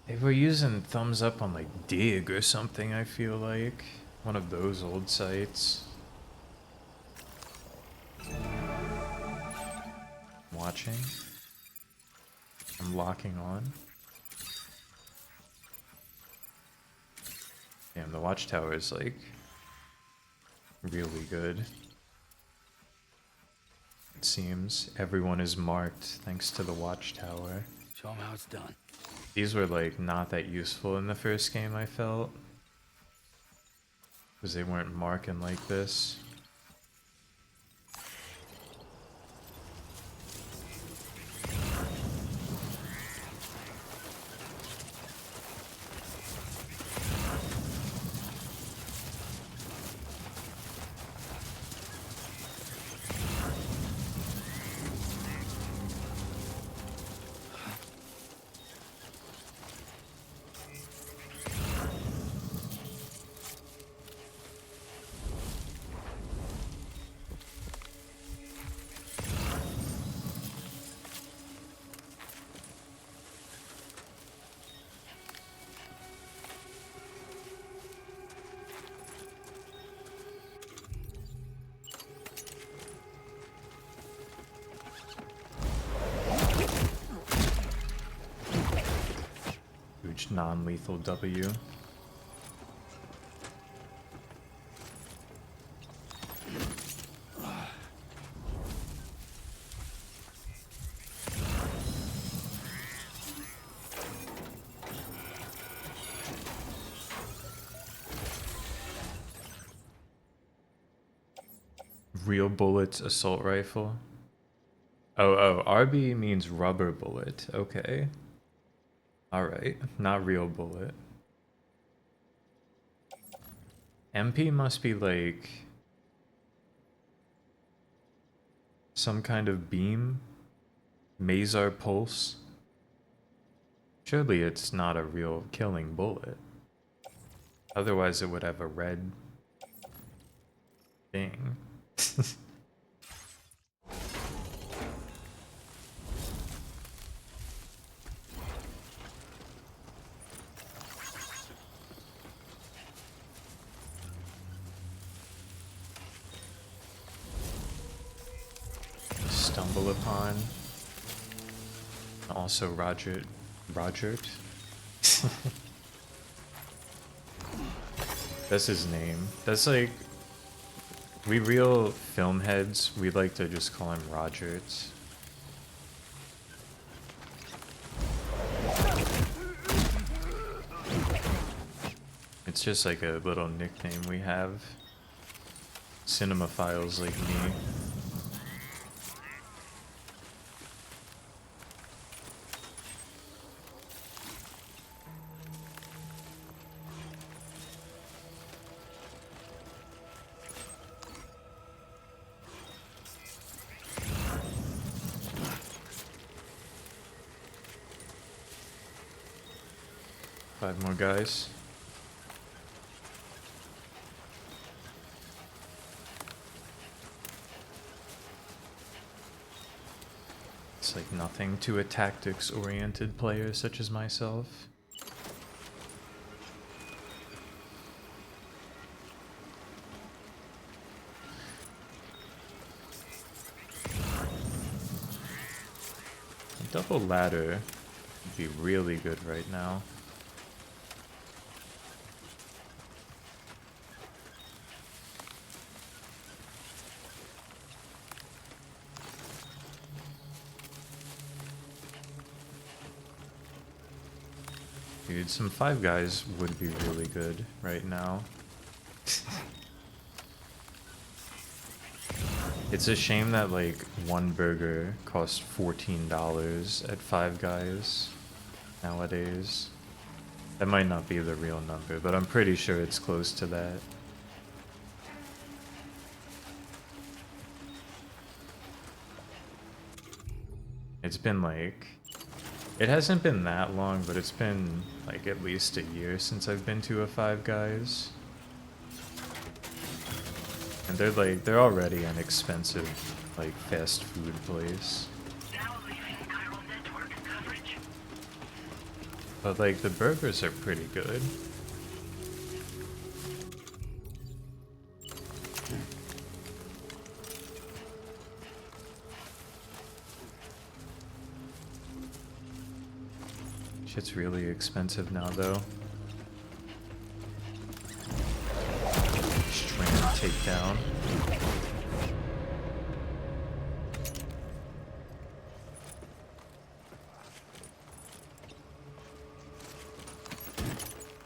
they were using thumbs up on like Dig or something, I feel like. One of those old sites. Watching. I'm locking on. Damn, the watchtower is like really good. It seems everyone is marked thanks to the watchtower. Show 'em how it's done. These were like not that useful in the first game, I felt. Because they weren't marking like this. Huge non-lethal W. Real bullets assault rifle. Oh, RB means rubber bullet. Okay. Alright, not real bullet. MP must be like some kind of beam. Mazar pulse. Surely it's not a real killing bullet. Otherwise it would have a red thing. Stumble upon. Also Roger. That's his name. That's like, we real film heads, we like to just call him Rogers. It's just like a little nickname we have. Cinemaphiles like me. Five more guys. It's like nothing to a tactics-oriented player such as myself. A double ladder would be really good right now. Dude, some Five Guys would be really good right now. It's a shame that like one burger costs $14 at Five Guys nowadays. That might not be the real number, but I'm pretty sure it's close to that. It's been like, it hasn't been that long, but it's been like at least a year since I've been to a Five Guys. And they're already an expensive, like, fast food place. Now leaving chiral network coverage. But, like, the burgers are pretty good. Shit's really expensive now, though. Strand takedown.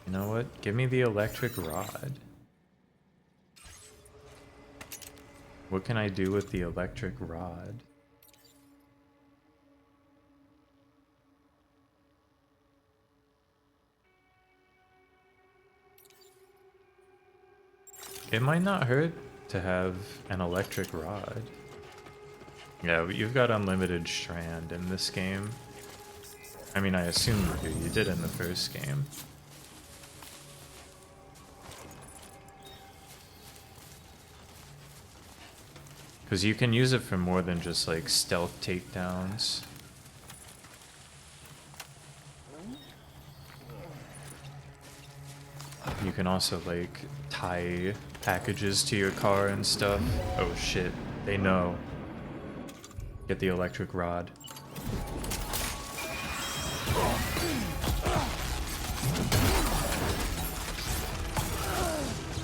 You know what? Give me the electric rod. What can I do with the electric rod? It might not hurt to have an electric rod. Yeah, but you've got unlimited strand in this game. I mean, I assume you do. You did in the first game. Because you can use it for more than just, like, stealth takedowns. You can also, like, tie packages to your car and stuff. Oh shit, they know. Get the electric rod.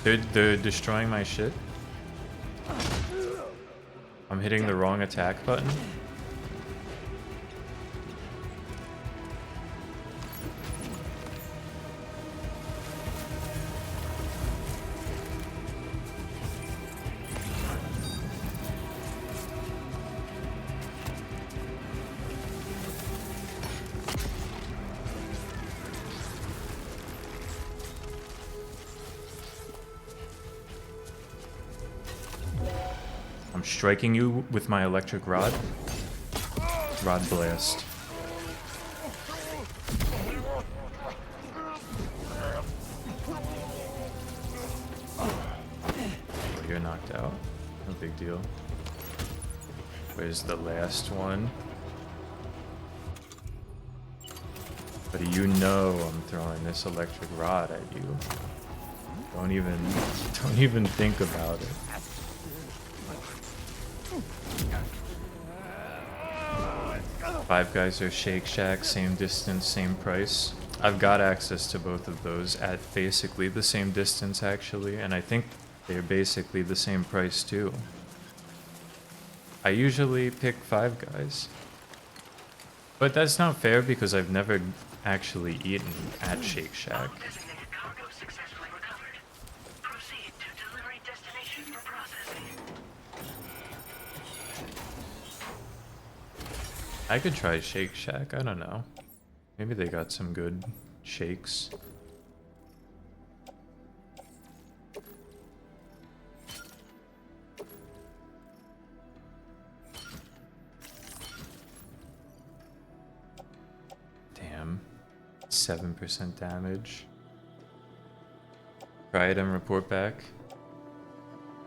They're destroying my shit. I'm hitting the wrong attack button. I'm striking you with my electric rod. Rod blast. Oh, you're knocked out. No big deal. Where's the last one? But you know I'm throwing this electric rod at you. Don't even think about it. Five Guys or Shake Shack, same distance, same price. I've got access to both of those at basically the same distance actually, and I think they're basically the same price too. I usually pick Five Guys. But that's not fair because I've never actually eaten at Shake Shack. Designated cargo successfully recovered. Proceed to delivery destination for processing. I could try Shake Shack, I don't know. Maybe they got some good shakes. Damn. 7% damage. Try it and report back.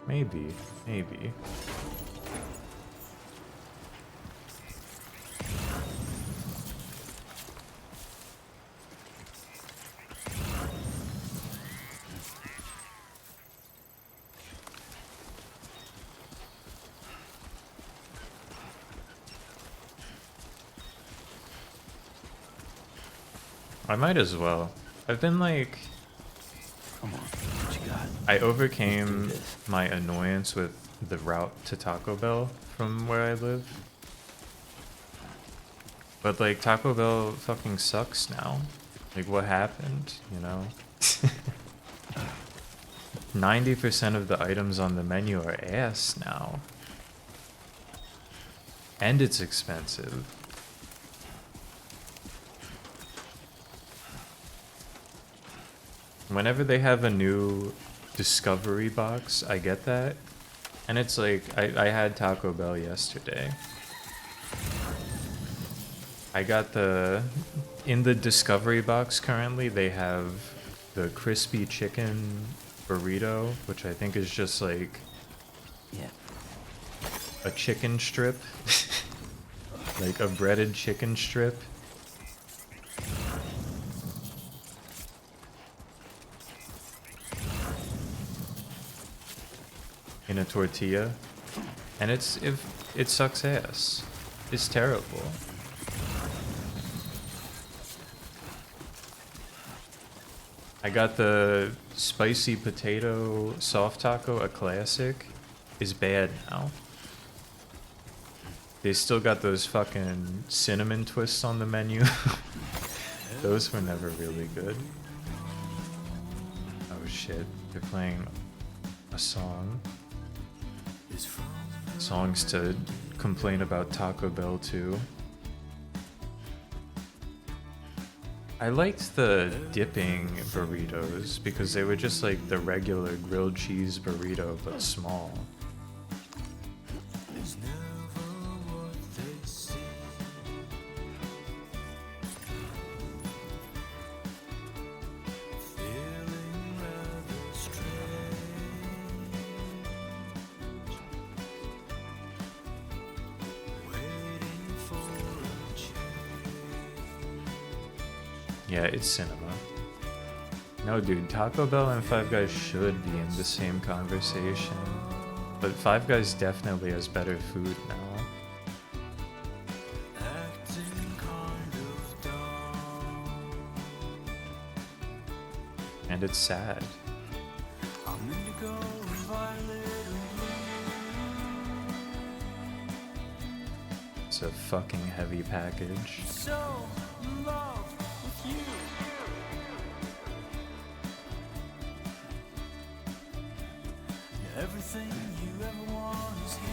Maybe. I might as well. I've been like... Come on, what you got? I overcame my annoyance with the route to Taco Bell from where I live. But like, Taco Bell fucking sucks now. Like, what happened, you know? 90% of the items on the menu are ass now. And it's expensive. Whenever they have a new discovery box, I get that. And it's like, I had Taco Bell yesterday. I got in the discovery box currently, they have the crispy chicken burrito, which I think is just like Yeah. A chicken strip. Like a breaded chicken strip. In a tortilla. And it sucks ass. It's terrible. I got the spicy potato soft taco, a classic, is bad now. They still got those fucking cinnamon twists on the menu. Those were never really good. Oh shit, they're playing a song. Songs to complain about Taco Bell too. I liked the dipping burritos because they were just like the regular grilled cheese burrito but small. Yeah, it's cinema. No, dude, Taco Bell and Five Guys should be in the same conversation. But Five Guys definitely has better food now. And it's sad. It's a fucking heavy package. Everything you ever want is here.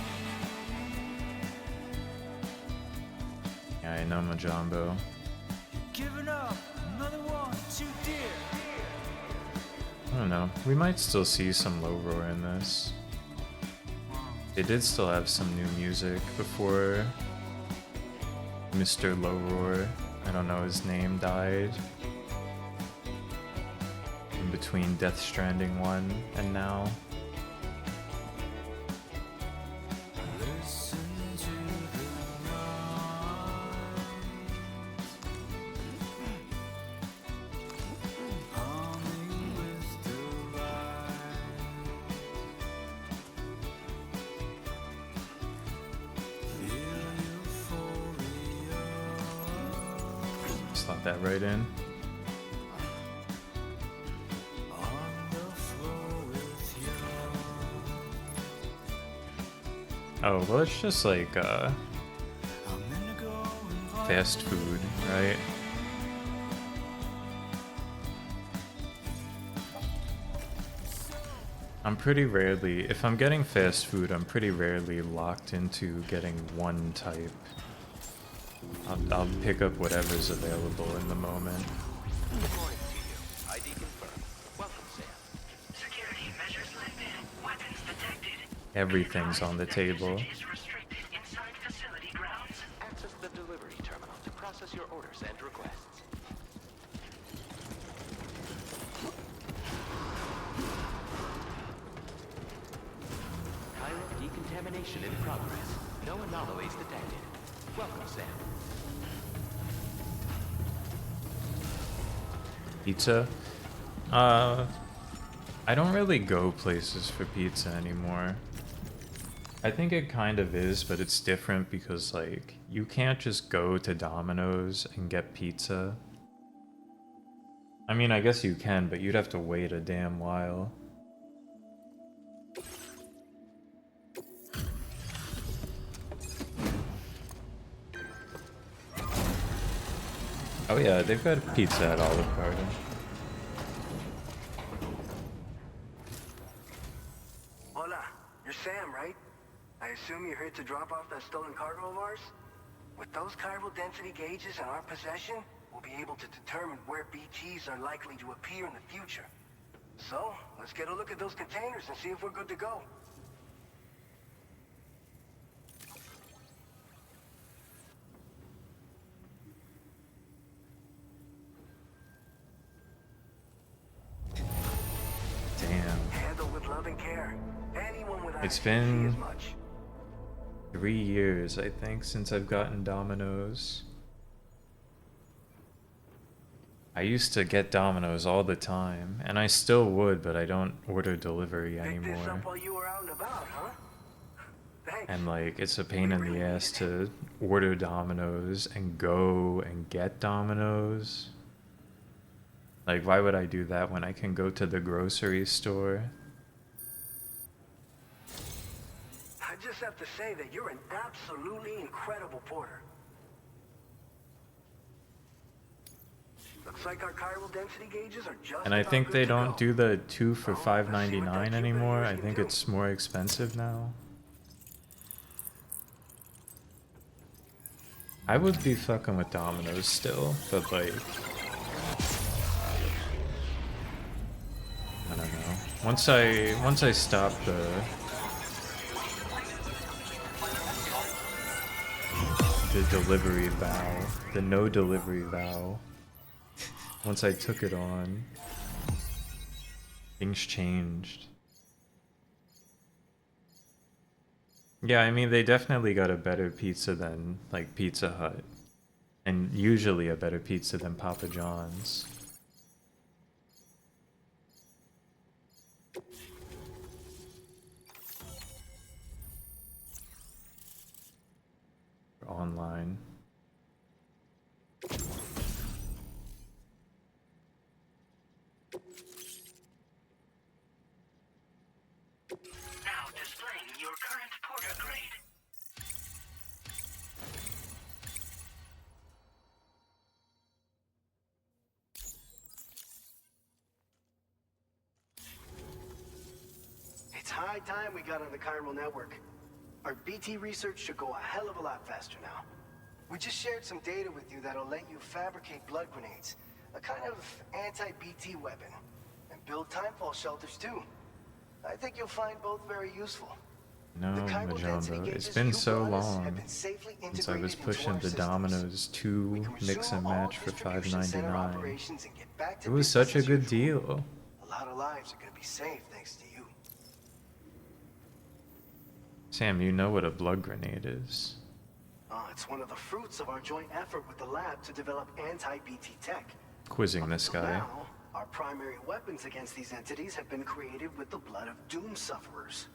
Yeah, I know Majambo. Giving up, another one too dear. I don't know. We might still see some low roar in this. They did still have some new music before Mr. Low Roar, I don't know his name, died. In between Death Stranding 1 and now. Slot that right in. Oh, well, it's just like fast food, right? I'm pretty rarely, if I'm getting fast food, I'm pretty rarely locked into getting one type. I'll pick up whatever's available in the moment. Good morning to you. ID confirmed. Welcome, Sam. Security measures lifted. Weapons detected. Everything's on the table. Usage is restricted inside facility grounds. Access the delivery terminal to process your orders and requests. Chiral decontamination in progress. No anomalies detected. Welcome, Sam. Pizza? I don't really go places for pizza anymore. I think it kind of is, but it's different because, like, you can't just go to Domino's and get pizza. I mean, I guess you can, but you'd have to wait a damn while. Oh yeah, they've got pizza at Olive Garden. Hola, you're Sam, right? I assume you're here to drop off that stolen cargo of ours? With those chiral density gauges in our possession, we'll be able to determine where BGs are likely to appear in the future. So, let's get a look at those containers and see if we're good to go. Damn. Handled with love and care. Anyone with It's see been as much. 3 years, I think, since I've gotten Domino's. I used to get Domino's all the time, and I still would, but I don't order delivery Picked this anymore. up while you were out and about, huh? Thanks. And like, it's a pain in the ass to order Domino's and go and get Domino's. Like, why would I do that when I can go to the grocery store? I just have to say that you're an absolutely incredible porter. Looks like our chiral density gauges are just And I about think good they to don't go. do the 2 for Well, let's see what that $5.99 cube anymore. of I yours can think do. it's more expensive now. I would be fucking with Domino's still, but like, I don't know. Once I stop the delivery vow, the no delivery vow, once I took it on, things changed. Yeah, I mean, they definitely got a better pizza than like Pizza Hut, and usually a better pizza than Papa John's. Online. Now displaying your current porter grade. It's high time we got on the chiral network. Our BT research should go a hell of a lot faster now. We just shared some data with you that'll let you fabricate blood grenades, a kind of anti-BT weapon, and build timefall shelters too. I think you'll find both very useful. No, The chiral density Majumbo, it's gauges been you so brought us have long been safely since I was integrated into pushing our the systems. Domino's We 2 can mix resume and all match for distribution center $5.99. operations and get back to It was business such a as good usual. deal. A lot of lives are gonna be saved thanks to you. Sam, you know what a blood grenade is. It's one of the fruits of our joint effort with the lab to develop anti-BT tech. Quizzing this Until guy. now, our primary weapons against these entities have been created with the blood of doom sufferers.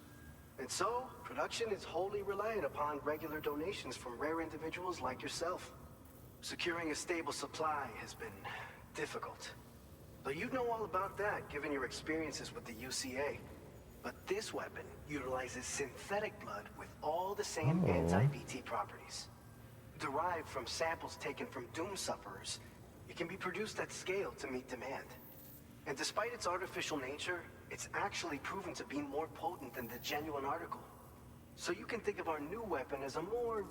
And so, production is wholly reliant upon regular donations from rare individuals like yourself. Securing a stable supply has been difficult. Though you know all about that, given your experiences with the UCA. But this weapon utilizes synthetic blood with all the same Oh. anti-BT properties. Derived from samples taken from doom sufferers, it can be produced at scale to meet demand. And despite its artificial nature, it's actually proven to be more potent than the genuine article. So you can think of our new weapon as a more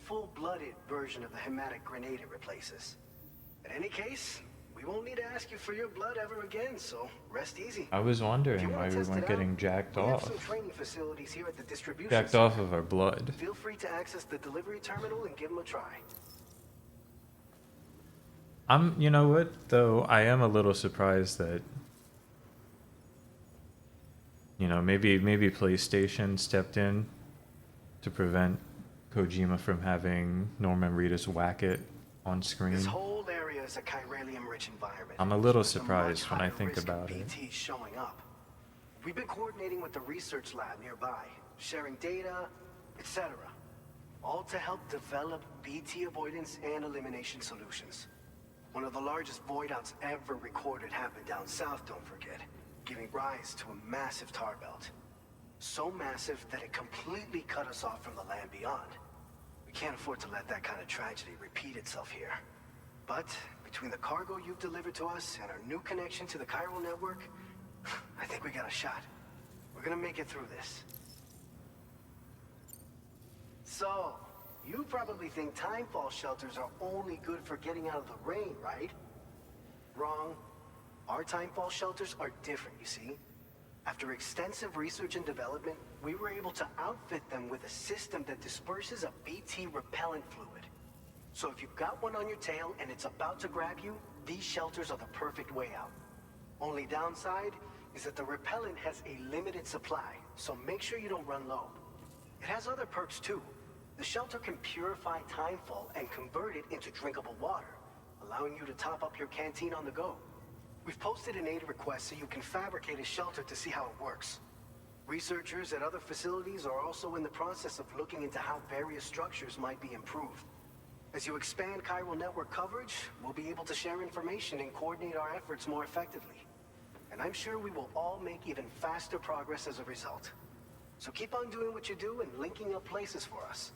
full-blooded version of the hematic grenade it replaces. In any case, we won't need to ask you for your blood ever again, so rest easy. I was If you wondering wanna why we test weren't it getting out, jacked we have off. some training facilities here at the distribution Jacked center. off of our blood. Feel free to access the delivery terminal and give them a try. You know what, though, I am a little surprised that, you know, maybe PlayStation stepped in to prevent Kojima from having Norman Reedus whack it on screen. This whole area is a chiralium-rich environment. I'm a little with a much surprised when I higher think risk of about it. BTs showing up. We've been coordinating with the research lab nearby, sharing data, etc. All to help develop BT avoidance and elimination solutions. One of the largest void outs ever recorded happened down south, don't forget, giving rise to a massive tar belt. So massive that it completely cut us off from the land beyond. We can't afford to let that kind of tragedy repeat itself here. But between the cargo you've delivered to us and our new connection to the chiral network, I think we got a shot. We're gonna make it through this. So, you probably think timefall shelters are only good for getting out of the rain, right? Wrong. Our timefall shelters are different, you see. After extensive research and development, we were able to outfit them with a system that disperses a BT repellent fluid. So if you've got one on your tail and it's about to grab you, these shelters are the perfect way out. Only downside, is that the repellent has a limited supply, so make sure you don't run low. It has other perks too. The shelter can purify timefall and convert it into drinkable water, allowing you to top up your canteen on the go. We've posted an aid request so you can fabricate a shelter to see how it works. Researchers at other facilities are also in the process of looking into how various structures might be improved. As you expand chiral network coverage, we'll be able to share information and coordinate our efforts more effectively. And I'm sure we will all make even faster progress as a result. So keep on doing what you do and linking up places for us.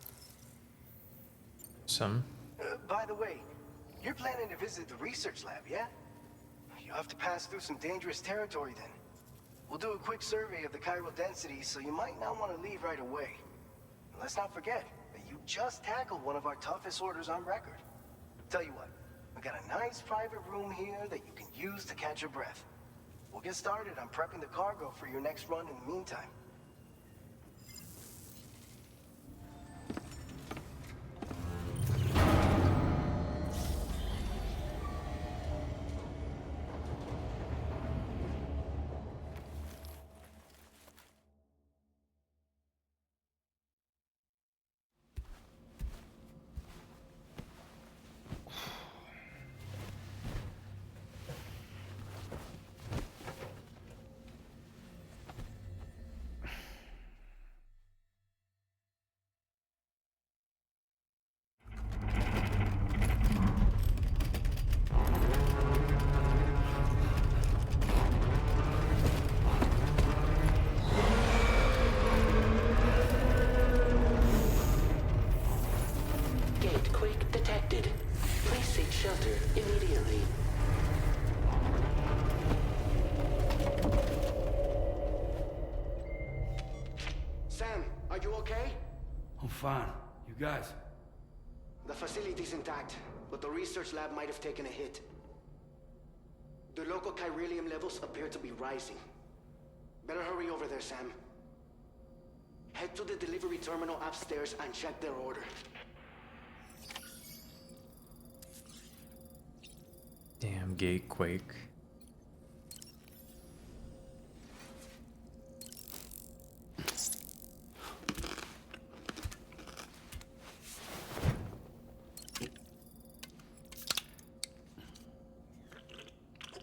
By the way, you're planning to visit the research lab, yeah? You'll have to pass through some dangerous territory then. We'll do a quick survey of the chiral density, so you might not want to leave right away. And let's not forget that you just tackled one of our toughest orders on record. Tell you what, we got a nice private room here that you can use to catch your breath. We'll get started on prepping the cargo for your next run in the meantime. Gatequake detected. Please seek shelter immediately. Sam, are you okay? I'm fine. You guys? The facility's intact, but the research lab might have taken a hit. The local chiralium levels appear to be rising. Better hurry over there, Sam. Head to the delivery terminal upstairs and check their order. Damn gatequake.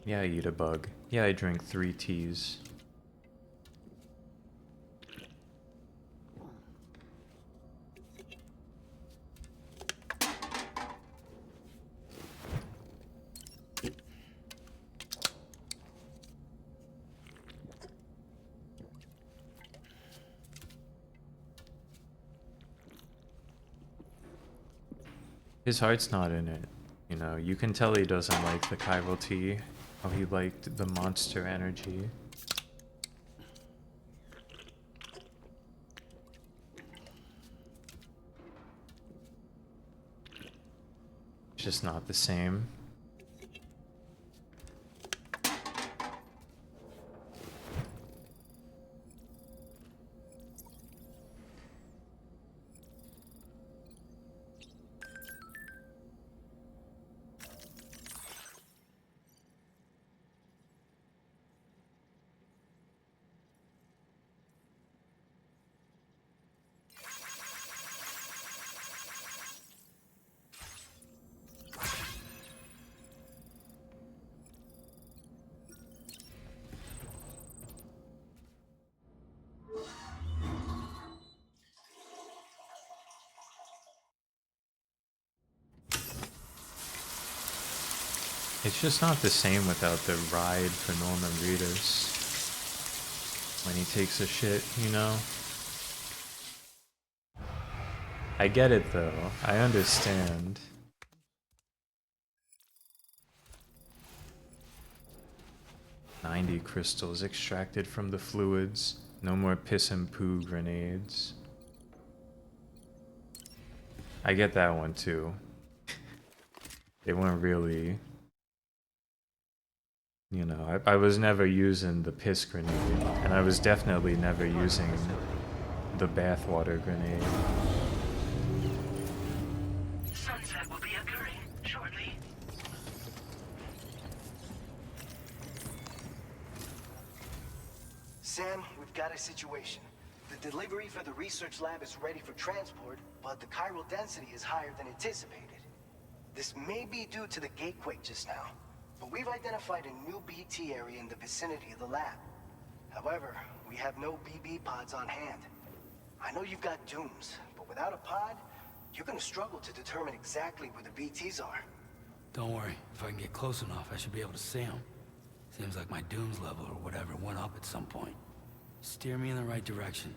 Yeah, I eat a bug. Yeah, I drink 3 teas. His heart's not in it. You know, you can tell he doesn't like the chiral tea. How he liked the monster energy. It's just not the same. It's just not the same without the ride for Norman Reedus. When he takes a shit, you know? I get it though. I understand. "90 crystals extracted from the fluids. No more piss and poo grenades." I get that one too. They weren't really... You know, I was never using the piss grenade, and I was definitely never using the bathwater grenade. Sunset will be occurring shortly. Sam, we've got a situation. The delivery for the research lab is ready for transport, but the chiral density is higher than anticipated. This may be due to the gatequake just now, but we've identified a new BT area in the vicinity of the lab. However, we have no BB pods on hand. I know you've got dooms, but without a pod, you're gonna struggle to determine exactly where the BTs are. Don't worry. If I can get close enough, I should be able to see them. Seems like my dooms level or whatever went up at some point. Steer me in the right direction.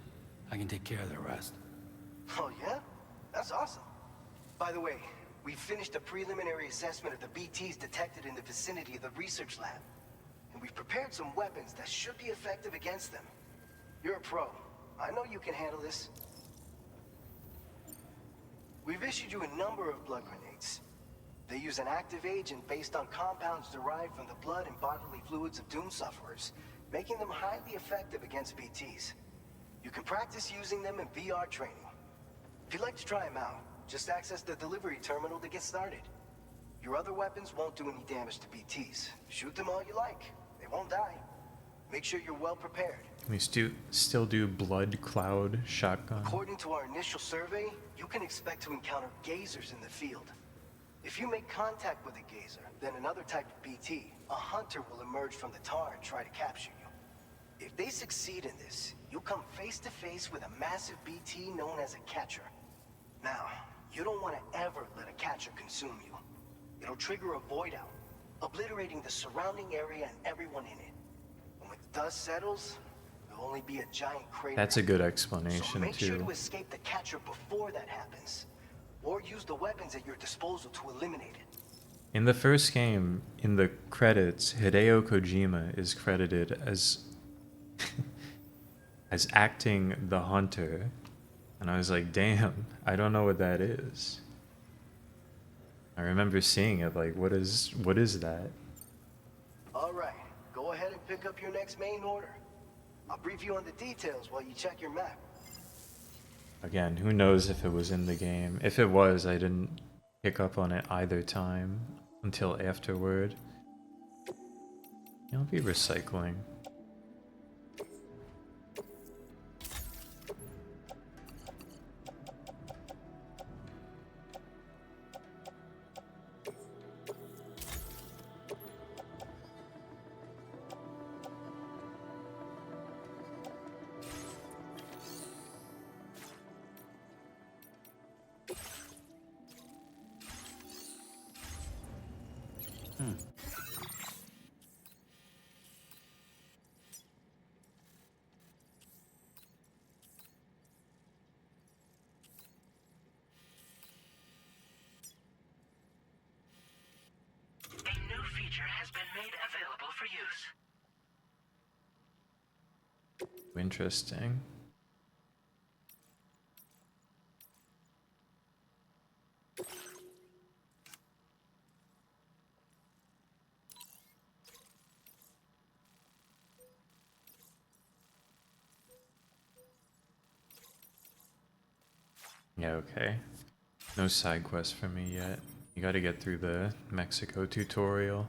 I can take care of the rest. Oh yeah? That's awesome. By the way, we finished a preliminary assessment of the BTs detected in the vicinity of the research lab. And we've prepared some weapons that should be effective against them. You're a pro. I know you can handle this. We've issued you a number of blood grenades. They use an active agent based on compounds derived from the blood and bodily fluids of Doom sufferers, making them highly effective against BTs. You can practice using them in VR training. If you'd like to try them out, just access the delivery terminal to get started. Your other weapons won't do any damage to BTs. Shoot them all you like. They won't die. Make sure you're well prepared. Can we still do blood cloud shotgun? According to our initial survey, you can expect to encounter gazers in the field. If you make contact with a gazer, then another type of BT, a hunter will emerge from the tar and try to capture you. If they succeed in this, you'll come face to face with a massive BT known as a catcher. Now, you don't want to ever let a catcher consume you. It'll trigger a void out, obliterating the surrounding area and everyone in it. And when the dust settles, there'll only be a giant crater. That's a good explanation, so make sure too. to escape the catcher before that happens. Or use the weapons at your disposal to eliminate it. In the first game, in the credits, Hideo Kojima is credited as as acting the hunter, and I was like, damn, I don't know what that is. I remember seeing it like, what is that? All right, go ahead and pick up your next main order. I'll brief you on the details while you check your map. Again, who knows if it was in the game. If it was, I didn't pick up on it either time until afterward. I'll be recycling. Interesting. Yeah, okay. No side quest for me yet. You gotta get through the Mexico tutorial.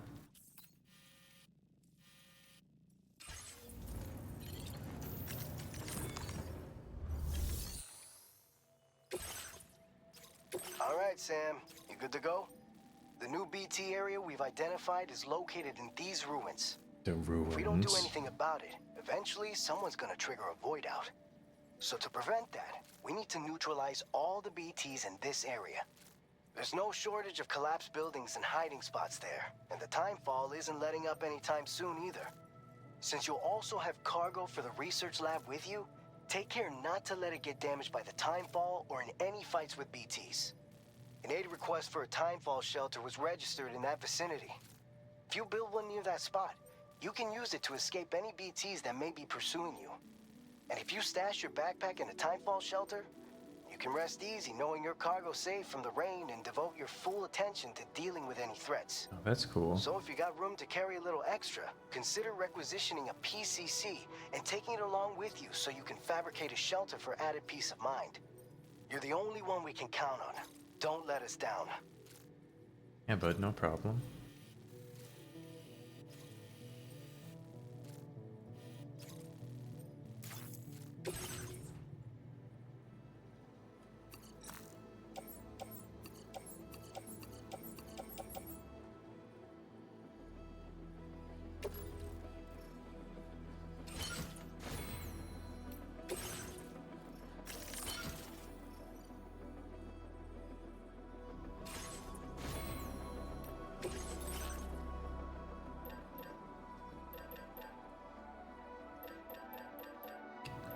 Alright, Sam. You good to go? The new BT area we've identified is located in these ruins. The ruins? If we don't do anything about it, eventually someone's gonna trigger a void out. So to prevent that, we need to neutralize all the BTs in this area. There's no shortage of collapsed buildings and hiding spots there, and the timefall isn't letting up anytime soon either. Since you'll also have cargo for the research lab with you, take care not to let it get damaged by the timefall or in any fights with BTs. An aid request for a timefall shelter was registered in that vicinity. If you build one near that spot, you can use it to escape any BTs that may be pursuing you. And if you stash your backpack in a timefall shelter, you can rest easy knowing your cargo's safe from the rain and devote your full attention to dealing with any threats. Oh, that's cool. So if you got room to carry a little extra, consider requisitioning a PCC and taking it along with you so you can fabricate a shelter for added peace of mind. You're the only one we can count on. Don't let us down. Yeah, bud, no problem.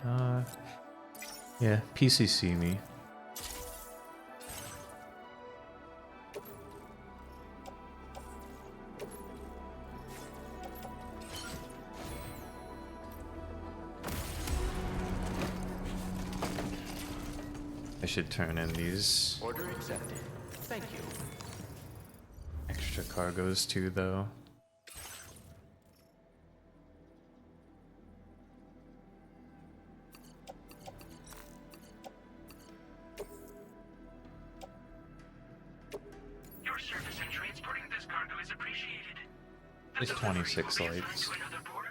Yeah, PCC me. I should turn in these Order accepted. Thank you. extra cargoes too, though. Your service in transporting this cargo is appreciated. There's 26 lights. To another border.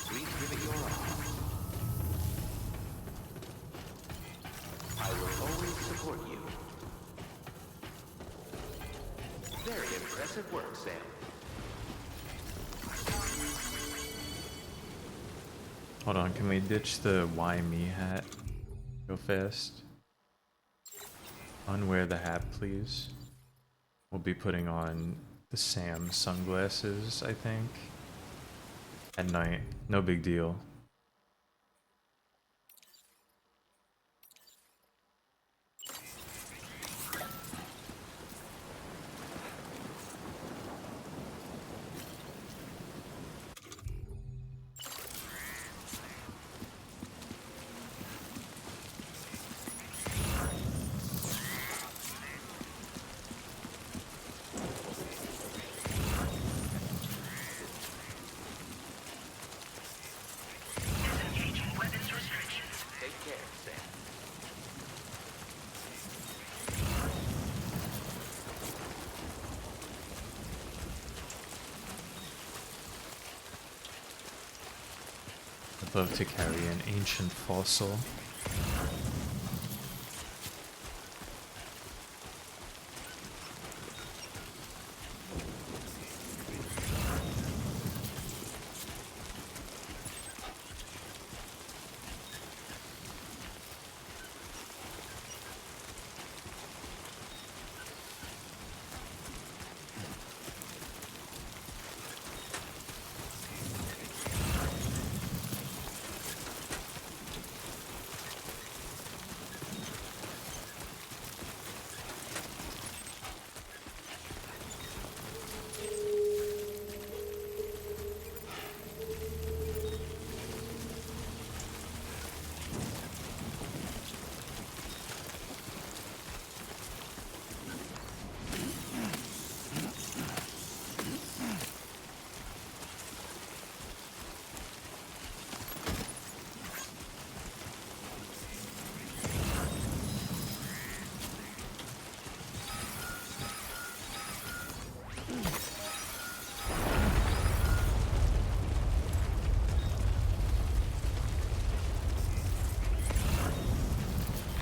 Please give it your all. I will always support you. Very impressive work, Sam. Hold on, can we ditch the why me hat real fast? Unwear the hat, please. We'll be putting on the Sam sunglasses, I think. At night. No big deal. Disengaging weapons restrictions. Take care, Sam. I'd love to carry an ancient fossil.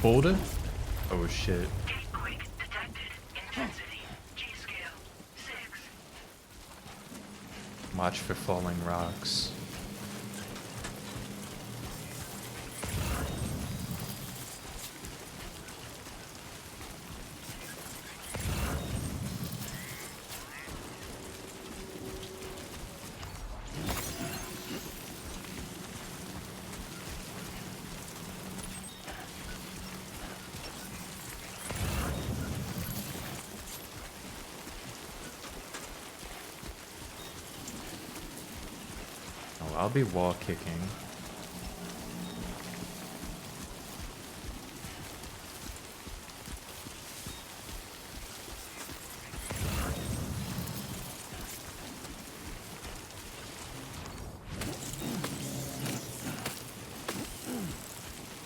Boulder? Oh shit. Quick detected. Intensity. G-scale. 6. Watch for falling rocks. Oh, I'll be wall kicking.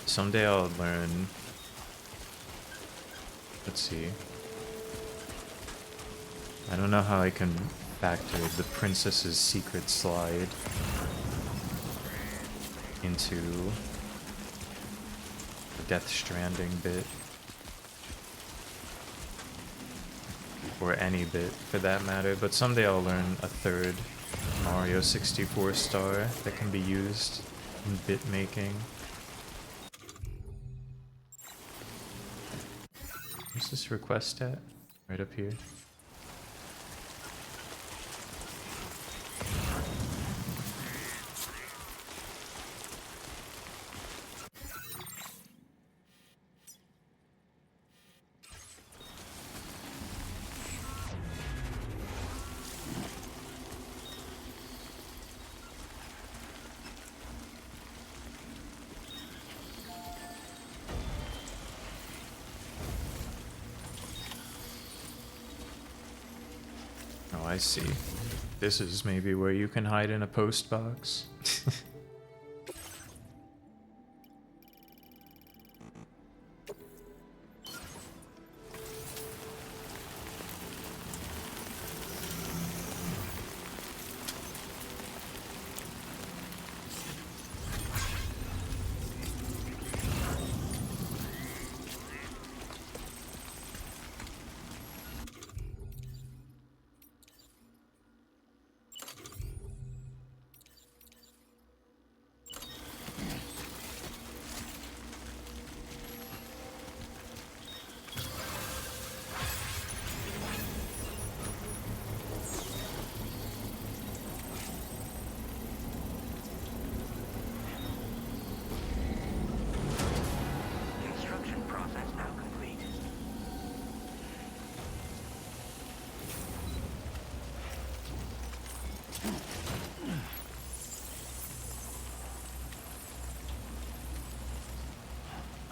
Someday I'll learn. Let's see. I don't know how I can factor the princess's secret slide into the Death Stranding bit. or any bit for that matter, but someday I'll learn a third Mario 64 star that can be used in bit making. Where's this request at? Right up here. Oh, I see. This is maybe where you can hide in a post box. Construction process now complete.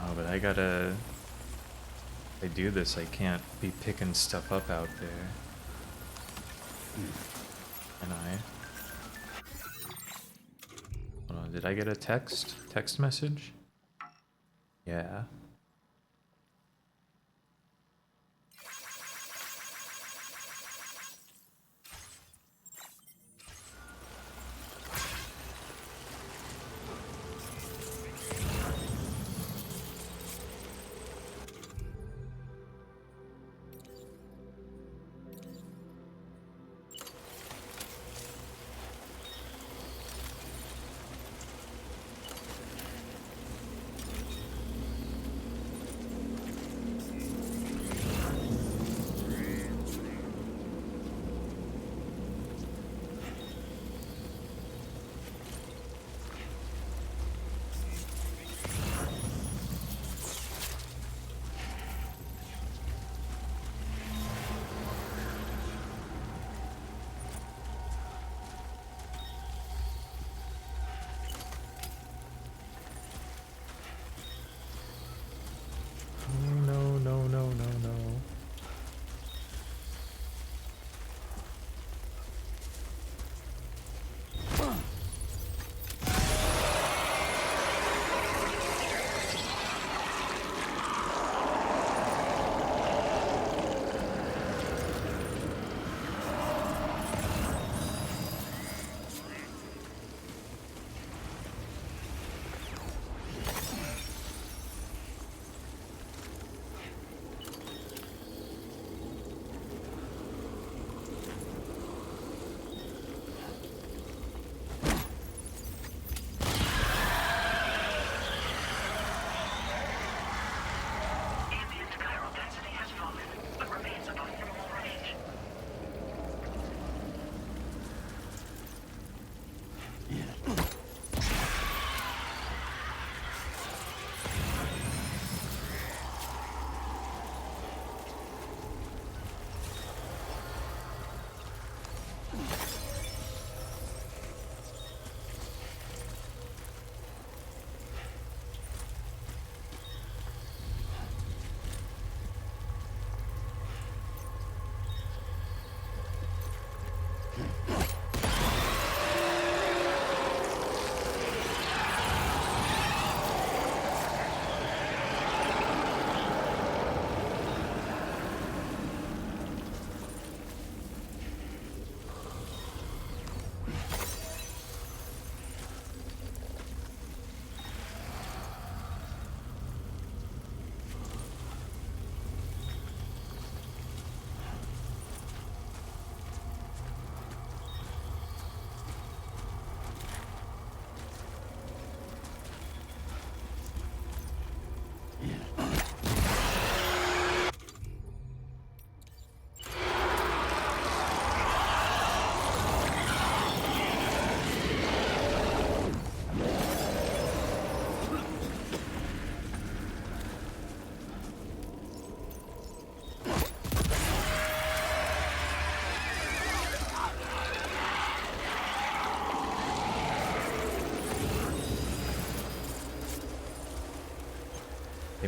Oh, but I gotta... If I do this, I can't be picking stuff up out there. Can I? Hold on, did I get a text? Text message? Yeah.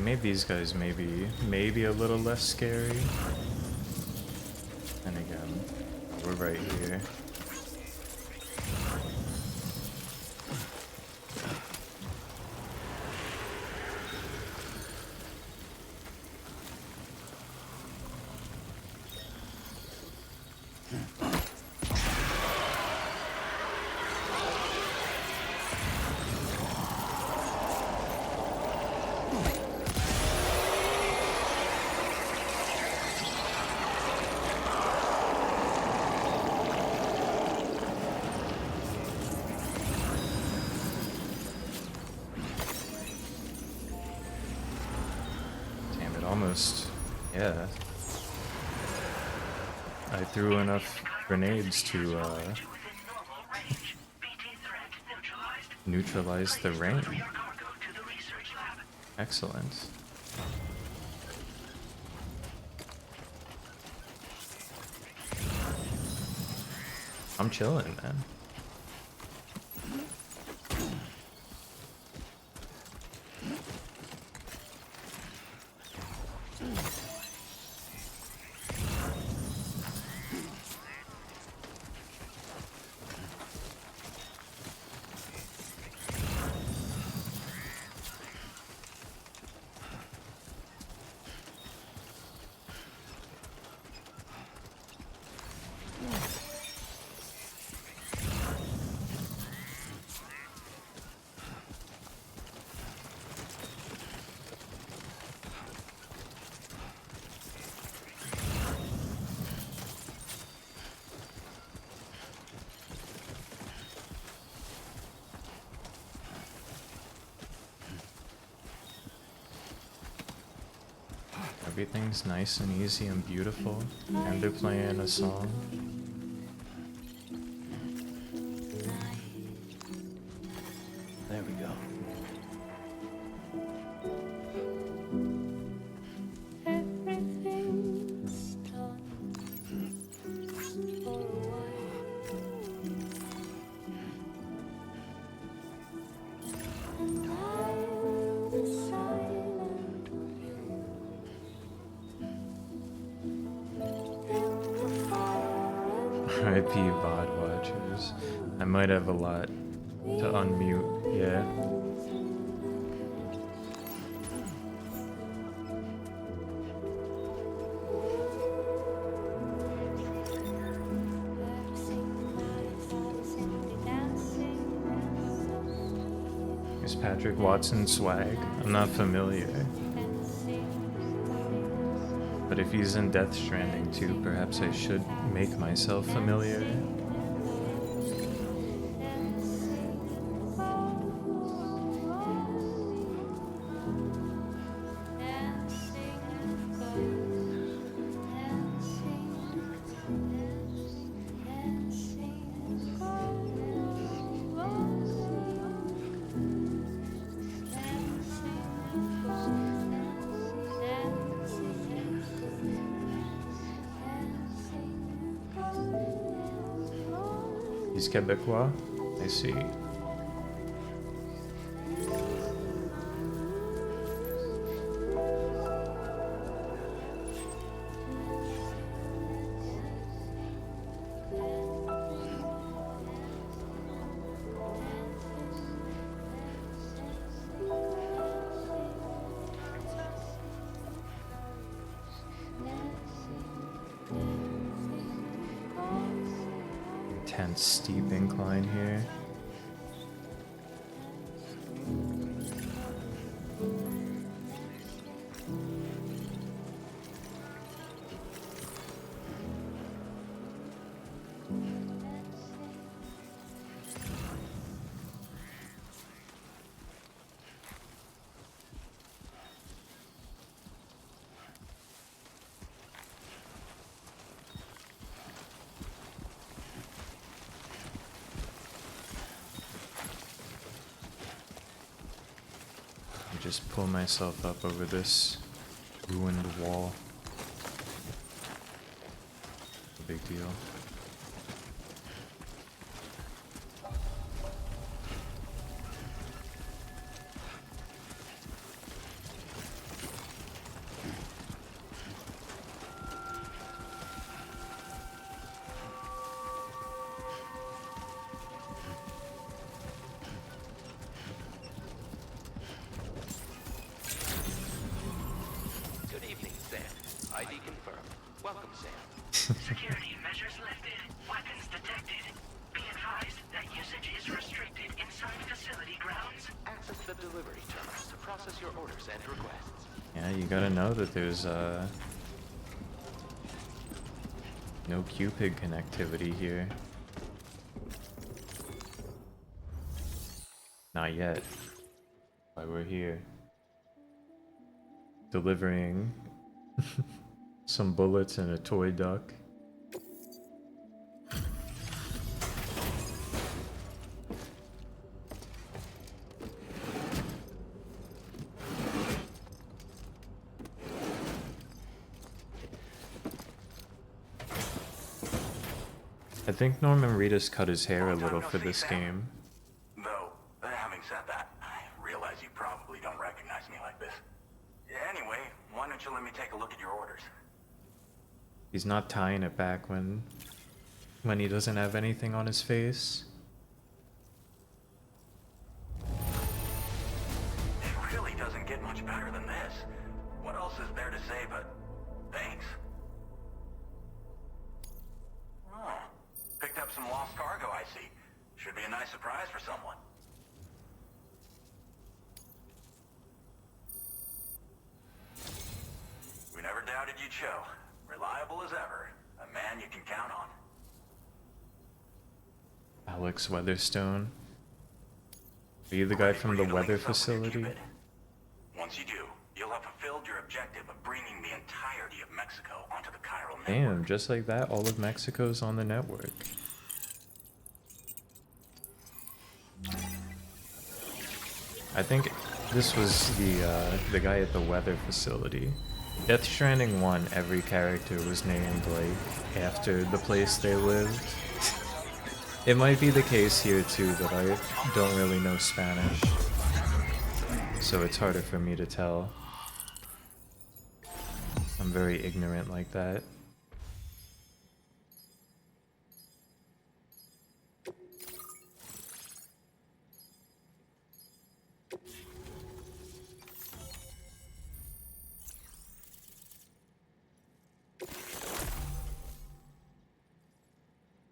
made these guys maybe a little less scary. And again, we're right here. Almost, yeah. I threw enough grenades to neutralize the rain. Excellent. I'm chilling, man. Everything's nice and easy and beautiful, and they're playing a song. There we go. RIP VOD watchers. I might have a lot to unmute, yeah. Is Patrick Watson swag? I'm not familiar. But if he's in Death Stranding too, perhaps I should make myself familiar. He's Quebecois? I see. Intense steep incline here. Just pull myself up over this ruined wall. Big deal. ID confirmed. Welcome, Sam. Security measures lifted. Weapons detected. Be advised that usage is restricted inside facility grounds. Access the delivery terminal to process your orders and requests. Yeah, you gotta know that there's no Cupid connectivity here. Not yet. Why we're here. Delivering some bullets and a toy duck. I think Norman Reedus cut his hair a little for this game. Though, having said that, I realize you probably don't recognize me like this. Anyway, why don't you let me take a look at your orders? He's not tying it back when he doesn't have anything on his face. It really doesn't get much better than this. What else is there to say but thanks? Oh, picked up some lost cargo, I see. Should be a nice surprise for someone. We never doubted you'd show. Reliable as ever. A man you can count on. Alex Weatherstone. Are you the guy from the weather facility? Once you do, you'll have fulfilled your objective of bringing the entirety of Mexico onto the chiral network. Damn, just like that, all of Mexico's on the network. I think this was the guy at the weather facility. Death Stranding 1, every character was named like after the place they lived. It might be the case here too, but I don't really know Spanish, so it's harder for me to tell. I'm very ignorant like that.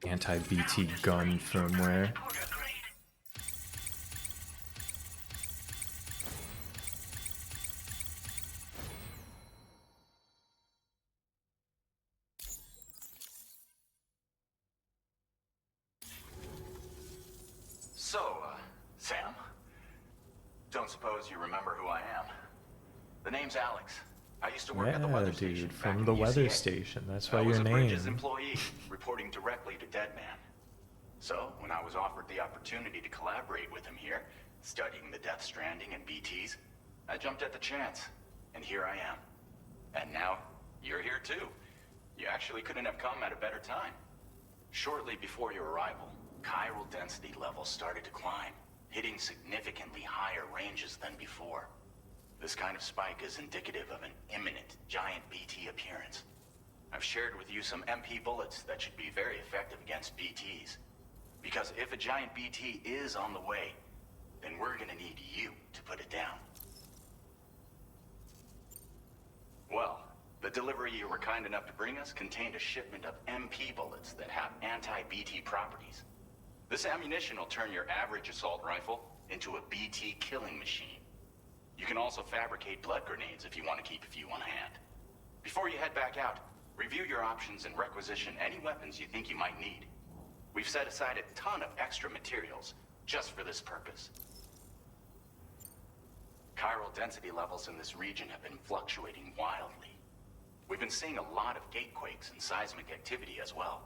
Anti-BT gun firmware. So, Sam, don't suppose you remember who I am? The name's Alex. I used to work at the weather station. Dude, from the weather station. That's why your name. I was a Bridges employee, reporting directly to Deadman. So, when I was offered the opportunity to collaborate with him here, studying the Death Stranding and BTs, I jumped at the chance, and here I am. And now, you're here too. You actually couldn't have come at a better time. Shortly before your arrival, chiral density levels started to climb, hitting significantly higher ranges than before. This kind of spike is indicative of an imminent giant BT appearance. I've shared with you some MP bullets that should be very effective against BTs. Because if a giant BT is on the way, then we're gonna need you to put it down. Well, the delivery you were kind enough to bring us contained a shipment of MP bullets that have anti-BT properties. This ammunition will turn your average assault rifle into a BT killing machine. You can also fabricate blood grenades if you want to keep a few on hand. Before you head back out, review your options and requisition any weapons you think you might need. We've set aside a ton of extra materials just for this purpose. Chiral density levels in this region have been fluctuating wildly. We've been seeing a lot of gatequakes and seismic activity as well.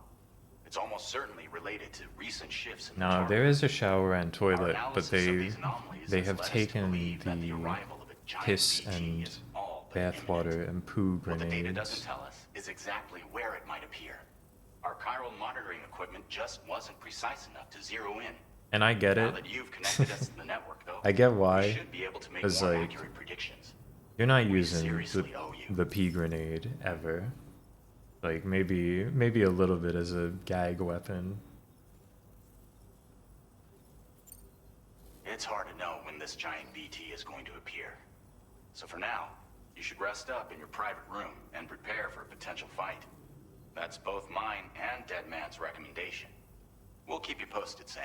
It's almost certainly related to recent shifts in the No, there is a shower and toilet, but they have taken the piss and bathwater and poo What the data doesn't grenades. tell us is exactly where it might appear. Our chiral monitoring equipment just wasn't precise enough to zero in. And I get Now it. that you've connected us to the network, though, I get we why. should be able to make Because, more like, accurate predictions. you're not We using seriously owe you. the pea grenade ever. Like, maybe a little bit as a gag weapon. It's hard to know when this giant BT is going to appear. So for now, You should rest up in your private room and prepare for a potential fight. That's both mine and Deadman's recommendation. We'll keep you posted, Sam.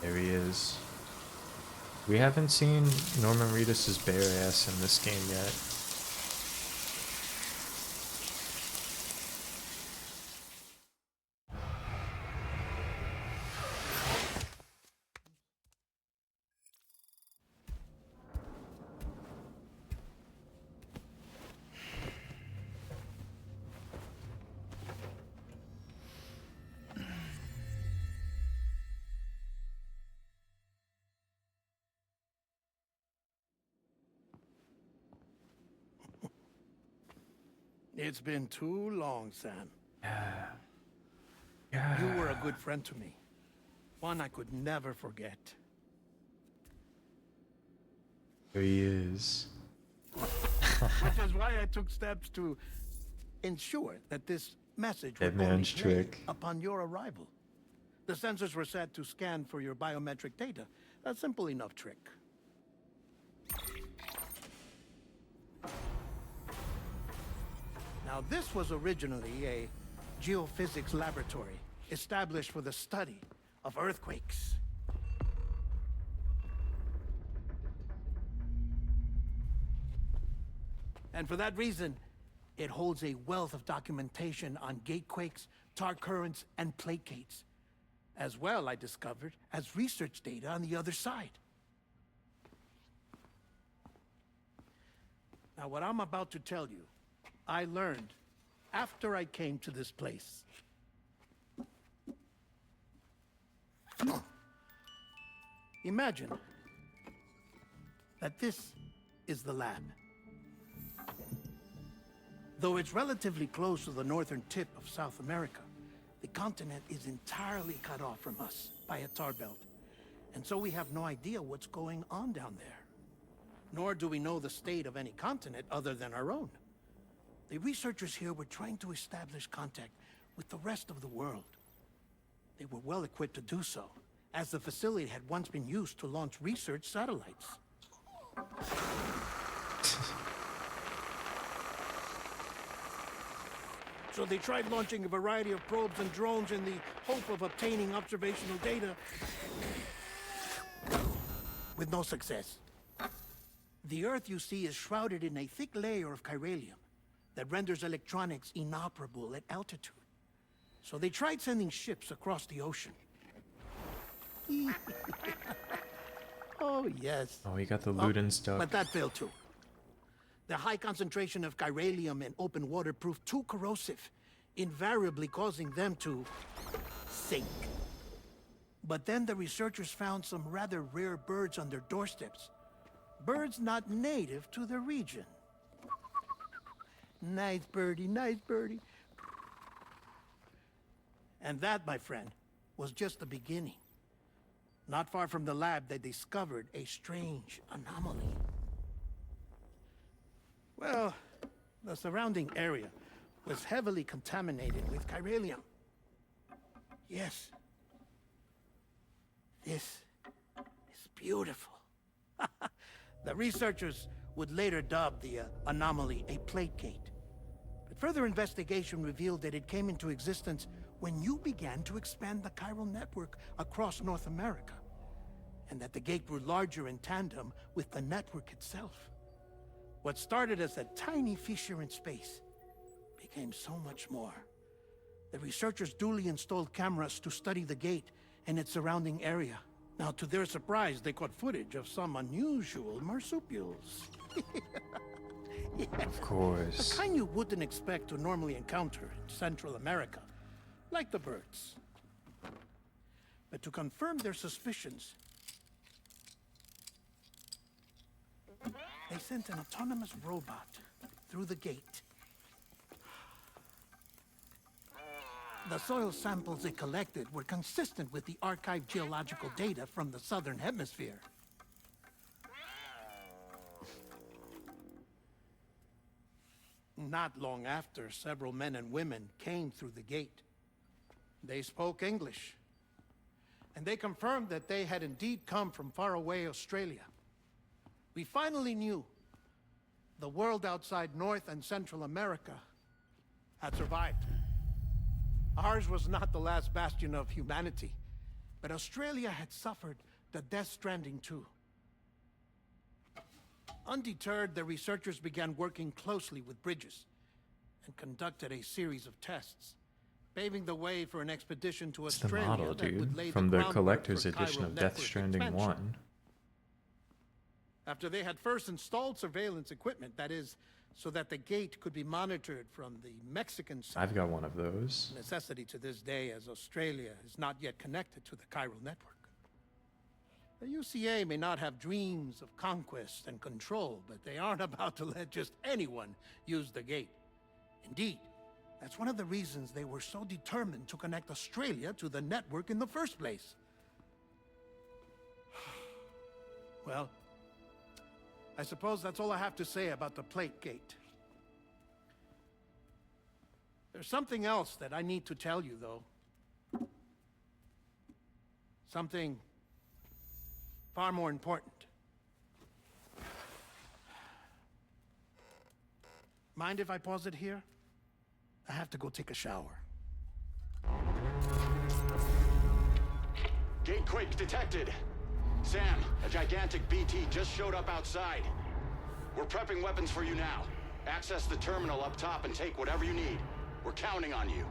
There he is. We haven't seen Norman Reedus's bare ass in this game yet. It's been too long, Sam. Yeah. You were a good friend to me. One I could never forget. There he is. Which is why I took steps to ensure that this message would only Deadman's play trick. upon your arrival. The sensors were set to scan for your biometric data. A simple enough trick. Now, this was originally a geophysics laboratory established for the study of earthquakes. And for that reason, it holds a wealth of documentation on gatequakes, tar currents, and placates. As well, I discovered, as research data on the other side. Now, what I'm about to tell you, I learned after I came to this place. Imagine that this is the lab. Though it's relatively close to the northern tip of South America, the continent is entirely cut off from us by a tar belt. And so we have no idea what's going on down there. Nor do we know the state of any continent other than our own. The researchers here were trying to establish contact with the rest of the world. They were well equipped to do so, as the facility had once been used to launch research satellites. So they tried launching a variety of probes and drones in the hope of obtaining observational data, with no success. The Earth, you see, is shrouded in a thick layer of chiralium that renders electronics inoperable at altitude. So they tried sending ships across the ocean. Oh, yes. Oh, he got the loot and stuff. But that failed too. The high concentration of chiralium in open water proved too corrosive, invariably causing them to sink. But then the researchers found some rather rare birds on their doorsteps. Birds not native to the region. Nice birdie, nice birdie. And that, my friend, was just the beginning. Not far from the lab, they discovered a strange anomaly. Well, the surrounding area was heavily contaminated with chiralium. Yes. This is beautiful. The researchers would later dub the anomaly a plate gate. But further investigation revealed that it came into existence when you began to expand the chiral network across North America, and that the gate grew larger in tandem with the network itself. What started as a tiny fissure in space became so much more. The researchers duly installed cameras to study the gate and its surrounding area. Now, to their surprise, they caught footage of some unusual marsupials. Yes. Of course. The kind you wouldn't expect to normally encounter in Central America, like the birds. But to confirm their suspicions, they sent an autonomous robot through the gate. The soil samples it collected were consistent with the archived geological data from the southern hemisphere. Not long after, several men and women came through the gate. They spoke English, and they confirmed that they had indeed come from faraway Australia. We finally knew the world outside North and Central America had survived. Ours was not the last bastion of humanity, but Australia had suffered the Death Stranding too. Undeterred, the researchers began working closely with Bridges and conducted a series of tests, paving the way for an expedition to It's the Australia model, that would dude, lay from the the groundwork collector's for edition chiral of Death network Stranding expansion. 1. After they had first installed surveillance equipment, that is, so that the gate could be monitored from the Mexican side. I've got one of those. A necessity to this day, as Australia is not yet connected to the chiral network. The UCA may not have dreams of conquest and control, but they aren't about to let just anyone use the gate. Indeed, that's one of the reasons they were so determined to connect Australia to the network in the first place. Well, I suppose that's all I have to say about the plate gate. There's something else that I need to tell you, though. Something far more important. Mind if I pause it here? I have to go take a shower. Gate quake detected. Sam, a gigantic BT just showed up outside. We're prepping weapons for you now. Access the terminal up top and take whatever you need. We're counting on you.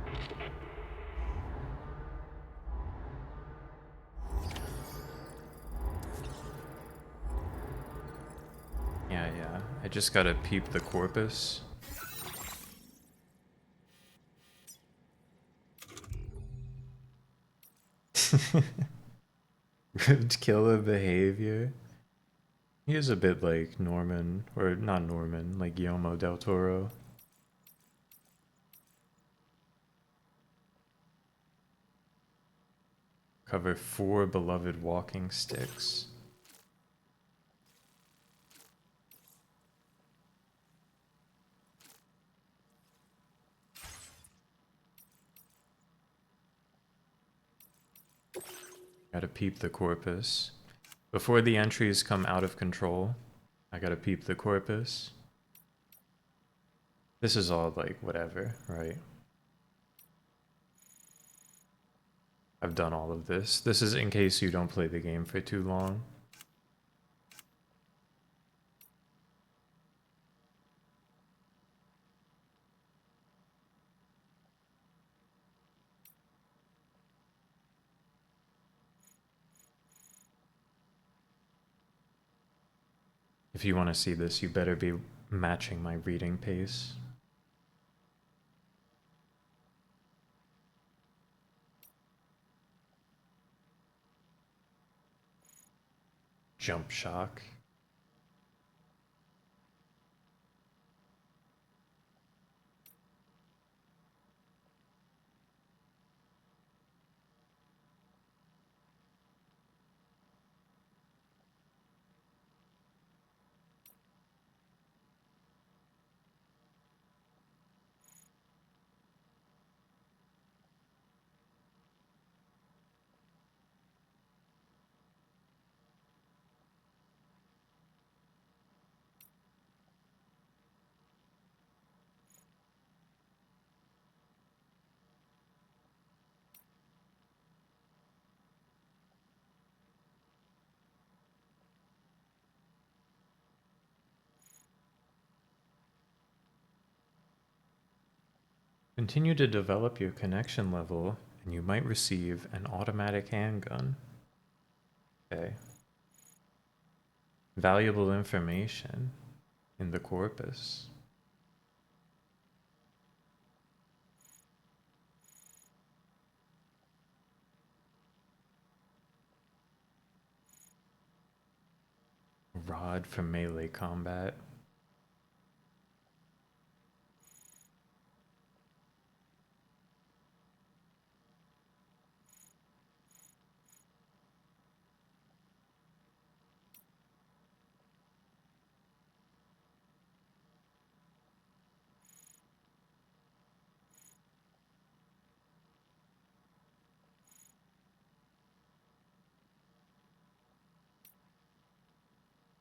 Yeah. I just gotta peep the corpus. Ripped killer behavior. He is a bit like Norman, or not Norman, like Guillermo del Toro. Cover 4 beloved walking sticks. Gotta peep the corpus. Before the entries come out of control, I gotta peep the corpus. This is all like whatever, right? I've done all of this. This is in case you don't play the game for too long. If you want to see this, you better be matching my reading pace. Jump shock. Continue to develop your connection level, and you might receive an automatic handgun. Okay. Valuable information in the corpus. Rod for melee combat.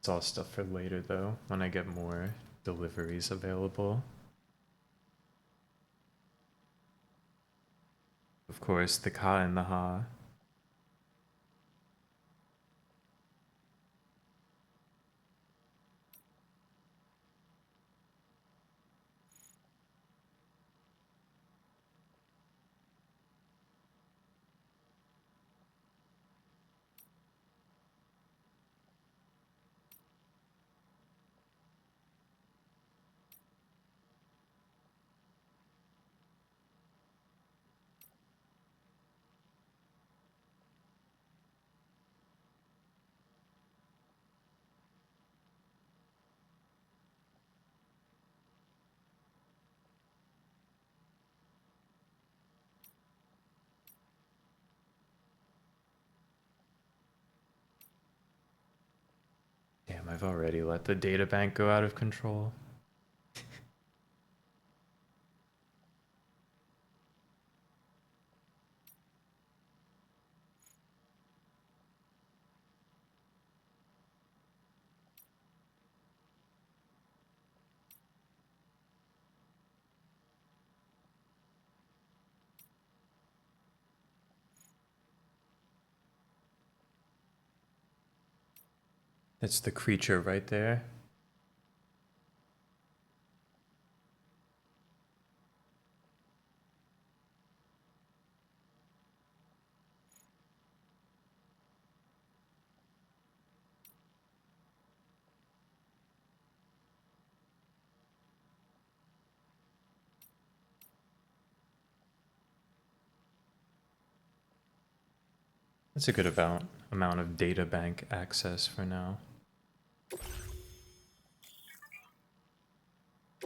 That's all stuff for later though, when I get more deliveries available. Of course, the ka and the ha. Damn, I've already let the data bank go out of control. It's the creature right there. That's a good amount of data bank access for now.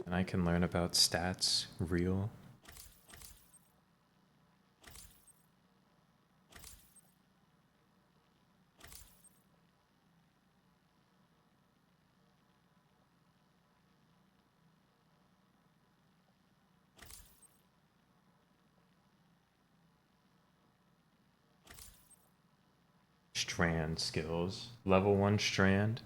And I can learn about stats real. Strand skills. Level 1 strand.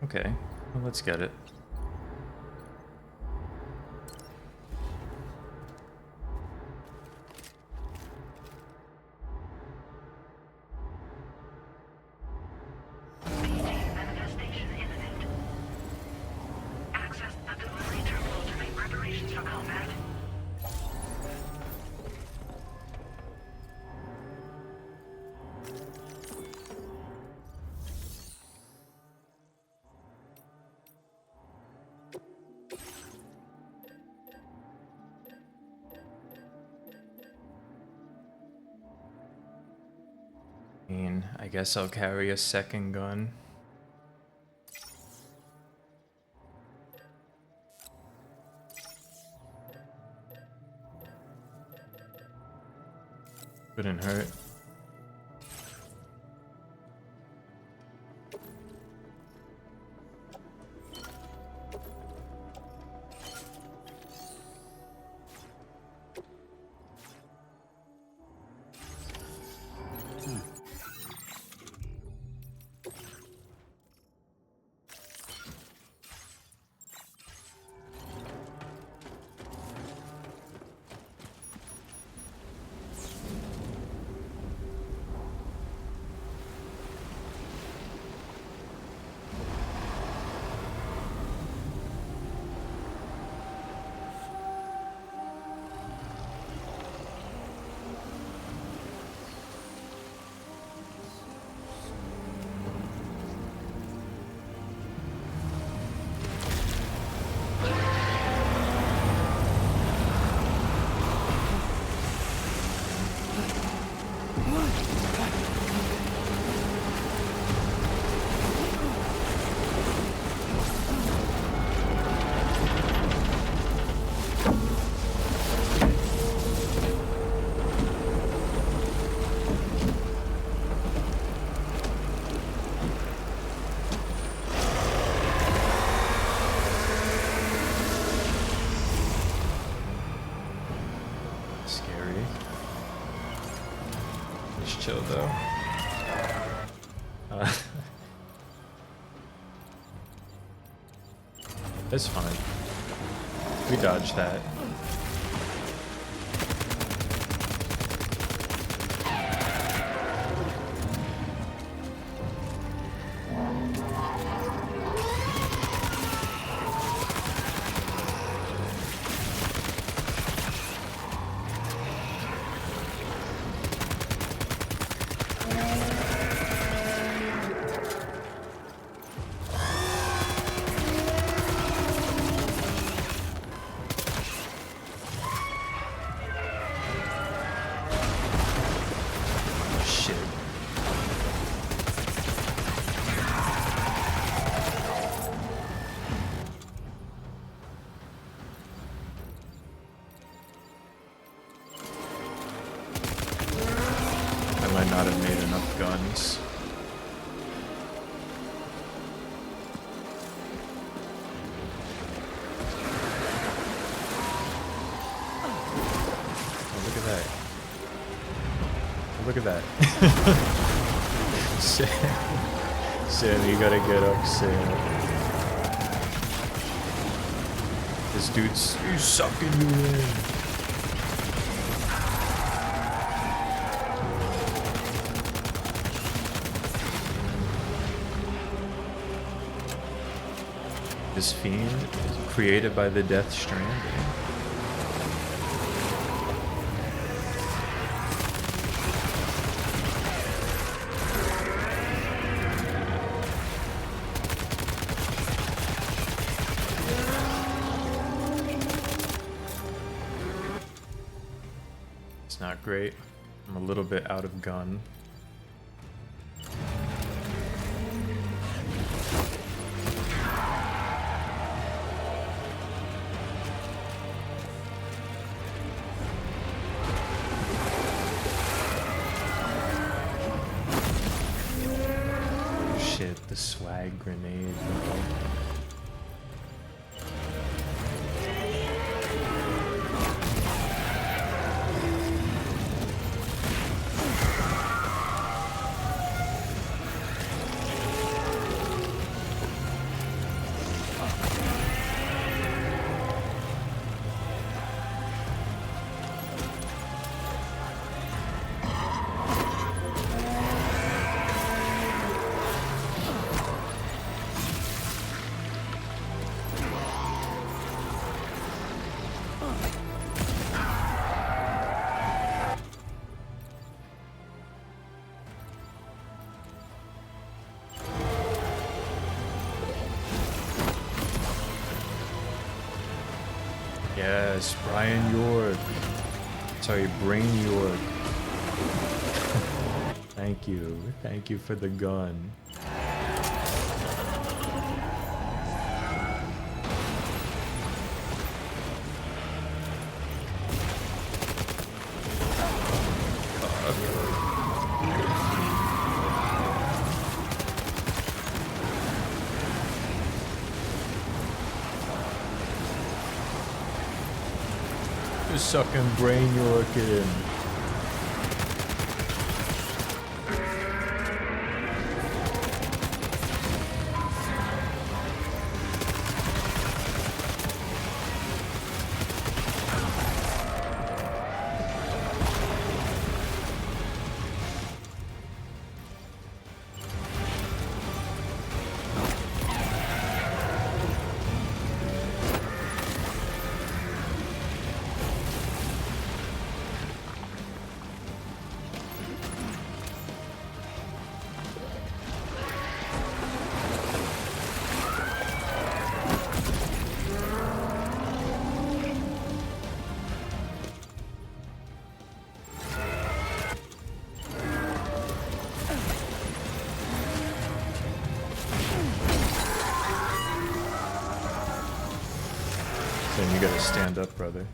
Okay, well, let's get it. Manifestation imminent. Access the delivery terminal to make preparations for combat. I guess I'll carry a second gun. Couldn't hurt. Scary. Just chill though. It's fine. We dodged that. Shit. I might not have made enough guns. Oh, look at that. Look at that. Sam, you gotta get up, Sam. This dude's he's sucking you in. This fiend is created by the Death Stranding. It's not great. I'm a little bit out of gun. Oh shit, the swag grenade, bro. Yes, Brian York. Sorry, Brain York. Thank you. Thank you for the gun. up. Just sucking brain york in. Then you gotta stand up, brother.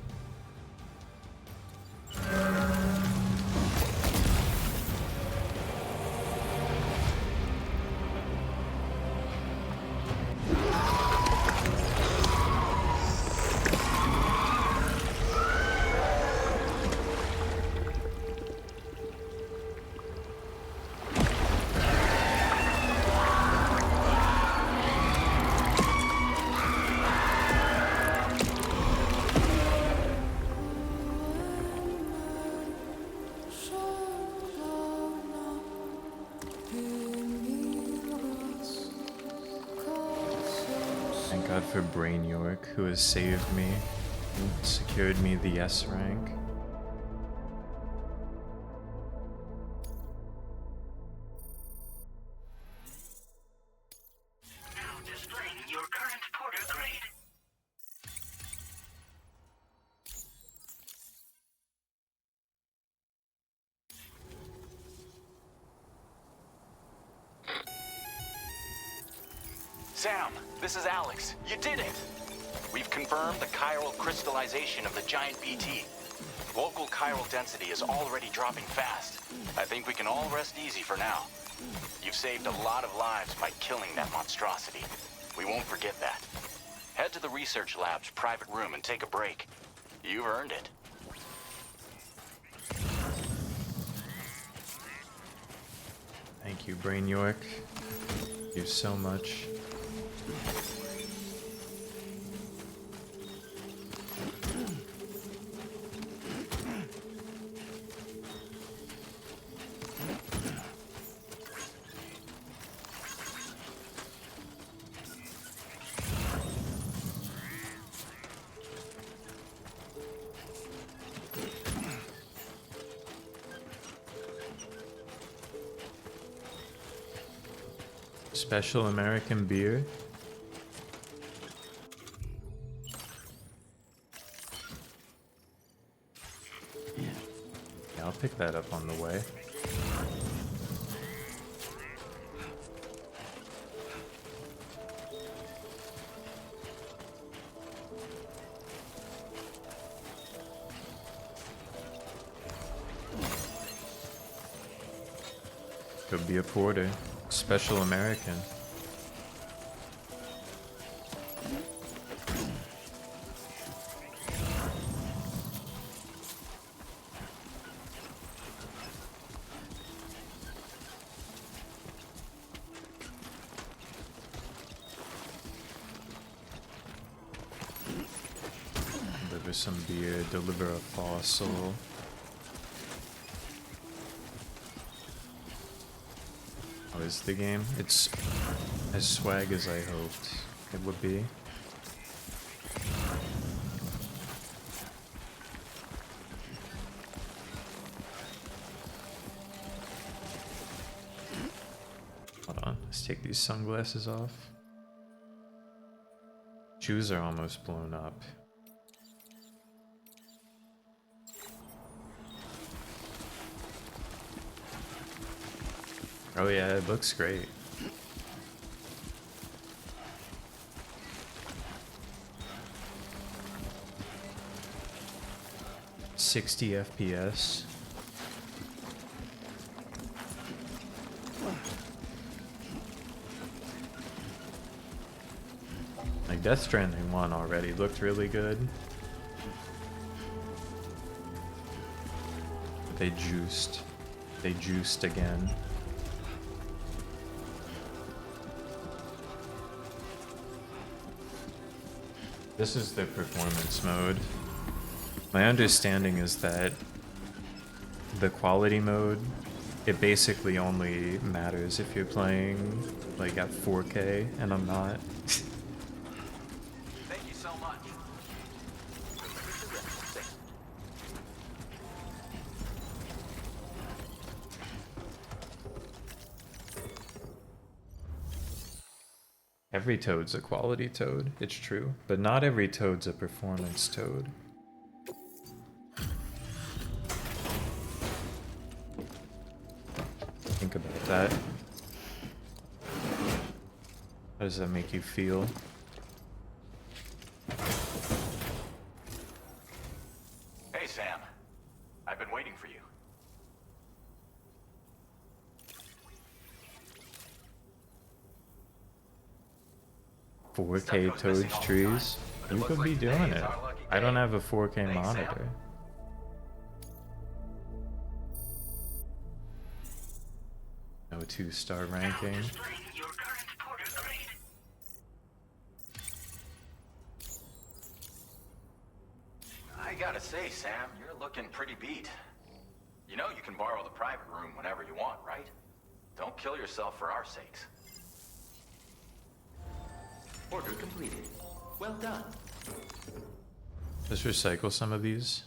Thank God for Brain York, who has saved me and secured me the S rank. Now displaying your current porter grade. Sam, this is Alex. You did it! We've confirmed the chiral crystallization of the giant BT. Local chiral density is already dropping fast. I think we can all rest easy for now. You've saved a lot of lives by killing that monstrosity. We won't forget that. Head to the research lab's private room and take a break. You've earned it. Thank you, Brain York. Thank you so much. Special American beer. Yeah, I'll pick that up on the way. Could be a porter. Special American. Deliver some beer, deliver a fossil. How is the game? It's as swag as I hoped it would be. Hold on, let's take these sunglasses off. Shoes are almost blown up. Oh yeah, it looks great. $60 FPS. Death Stranding 1 already looked really good. But they juiced. They juiced again. This is the performance mode. My understanding is that the quality mode, it basically only matters if you're playing like at 4K, and I'm not. Thank you so much. Every toad's a quality toad, it's true, but not every toad's a performance toad. Think about that. How does that make you feel? Hey, Sam. I've been waiting for you. Stuff 4K Toad's trees? You could be doing it. I don't have a 4K monitor. No 2-star ranking. I gotta say, Sam, you're looking pretty beat. You know you can borrow the private room whenever you want, right? Don't kill yourself for our sakes. Order completed. Well done. Let's recycle some of these.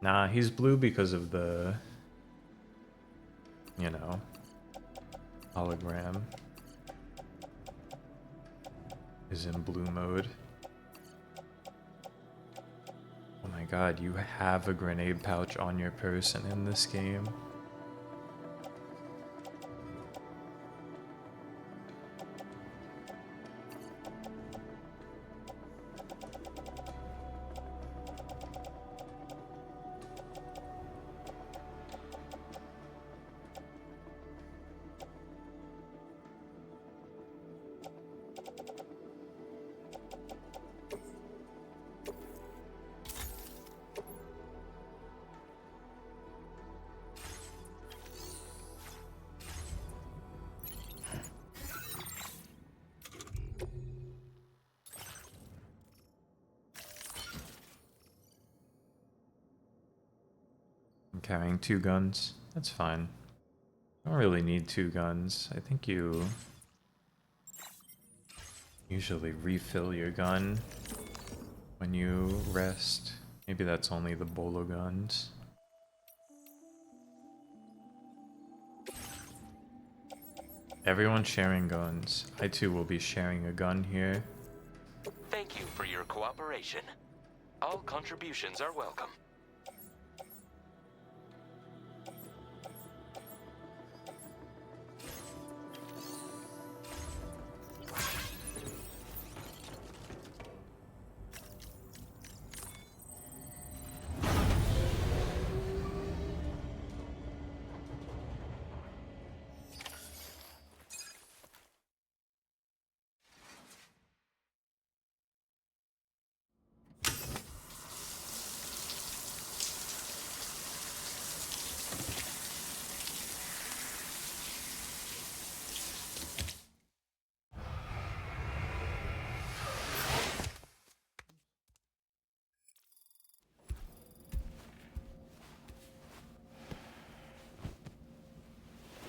Nah, he's blue because of the, you know, hologram is in blue mode. Oh my god, you have a grenade pouch on your person in this game. I'm carrying 2 guns. That's fine. I don't really need 2 guns. I think you usually refill your gun when you rest. Maybe that's only the bolo guns. Everyone's sharing guns. I too will be sharing a gun here. Thank you for your cooperation. All contributions are welcome.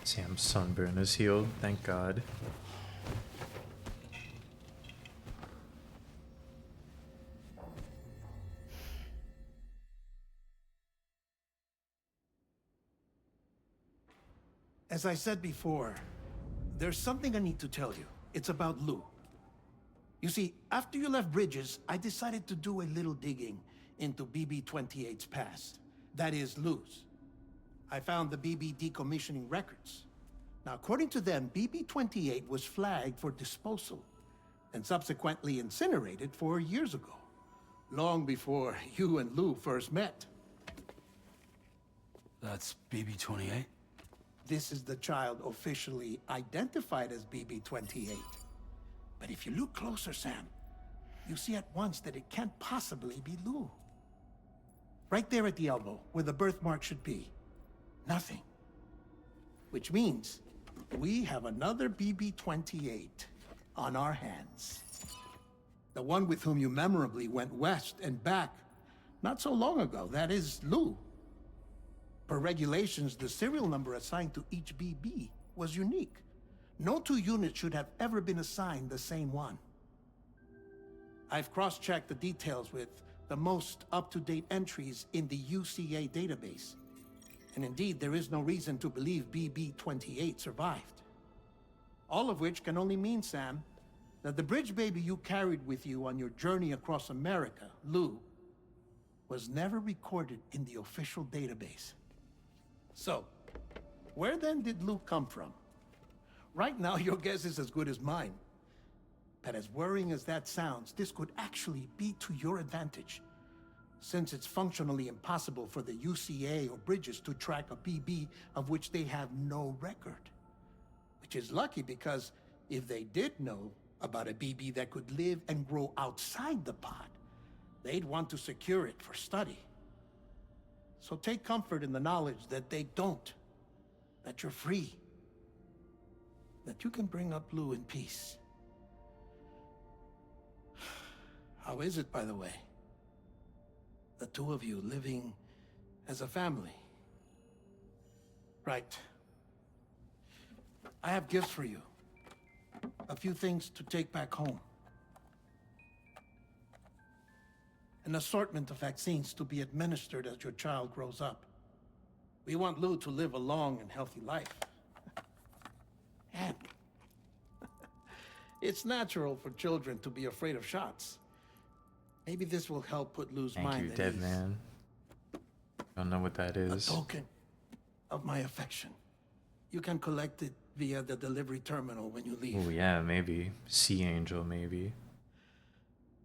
Sam's sunburn is healed, thank God. As I said before, there's something I need to tell you. It's about Lou. You see, after you left Bridges, I decided to do a little digging into BB-28's past. That is, Lou's. I found the BB decommissioning records. Now, according to them, BB-28 was flagged for disposal and subsequently incinerated 4 years ago, long before you and Lou first met. That's BB-28? this is the child officially identified as BB-28. But if you look closer, Sam, you see at once that it can't possibly be Lou. Right there at the elbow, where the birthmark should be. Nothing. Which means we have another BB-28 on our hands. The one with whom you memorably went west and back not so long ago. That is Lou. Per regulations, the serial number assigned to each BB was unique. No two units should have ever been assigned the same one. I've cross-checked the details with the most up-to-date entries in the UCA database. And indeed, there is no reason to believe BB-28 survived. All of which can only mean, Sam, that the bridge baby you carried with you on your journey across America, Lou, was never recorded in the official database. So, where then did Lou come from? Right now, your guess is as good as mine. But as worrying as that sounds, this could actually be to your advantage, since it's functionally impossible for the UCA or Bridges to track a BB of which they have no record. Which is lucky, because if they did know about a BB that could live and grow outside the pod, they'd want to secure it for study. So take comfort in the knowledge that they don't, that you're free, that you can bring up Lou in peace. How is it, by the way? The two of you living as a family. Right. I have gifts for you. A few things to take back home. An assortment of vaccines to be administered as your child grows up. We want Lou to live a long and healthy life. And it's natural for children to be afraid of shots. Maybe this will help put Lou's mind Thank you, at dead ease. man. Don't know what that is. A token of my affection. You can collect it via the delivery terminal when you leave. Oh yeah, maybe. Sea Angel, maybe.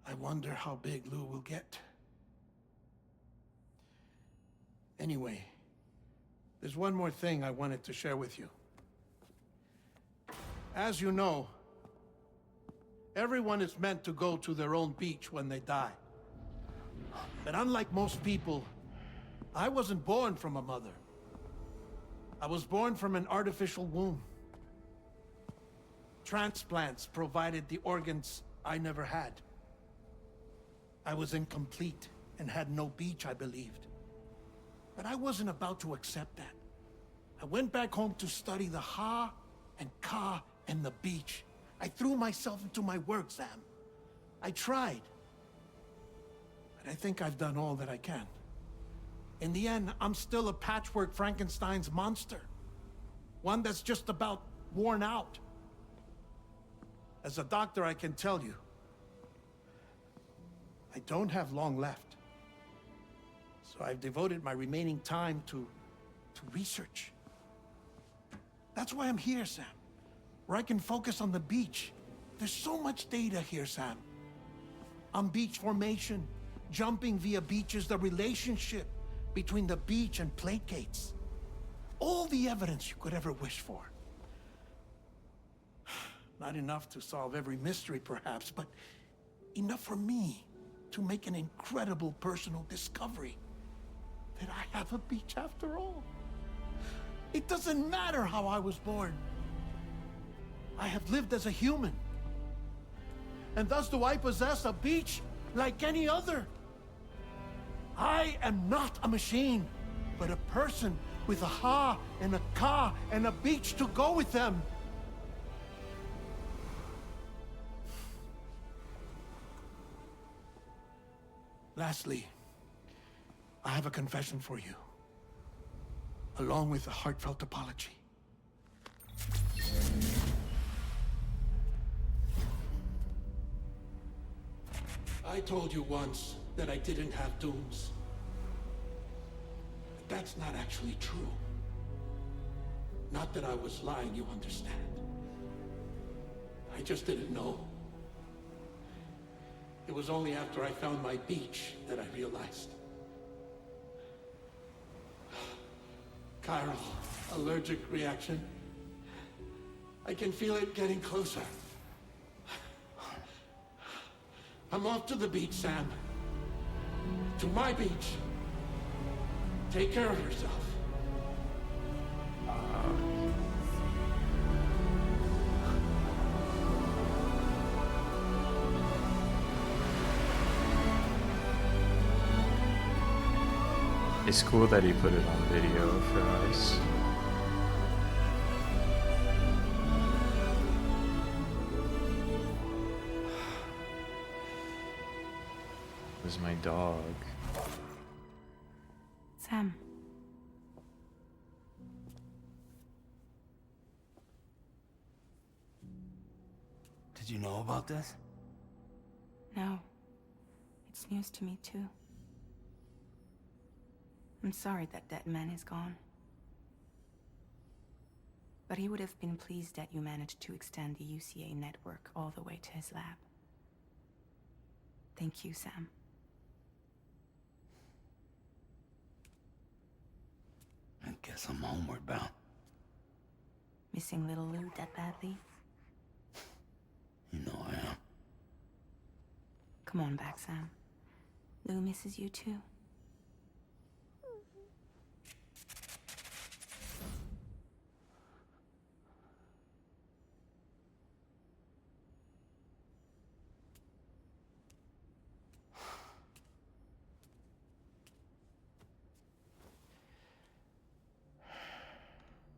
I wonder how big Lou will get. Anyway, there's one more thing I wanted to share with you. As you know, everyone is meant to go to their own beach when they die. But unlike most people, I wasn't born from a mother. I was born from an artificial womb. Transplants provided the organs I never had. I was incomplete and had no beach, I believed. But I wasn't about to accept that. I went back home to study the Ha and Ka and the beach. I threw myself into my work, Sam. I tried. But I think I've done all that I can. In the end, I'm still a patchwork Frankenstein's monster. One that's just about worn out. As a doctor, I can tell you, I don't have long left. So I've devoted my remaining time to research. That's why I'm here, Sam. Where I can focus on the beach. There's so much data here, Sam. On beach formation, jumping via beaches, the relationship between the beach and plate gates. All the evidence you could ever wish for. Not enough to solve every mystery, perhaps, but enough for me to make an incredible personal discovery. That I have a beach after all. It doesn't matter how I was born. I have lived as a human. And thus do I possess a beach like any other. I am not a machine, but a person with a Ha and a Ka and a beach to go with them. Lastly, I have a confession for you, along with a heartfelt apology. I told you once that I didn't have dooms. But that's not actually true. Not that I was lying, you understand. I just didn't know. It was only after I found my beach that I realized. Chiral, allergic reaction. I can feel it getting closer. I'm off to the beach, Sam. To my beach. Take care of yourself. It's cool that he put it on video for us. Where's my dog? Sam. Did you know about this? No. It's news to me, too. I'm sorry that that man is gone. But he would have been pleased that you managed to extend the UCA network all the way to his lab. Thank you, Sam. I guess I'm homeward bound. Missing little Lou that badly? You know I am. Come on back, Sam. Lou misses you too.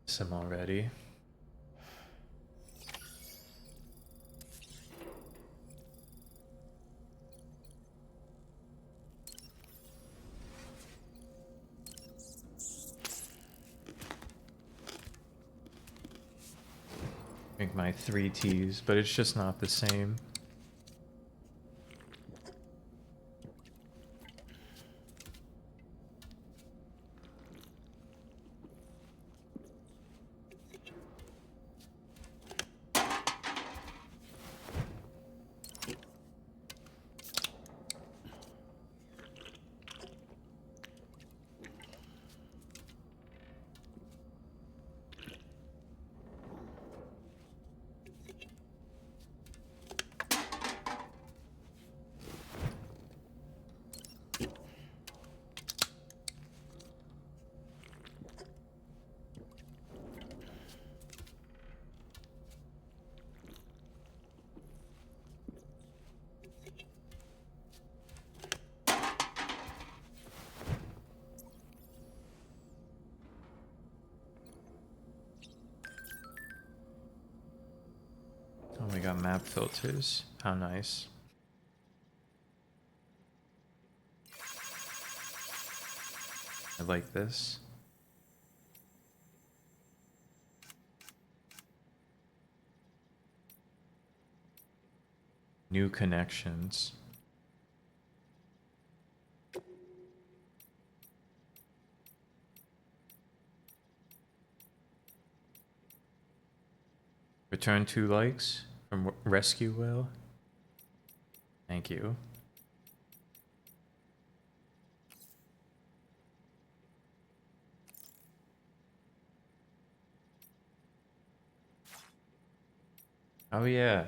Sim already. Make my 3 T's, but it's just not the same. Oh, we got map filters. How nice. I like this. New connections. Return 2 likes from Rescue Whale. Thank you. Oh yeah.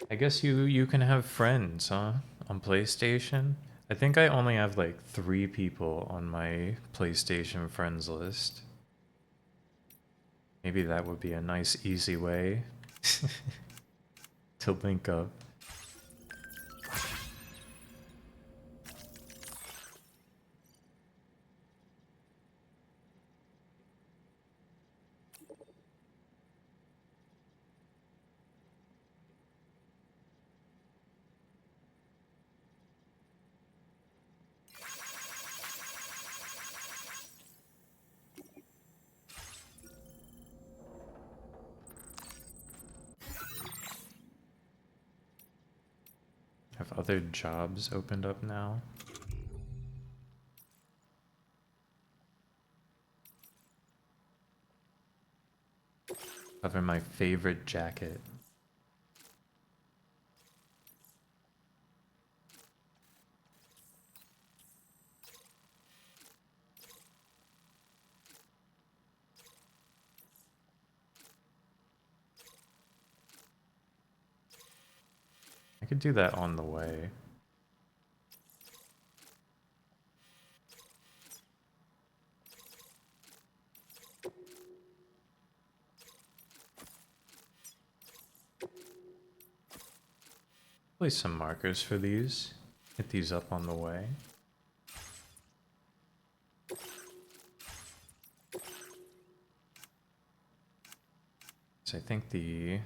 I guess you can have friends, huh? On PlayStation? I think I only have like 3 people on my PlayStation friends list. Maybe that would be a nice easy way to link up. Have other jobs opened up now? Cover my favorite jacket. could do that on the way. Place some markers for these. Hit these up on the way. So I think the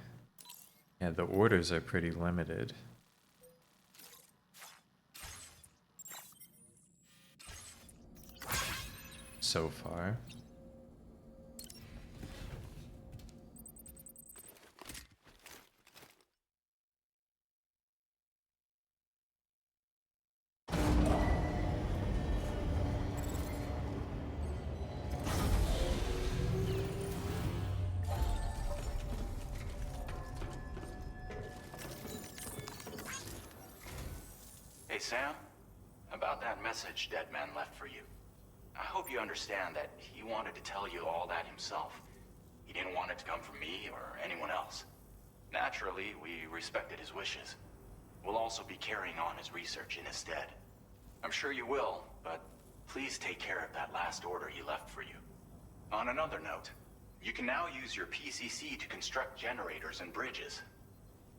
orders are pretty limited. So far. Hey, Sam. About that message Deadman left for you. I hope you understand that he wanted to tell you all that himself. He didn't want it to come from me or anyone else. Naturally, we respected his wishes. We'll also be carrying on his research in his stead. I'm sure you will, but please take care of that last order he left for you. On another note, you can now use your PCC to construct generators and bridges.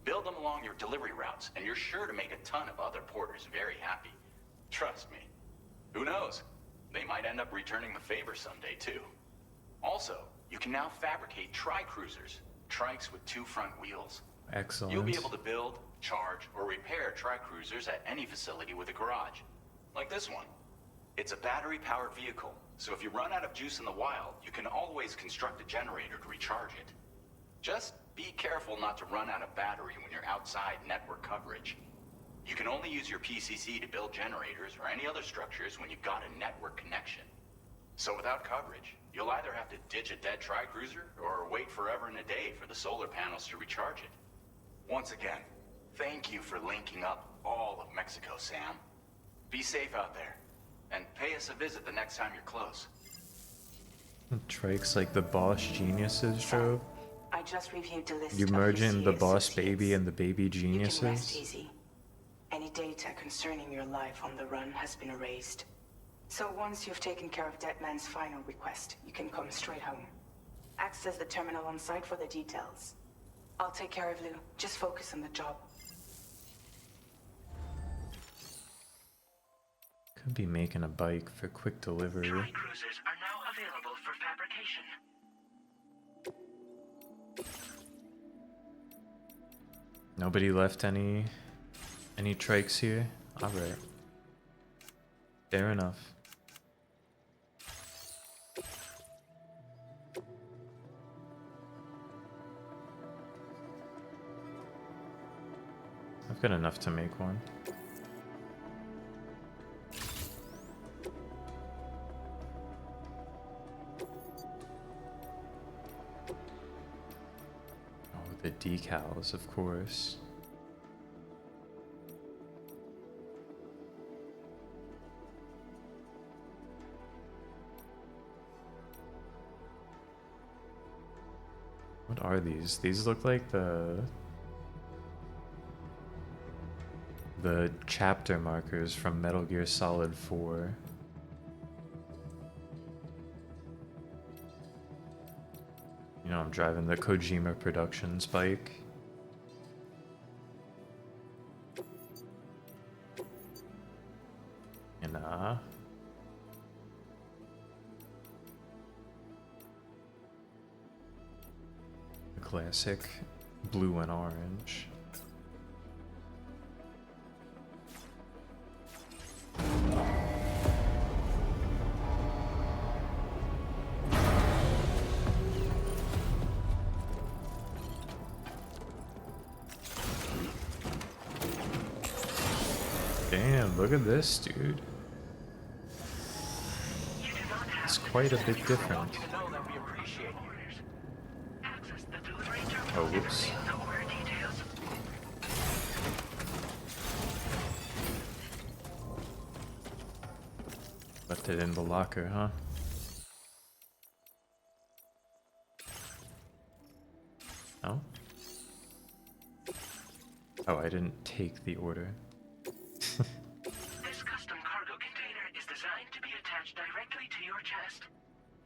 Build them along your delivery routes, and you're sure to make a ton of other porters very happy. Trust me. Who knows? They might end up returning the favor someday, too. Also, you can now fabricate tri-cruisers, trikes with 2 front wheels. Excellent. You'll be able to build, charge, or repair tri-cruisers at any facility with a garage. Like this one. It's a battery-powered vehicle, so if you run out of juice in the wild, you can always construct a generator to recharge it. Just be careful not to run out of battery when you're outside network coverage. You can only use your PCC to build generators or any other structures when you've got a network connection. So without coverage, you'll either have to ditch a dead tri-cruiser or wait forever and a day for the solar panels to recharge it. Once again, thank you for linking up all of Mexico, Sam. Be safe out there, and pay us a visit the next time you're close. Trikes like the Boss Geniuses drove. I just reviewed the list. You of merge in the UCA Boss associates. Baby and the Baby You can rest Geniuses. easy. Any data concerning your life on the run has been erased. So once you've taken care of Deadman's final request, you can come straight home. Access the terminal on site for the details. I'll take care of Lou. Just focus on the job. Could be making a bike for quick delivery. Tri-cruisers are now available for fabrication. Nobody left any trikes here? Alright. Fair enough. I've got enough to make one. Oh, the decals, of course. What are these? These look like the chapter markers from Metal Gear Solid 4. You know, I'm driving the Kojima Productions bike. And the classic blue and orange. Damn, look at this, dude. It's quite a bit different. Oh, whoops. Left it in the locker, huh? No? Oh, I didn't take the order. This custom cargo container is designed to be attached directly to your chest.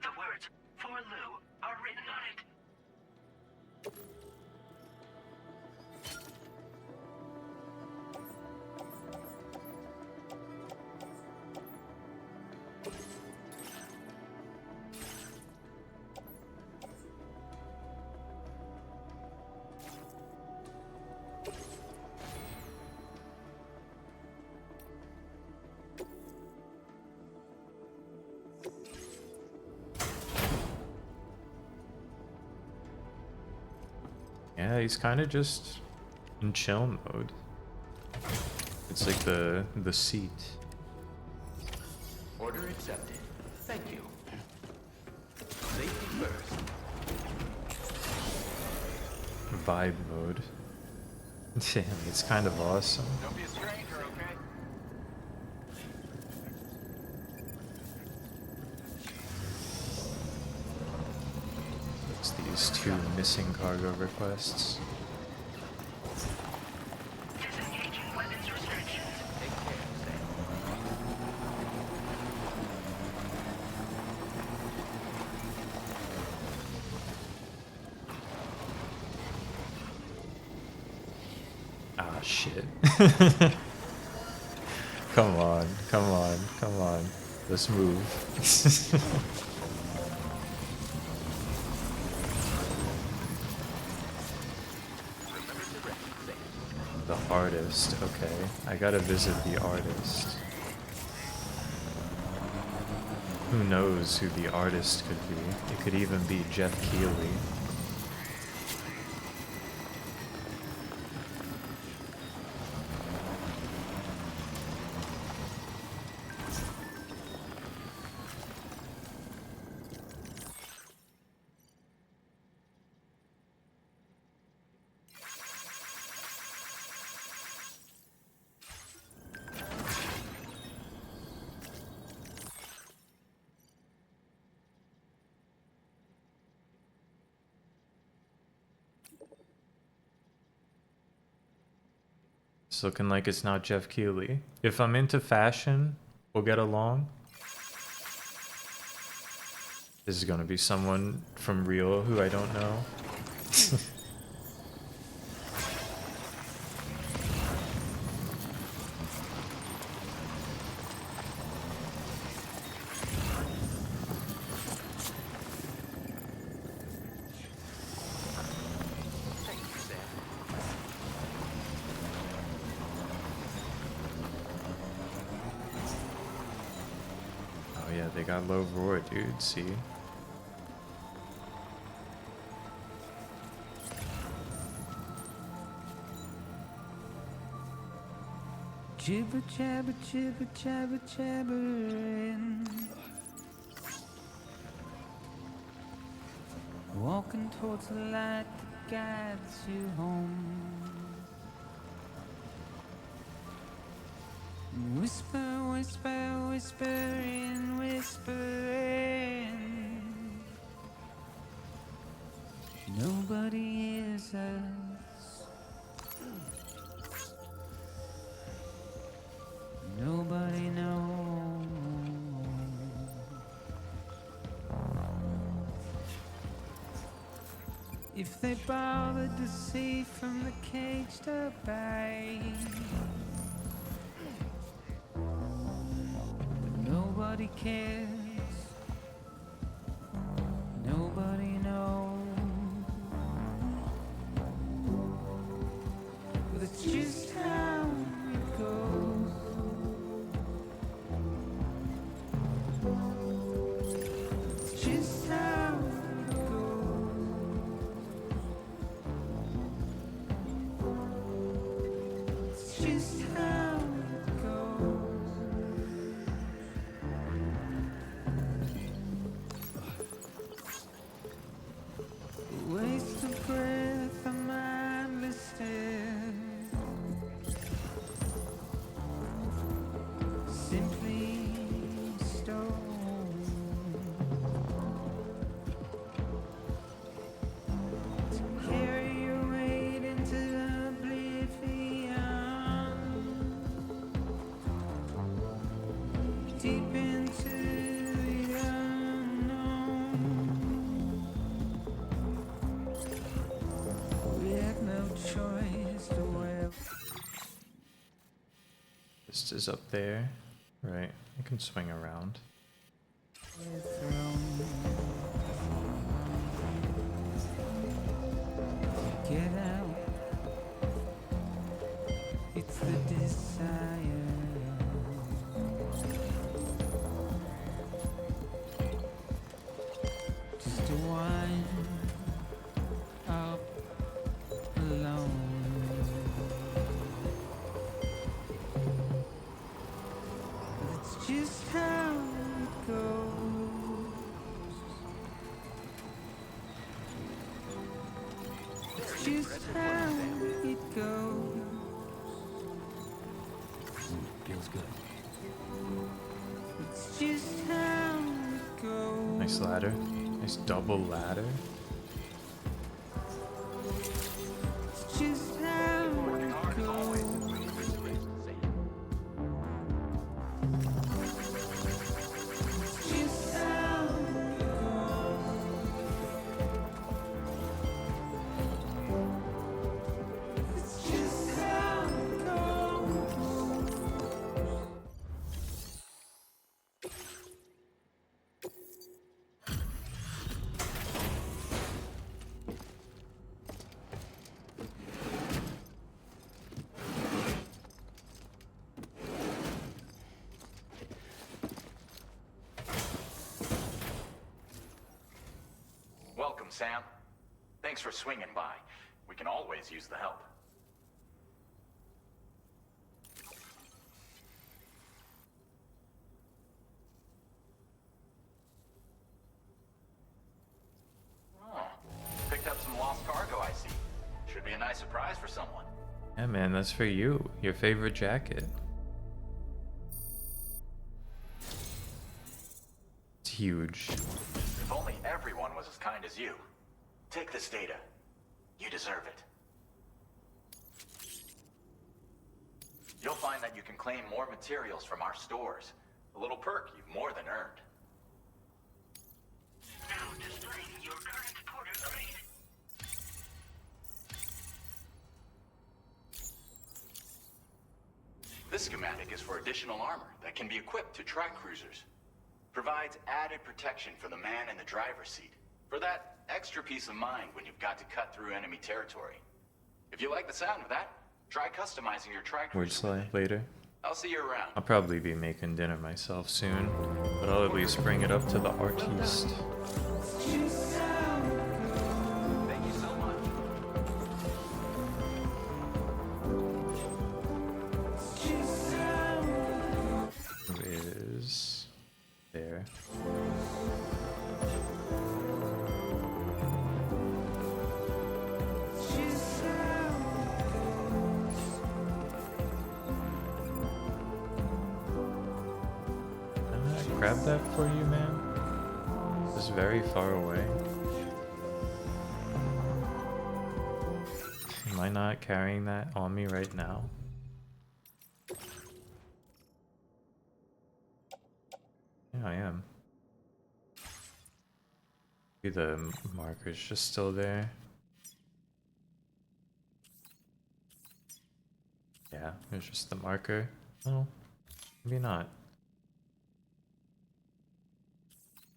The words, "For Lou," are written on it. Yeah, he's kind of just in chill mode. It's like the seat. Order accepted. Thank you. Safety first. Vibe mode. Damn, it's kind of awesome. Don't be a stranger, okay? It's these two missing cargo requests. Disengaging weapons restrictions. Take care, Sam. Ah, shit. Come on, come on, come on. Let's move. The artist, okay. I gotta visit the artist. Who knows who the artist could be? It could even be Jeff Keighley. It's looking like it's not Jeff Keighley. If I'm into fashion, we'll get along. This is gonna be someone from Rio who I don't know. Thank you, Sam. Oh yeah, they got low roar, dude, see? Jibber jabber jibber jabber jabbering. Walking towards the light that guides you home. Whisper, whisper, whispering, whispering. Nobody hears us. Nobody knows. If they bothered to see from the cage to bay. Nobody cares. Nobody knows. But it's just how it goes. It's just how it goes. It's just how it goes. into the unknown. We had no choice to where. This is up there. Right. I can swing around. Get out. It's the desire. Just to wind up alone. That's just how it goes. It's just how it goes. Feels good. It's just how it goes. Nice ladder. Nice double ladder. It's just how it goes. It's just how it goes. It's just how it goes. Welcome, Sam. Thanks for swinging by. We can always use the help. Oh, picked up some lost cargo, I see. Should be a nice surprise for someone. Yeah, man, that's for you. Your favorite jacket. It's huge. If only everyone was as kind as you. Take this data. You deserve it. You'll find that you can claim more materials from our stores. A little perk you've more than earned. Now displaying your current porter grade. This schematic is for additional armor that can be equipped to track cruisers. Provides added protection for the man in the driver's seat. For that extra peace of mind when you've got to cut through enemy territory. If you like the sound of that, try customizing your track Word slay later. I'll see you around. I'll probably be making dinner myself soon, but I'll at least bring it up to the artiste. Thank you so much. Who is there? Can I grab that for you, man? This is very far away. Am I not carrying that on me right now? Yeah, I am. Maybe the marker's just still there. Yeah, it's just the marker. Oh, maybe not.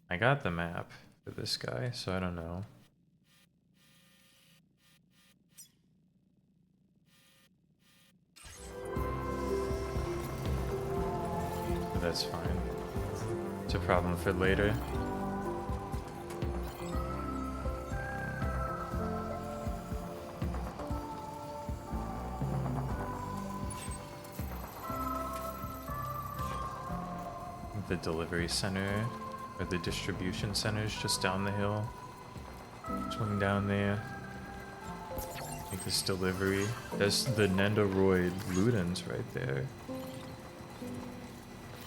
I got the map for this guy, so I don't know. But that's fine. It's a problem for later. The delivery center, or the distribution center is just down the hill. Swing down there. Make this delivery. There's the Nendoroid Ludens right there.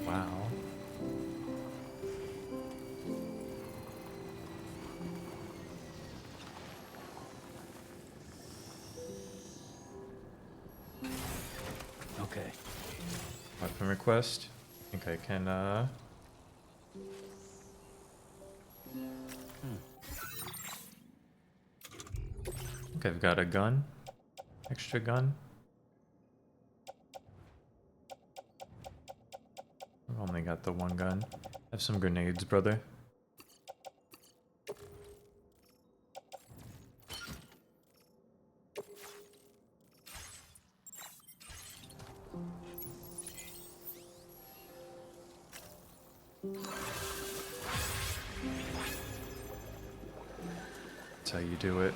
Wow. Okay. Weapon request. I think I can think I've got a gun. Extra gun. I've only got the one gun. Have some grenades, brother. That's how you do it.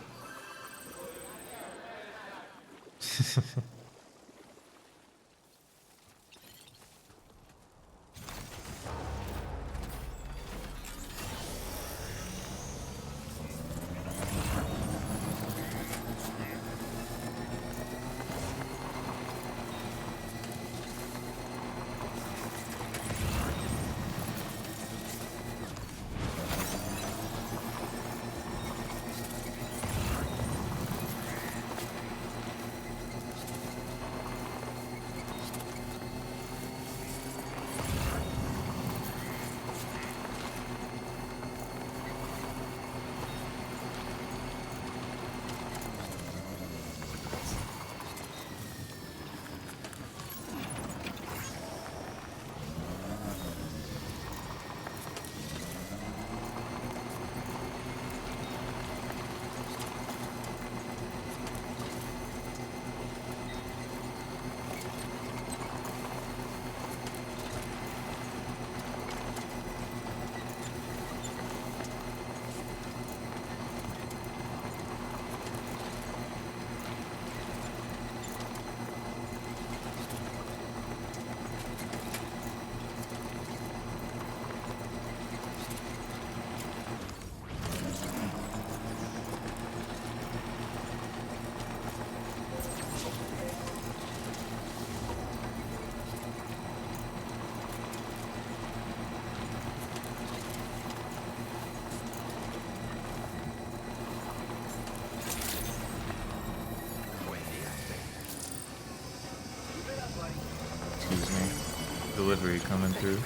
Excuse me. Delivery coming through.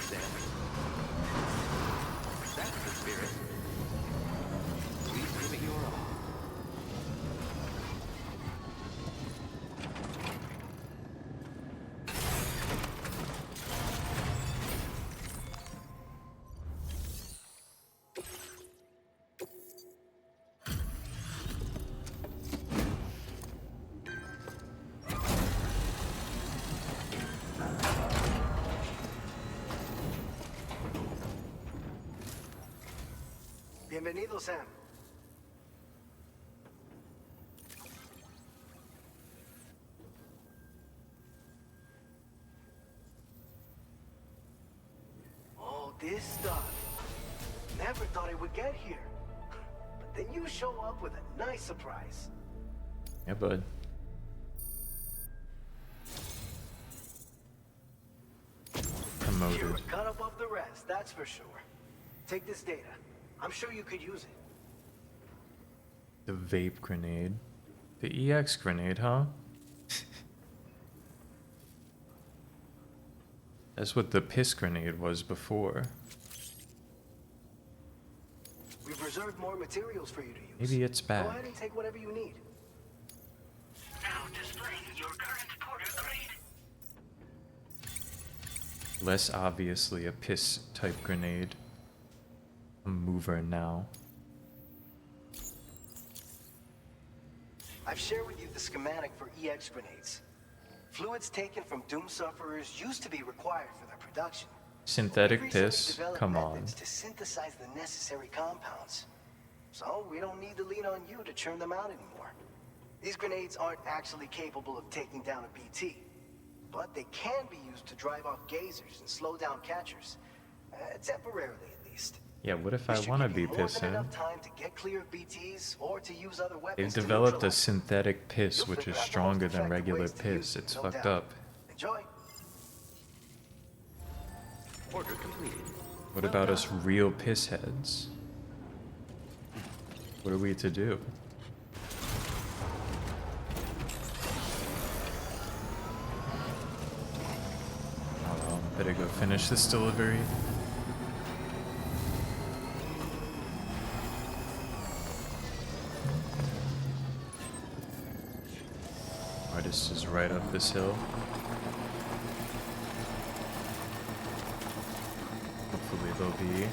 That's the spirit. Please give it your all. Bienvenido, Sam. All this stuff. Never thought it would get here. But then you show up with a nice surprise. Yeah, bud. Promoted. You're cut above the rest, that's for sure. Take this data. I'm sure you could use it. The vape grenade. The EX grenade, huh? That's what the piss grenade was before. We've reserved more materials for you to use. Maybe it's Go back. ahead and take whatever you need. Now displaying your current porter grade. Less obviously a piss type grenade. A mover now. I've shared with you the schematic for EX grenades. Fluids taken from Doom sufferers used to be required for their production. Synthetic We've recently piss? developed Come on. methods to synthesize the necessary compounds. So we don't need to lean on you to churn them out anymore. These grenades aren't actually capable of taking down a BT, but they can be used to drive off gazers and slow down catchers. Temporarily, at least. Yeah, what if I want to be pissing? Time to get clear of BTs or to use other They've weapons to developed a neutralize them. synthetic piss which is stronger than regular piss. It's no fucked doubt. up. Enjoy. Order completed. What about us real piss heads? What are we to do? I don't know. Better go finish this delivery. forest is right up this hill. Hopefully they'll be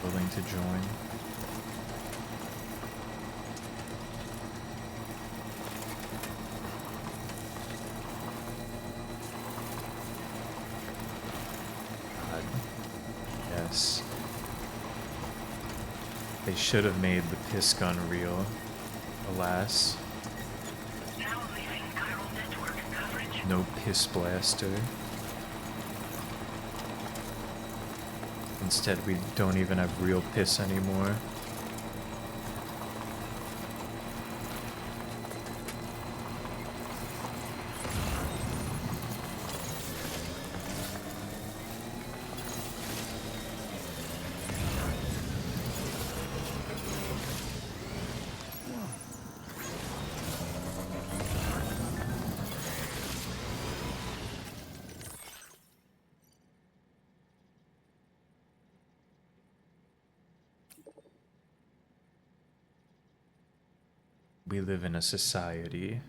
willing to join. God. Yes. They should have made the piss gun real. Alas. No piss blaster. Instead, we don't even have real piss anymore. We live in a society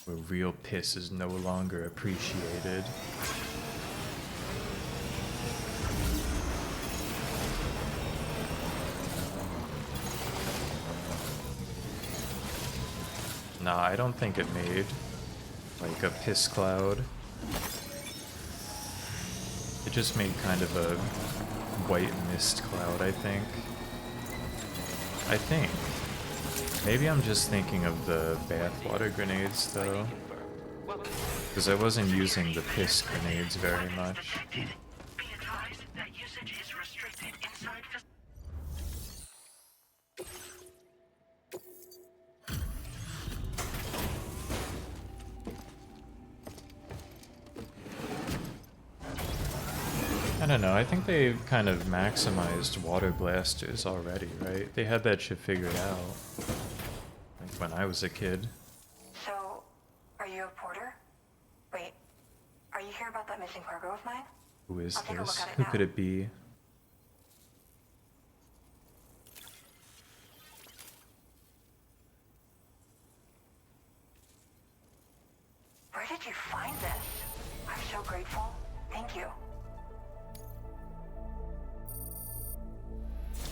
where real piss is no longer appreciated. Nah, I don't think it made like a piss cloud. It just made kind of a white mist cloud, I think. Maybe I'm just thinking of the bathwater grenades, though. Because I wasn't using the piss grenades very much. I don't know, I think they've kind of maximized water blasters already, right? They had that shit figured out. Like when I was a kid. So, are you a porter? Wait, are you here about that missing cargo of mine? Who is I'll take a this? look at it Who now. could it be? Where did you find this? I'm so grateful. Thank you.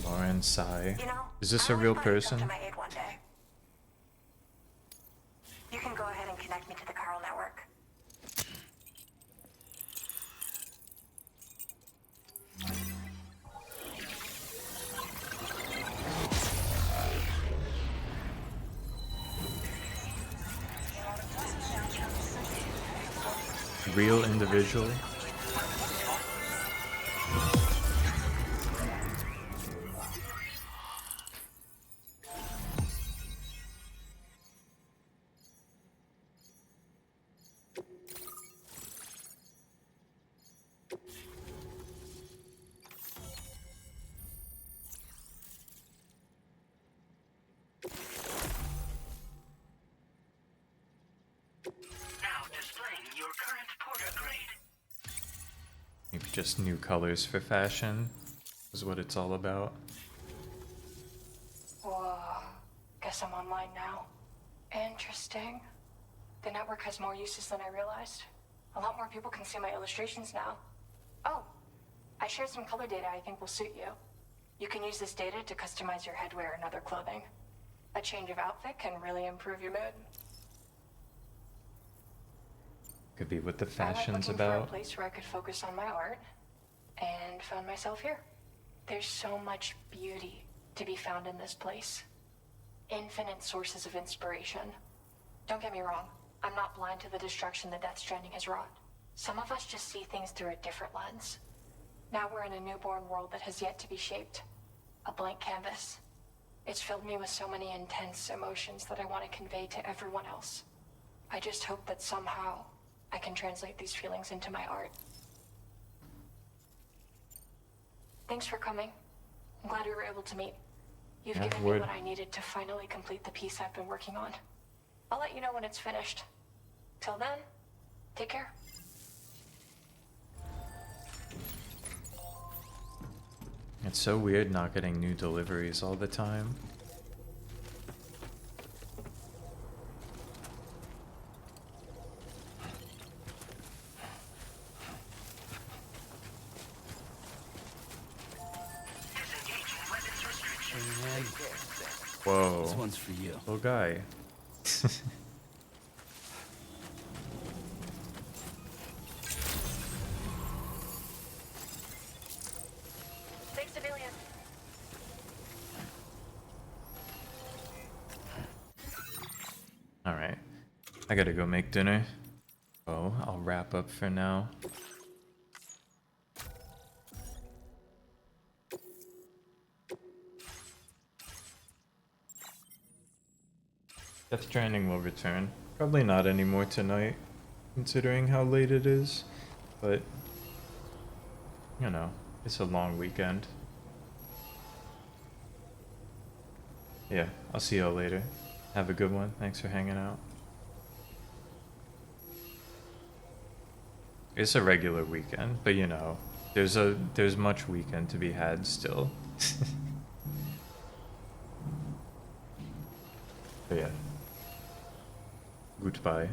Lauren Sai. You know, Is this I a real always thought you'd person? come to my aid one day. You can go ahead and connect me to the chiral network. Real individual? Maybe just new colors for fashion is what it's all about. Whoa. Guess I'm online now. Interesting. The network has more uses than I realized. A lot more people can see my illustrations now. Oh, I shared some color data I think will suit you. You can use this data to customize your headwear and other clothing. A change of outfit can really improve your mood. Could be what the I went fashion's looking for a about. place where I could focus on my art, and found myself here. There's so much beauty to be found in this place. Infinite sources of inspiration. Don't get me wrong, I'm not blind to the destruction that Death Stranding has wrought. Some of us just see things through a different lens. Now we're in a newborn world that has yet to be shaped. A blank canvas. It's filled me with so many intense emotions that I want to convey to everyone else. I just hope that somehow I can translate these feelings into my art. Thanks for coming. I'm glad we were able to meet. You've Yeah, given word. me what I needed to finally complete the piece I've been working on. I'll let you know when it's finished. Till then, take care. It's so weird not getting new deliveries all the time. Whoa. This one's for you. Little guy. Safe civilian. Alright. I gotta go make dinner. Oh, I'll wrap up for now. Death Stranding will return. Probably not anymore tonight, considering how late it is. But, you know, it's a long weekend. Yeah, I'll see y'all later. Have a good one. Thanks for hanging out. It's a regular weekend, but you know, there's much weekend to be had still. But yeah. Goodbye.